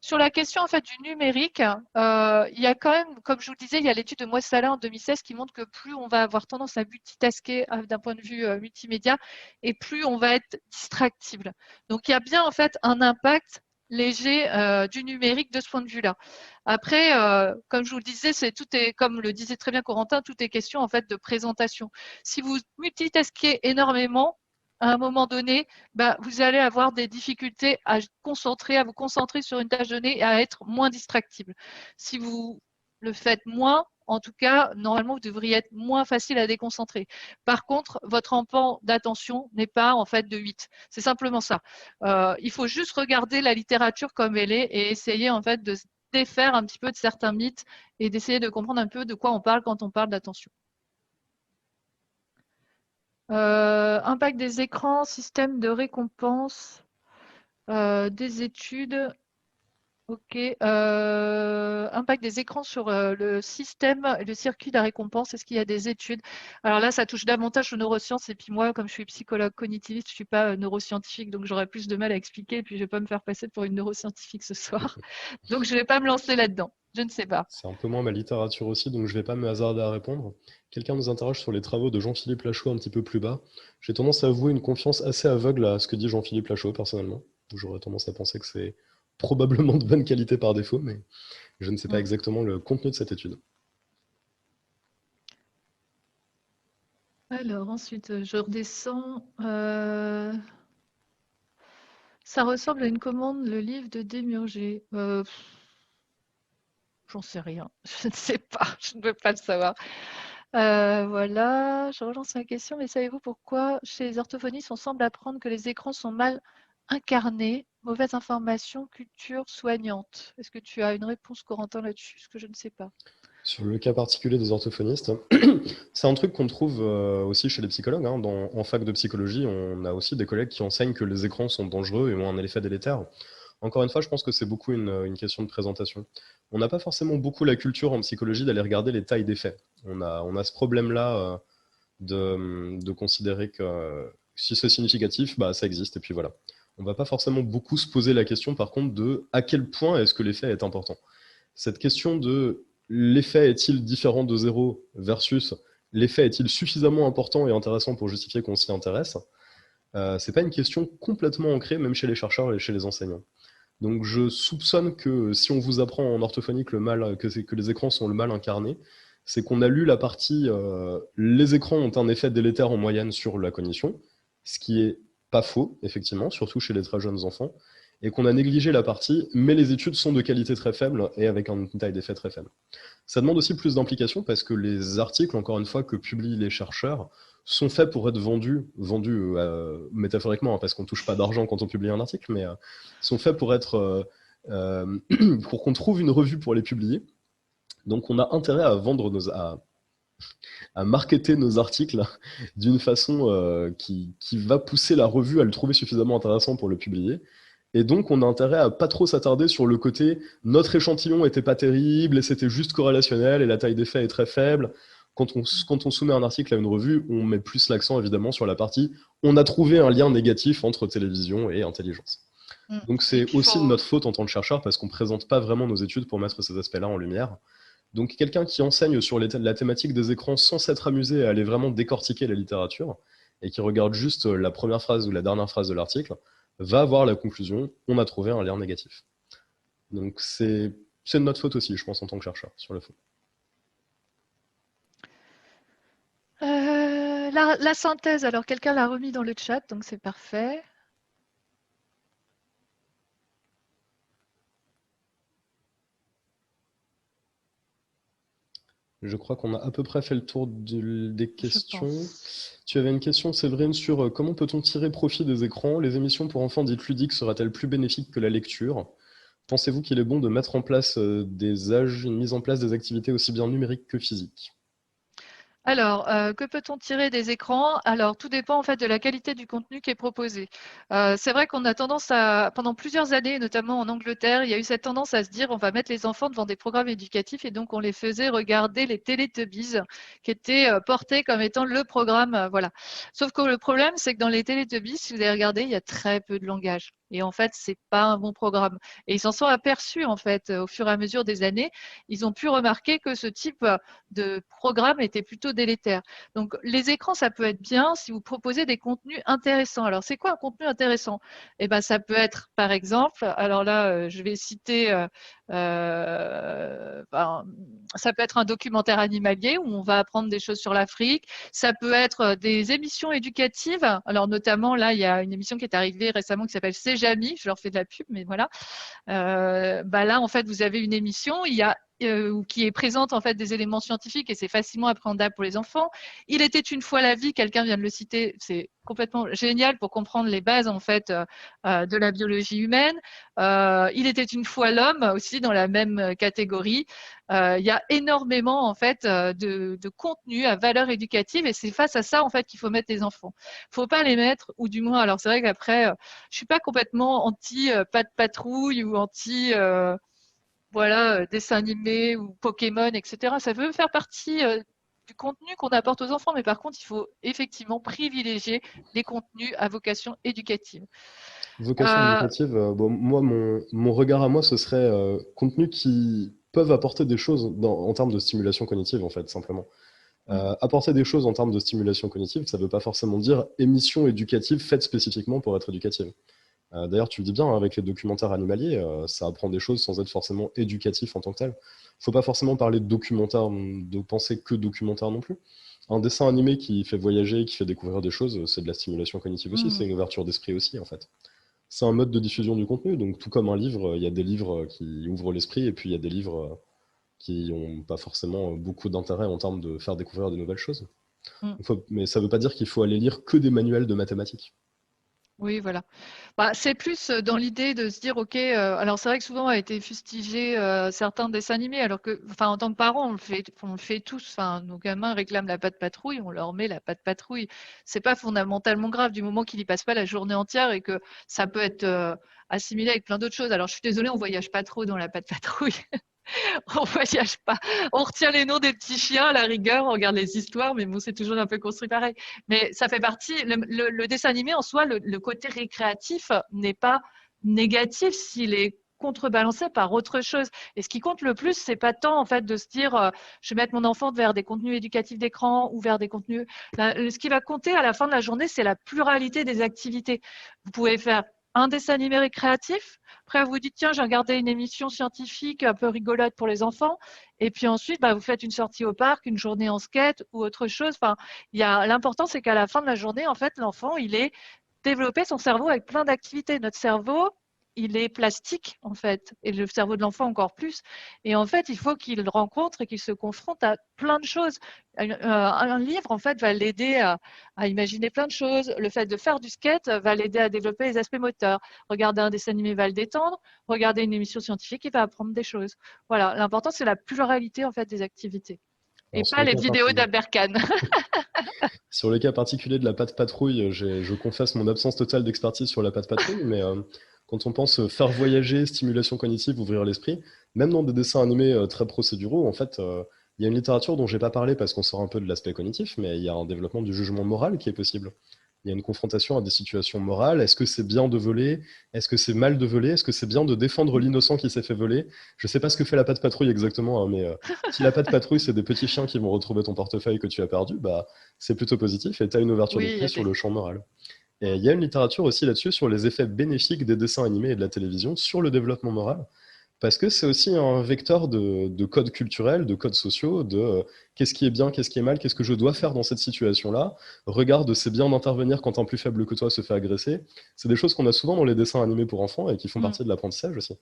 sur la question en fait du numérique, il y a quand même, comme je vous le disais, il y a l'étude de Moissala en 2016 qui montre que plus on va avoir tendance à multitasker d'un point de vue multimédia et plus on va être distractible. Donc il y a bien en fait un impact léger du numérique de ce point de vue-là. Après, comme je vous le disais, tout est, comme le disait très bien Corentin, tout est question en fait de présentation. Si vous multitaskez énormément, à un moment donné, vous allez avoir des difficultés à vous concentrer sur une tâche donnée et à être moins distractible. Si vous le faites moins, en tout cas, normalement, vous devriez être moins facile à déconcentrer. Par contre, votre empan d'attention n'est pas en fait de 8. C'est simplement ça. Il faut juste regarder la littérature comme elle est et essayer en fait de se défaire un petit peu de certains mythes et d'essayer de comprendre un peu de quoi on parle quand on parle d'attention. Impact des écrans, système de récompense, des études. Ok. Impact des écrans sur le système et le circuit de la récompense. Est-ce qu'il y a des études? Alors là, ça touche davantage aux neurosciences. Et puis moi, comme je suis psychologue cognitiviste, je ne suis pas neuroscientifique, donc j'aurais plus de mal à expliquer. Et puis je ne vais pas me faire passer pour une neuroscientifique ce soir. Donc je ne vais pas me lancer là-dedans. Je ne sais pas. C'est un peu moins ma littérature aussi, donc je ne vais pas me hasarder à répondre. Quelqu'un nous interroge sur les travaux de Jean-Philippe Lachaud un petit peu plus bas. J'ai tendance à avouer une confiance assez aveugle à ce que dit Jean-Philippe Lachaud, personnellement. J'aurais tendance à penser que c'est probablement de bonne qualité par défaut, mais je ne sais pas exactement le contenu de cette étude. Alors ensuite, je redescends. Ça ressemble à une commande, le livre de Démurger. J'en sais rien. Je ne sais pas. Je ne veux pas le savoir. Voilà. Je relance ma question. Mais savez-vous pourquoi chez les orthophonistes, on semble apprendre que les écrans sont mal incarnés? Mauvaise information, culture soignante. Est-ce que tu as une réponse, Corentin, là-dessus? Ce que je ne sais pas. Sur le cas particulier des orthophonistes, c'est un truc qu'on trouve aussi chez les psychologues. Hein. En fac de psychologie, on a aussi des collègues qui enseignent que les écrans sont dangereux et ont un effet délétère. Encore une fois, je pense que c'est beaucoup une question de présentation. On n'a pas forcément beaucoup la culture en psychologie d'aller regarder les tailles des faits. On a ce problème-là de considérer que si c'est significatif, ça existe, et puis voilà. On ne va pas forcément beaucoup se poser la question, par contre, de à quel point est-ce que l'effet est important. Cette question de l'effet est-il différent de 0 versus l'effet est-il suffisamment important et intéressant pour justifier qu'on s'y intéresse, c'est pas une question complètement ancrée, même chez les chercheurs et chez les enseignants. Donc je soupçonne que si on vous apprend en orthophonie que les écrans sont le mal incarné, c'est qu'on a lu la partie les écrans ont un effet délétère en moyenne sur la cognition, ce qui est pas faux, effectivement, surtout chez les très jeunes enfants, et qu'on a négligé la partie mais les études sont de qualité très faible et avec une taille d'effet très faible. Ça demande aussi plus d'implication parce que les articles, encore une fois, que publient les chercheurs sont faits pour être vendus métaphoriquement, hein, parce qu'on ne touche pas d'argent quand on publie un article, mais sont faits pour être pour qu'on trouve une revue pour les publier. Donc on a intérêt à vendre à marketer nos articles d'une façon qui va pousser la revue à le trouver suffisamment intéressant pour le publier. Et donc, on a intérêt à pas trop s'attarder sur le côté « notre échantillon était pas terrible et c'était juste corrélationnel et la taille d'effet est très faible ». Quand on soumet un article à une revue, on met plus l'accent évidemment sur la partie « on a trouvé un lien négatif entre télévision et intelligence ». Donc c'est aussi de notre faute en tant que chercheur parce qu'on ne présente pas vraiment nos études pour mettre ces aspects-là en lumière. Donc quelqu'un qui enseigne sur la thématique des écrans sans s'être amusé à aller vraiment décortiquer la littérature et qui regarde juste la première phrase ou la dernière phrase de l'article, va avoir la conclusion « on a trouvé un lien négatif ». Donc c'est de notre faute aussi, je pense, en tant que chercheur, sur le fond. La synthèse, alors quelqu'un l'a remis dans le chat, donc c'est parfait. Je crois qu'on a à peu près fait le tour des questions. Tu avais une question, Séverine, sur comment peut-on tirer profit des écrans? Les émissions pour enfants dites ludiques seraient-elles plus bénéfiques que la lecture? Pensez-vous qu'il est bon de mettre en place une mise en place des activités aussi bien numériques que physiques? Alors, que peut-on tirer des écrans? Alors, tout dépend en fait de la qualité du contenu qui est proposé. C'est vrai qu'on a tendance à, pendant plusieurs années, notamment en Angleterre, il y a eu cette tendance à se dire on va mettre les enfants devant des programmes éducatifs et donc on les faisait regarder les Teletubbies qui étaient portés comme étant le programme, voilà. Sauf que le problème, c'est que dans les Teletubbies, si vous avez regardé, il y a très peu de langage. Et en fait, c'est pas un bon programme. Et ils s'en sont aperçus en fait au fur et à mesure des années. Ils ont pu remarquer que ce type de programme était plutôt délétère. Donc, les écrans, ça peut être bien si vous proposez des contenus intéressants. Alors, c'est quoi un contenu intéressant? Eh ben, ça peut être, par exemple, alors là, je vais citer, ben, ça peut être un documentaire animalier où on va apprendre des choses sur l'Afrique. Ça peut être des émissions éducatives. Alors, notamment, là, il y a une émission qui est arrivée récemment qui s'appelle C'est Jamy. Je leur fais de la pub, mais voilà. Bah là, en fait, vous avez une émission, il y a qui est présente en fait des éléments scientifiques et c'est facilement appréhendable pour les enfants. Il était une fois la vie, quelqu'un vient de le citer, c'est complètement génial pour comprendre les bases en fait de la biologie humaine. Il était une fois l'homme aussi dans la même catégorie. Il y a énormément en fait de contenu à valeur éducative et c'est face à ça en fait qu'il faut mettre les enfants. Faut pas les mettre, ou du moins, alors c'est vrai qu'après, je suis pas complètement anti Pat' Patrouille ou anti voilà, dessins animés ou Pokémon, etc. Ça peut faire partie du contenu qu'on apporte aux enfants, mais par contre, il faut effectivement privilégier les contenus à vocation éducative. Vocation Euh, éducative, bon, moi, mon regard à moi, ce serait contenus qui peuvent apporter des choses en termes de stimulation cognitive, en fait, simplement. Apporter des choses en termes de stimulation cognitive, ça ne veut pas forcément dire émission éducative faite spécifiquement pour être éducative. D'ailleurs, tu le dis bien, hein, avec les documentaires animaliers, ça apprend des choses sans être forcément éducatif en tant que tel. Il ne faut pas forcément parler de documentaire, de penser que documentaire non plus. Un dessin animé qui fait voyager, qui fait découvrir des choses, c'est de la stimulation cognitive aussi, c'est une ouverture d'esprit aussi, en fait. C'est un mode de diffusion du contenu, donc tout comme un livre, il y a des livres qui ouvrent l'esprit, et puis il y a des livres qui n'ont pas forcément beaucoup d'intérêt en termes de faire découvrir de nouvelles choses. Mais ça ne veut pas dire qu'il faut aller lire que des manuels de mathématiques. Oui, voilà. Bah, c'est plus dans l'idée de se dire, OK, alors c'est vrai que souvent a été fustigé certains dessins animés, alors que, enfin, en tant que parents, on le fait tous. Enfin, nos gamins réclament la patte patrouille, on leur met la patte patrouille. C'est pas fondamentalement grave du moment qu'ils y passent pas la journée entière et que ça peut être assimilé avec plein d'autres choses. Alors, je suis désolée, on voyage pas trop dans la patte patrouille. On voyage pas. On retient les noms des petits chiens à la rigueur, on regarde les histoires, mais bon, c'est toujours un peu construit pareil. Mais ça fait partie, le dessin animé en soi, le côté récréatif n'est pas négatif s'il est contrebalancé par autre chose. Et ce qui compte le plus, c'est pas tant en fait de se dire je vais mettre mon enfant vers des contenus éducatifs d'écran ou vers des contenus. Ce qui va compter à la fin de la journée, c'est la pluralité des activités. Vous pouvez faire un dessin animé récréatif, après, vous dites, tiens, j'ai regardé une émission scientifique un peu rigolote pour les enfants. Et puis ensuite, bah, vous faites une sortie au parc, une journée en skate ou autre chose. Enfin, l'important, c'est qu'à la fin de la journée, en fait, l'enfant, il ait développé son cerveau avec plein d'activités. Notre cerveau, il est plastique, en fait, et le cerveau de l'enfant encore plus. Et en fait, il faut qu'il rencontre et qu'il se confronte à plein de choses. Un livre, en fait, va l'aider à imaginer plein de choses. Le fait de faire du skate va l'aider à développer les aspects moteurs. Regarder un dessin animé va le détendre. Regarder une émission scientifique, il va apprendre des choses. Voilà, l'important, c'est la pluralité, en fait, des activités. Et Alors, pas les vidéos d'Aberkan. sur le cas particulier de la patte patrouille, je confesse mon absence totale d'expertise sur la patte patrouille, mais quand on pense faire voyager, stimulation cognitive, ouvrir l'esprit, même dans des dessins animés très procéduraux, en fait, il y a une littérature dont j'ai pas parlé parce qu'on sort un peu de l'aspect cognitif, mais il y a un développement du jugement moral qui est possible. Il y a une confrontation à des situations morales. Est-ce que c'est bien de voler? Est-ce que c'est mal de voler? Est-ce que c'est bien de défendre l'innocent qui s'est fait voler? Je sais pas ce que fait la patte patrouille exactement, hein, mais si la patte patrouille, c'est des petits chiens qui vont retrouver ton portefeuille que tu as perdu, bah, c'est plutôt positif et tu as une ouverture Oui, il y d'esprit a sur des... le champ moral. Et il y a une littérature aussi là-dessus sur les effets bénéfiques des dessins animés et de la télévision sur le développement moral. Parce que c'est aussi un vecteur de codes culturels, de codes sociaux, de qu'est-ce qui est bien, qu'est-ce qui est mal, qu'est-ce que je dois faire dans cette situation-là. Regarde, c'est bien d'intervenir quand un plus faible que toi se fait agresser. C'est des choses qu'on a souvent dans les dessins animés pour enfants et qui font partie de l'apprentissage aussi.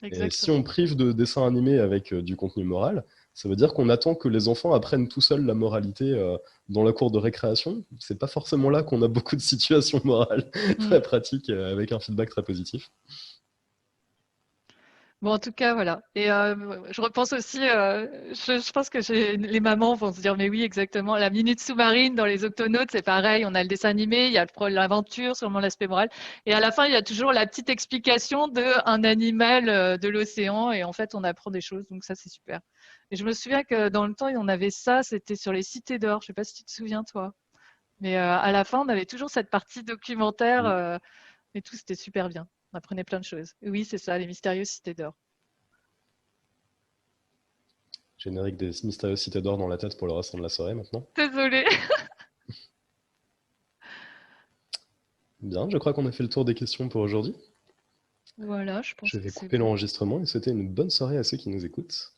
Et si Exactement. on prive de dessins animés avec du contenu moral, ça veut dire qu'on attend que les enfants apprennent tout seuls la moralité dans la cour de récréation. C'est pas forcément là qu'on a beaucoup de situations morales très pratiques avec un feedback très positif. Bon, en tout cas, voilà. Et je repense aussi, je pense que les mamans vont se dire, mais oui, exactement. La minute sous-marine dans les Octonautes, c'est pareil. On a le dessin animé, il y a l'aventure, sûrement l'aspect moral. Et à la fin, il y a toujours la petite explication d'un animal de l'océan. Et en fait, on apprend des choses. Donc ça, c'est super. Et je me souviens que dans le temps, on avait ça. C'était sur les cités d'or. Je sais pas si tu te souviens, toi. Mais à la fin, on avait toujours cette partie documentaire Mm. et tout. C'était super bien. On apprenait plein de choses. Et oui, c'est ça, les mystérieuses cités d'or. Générique des mystérieuses cités d'or dans la tête pour le restant de la soirée maintenant. Désolée. Bien, je crois qu'on a fait le tour des questions pour aujourd'hui. Voilà, je pense Je que vais c'est couper bon. l'enregistrement et souhaiter une bonne soirée à ceux qui nous écoutent.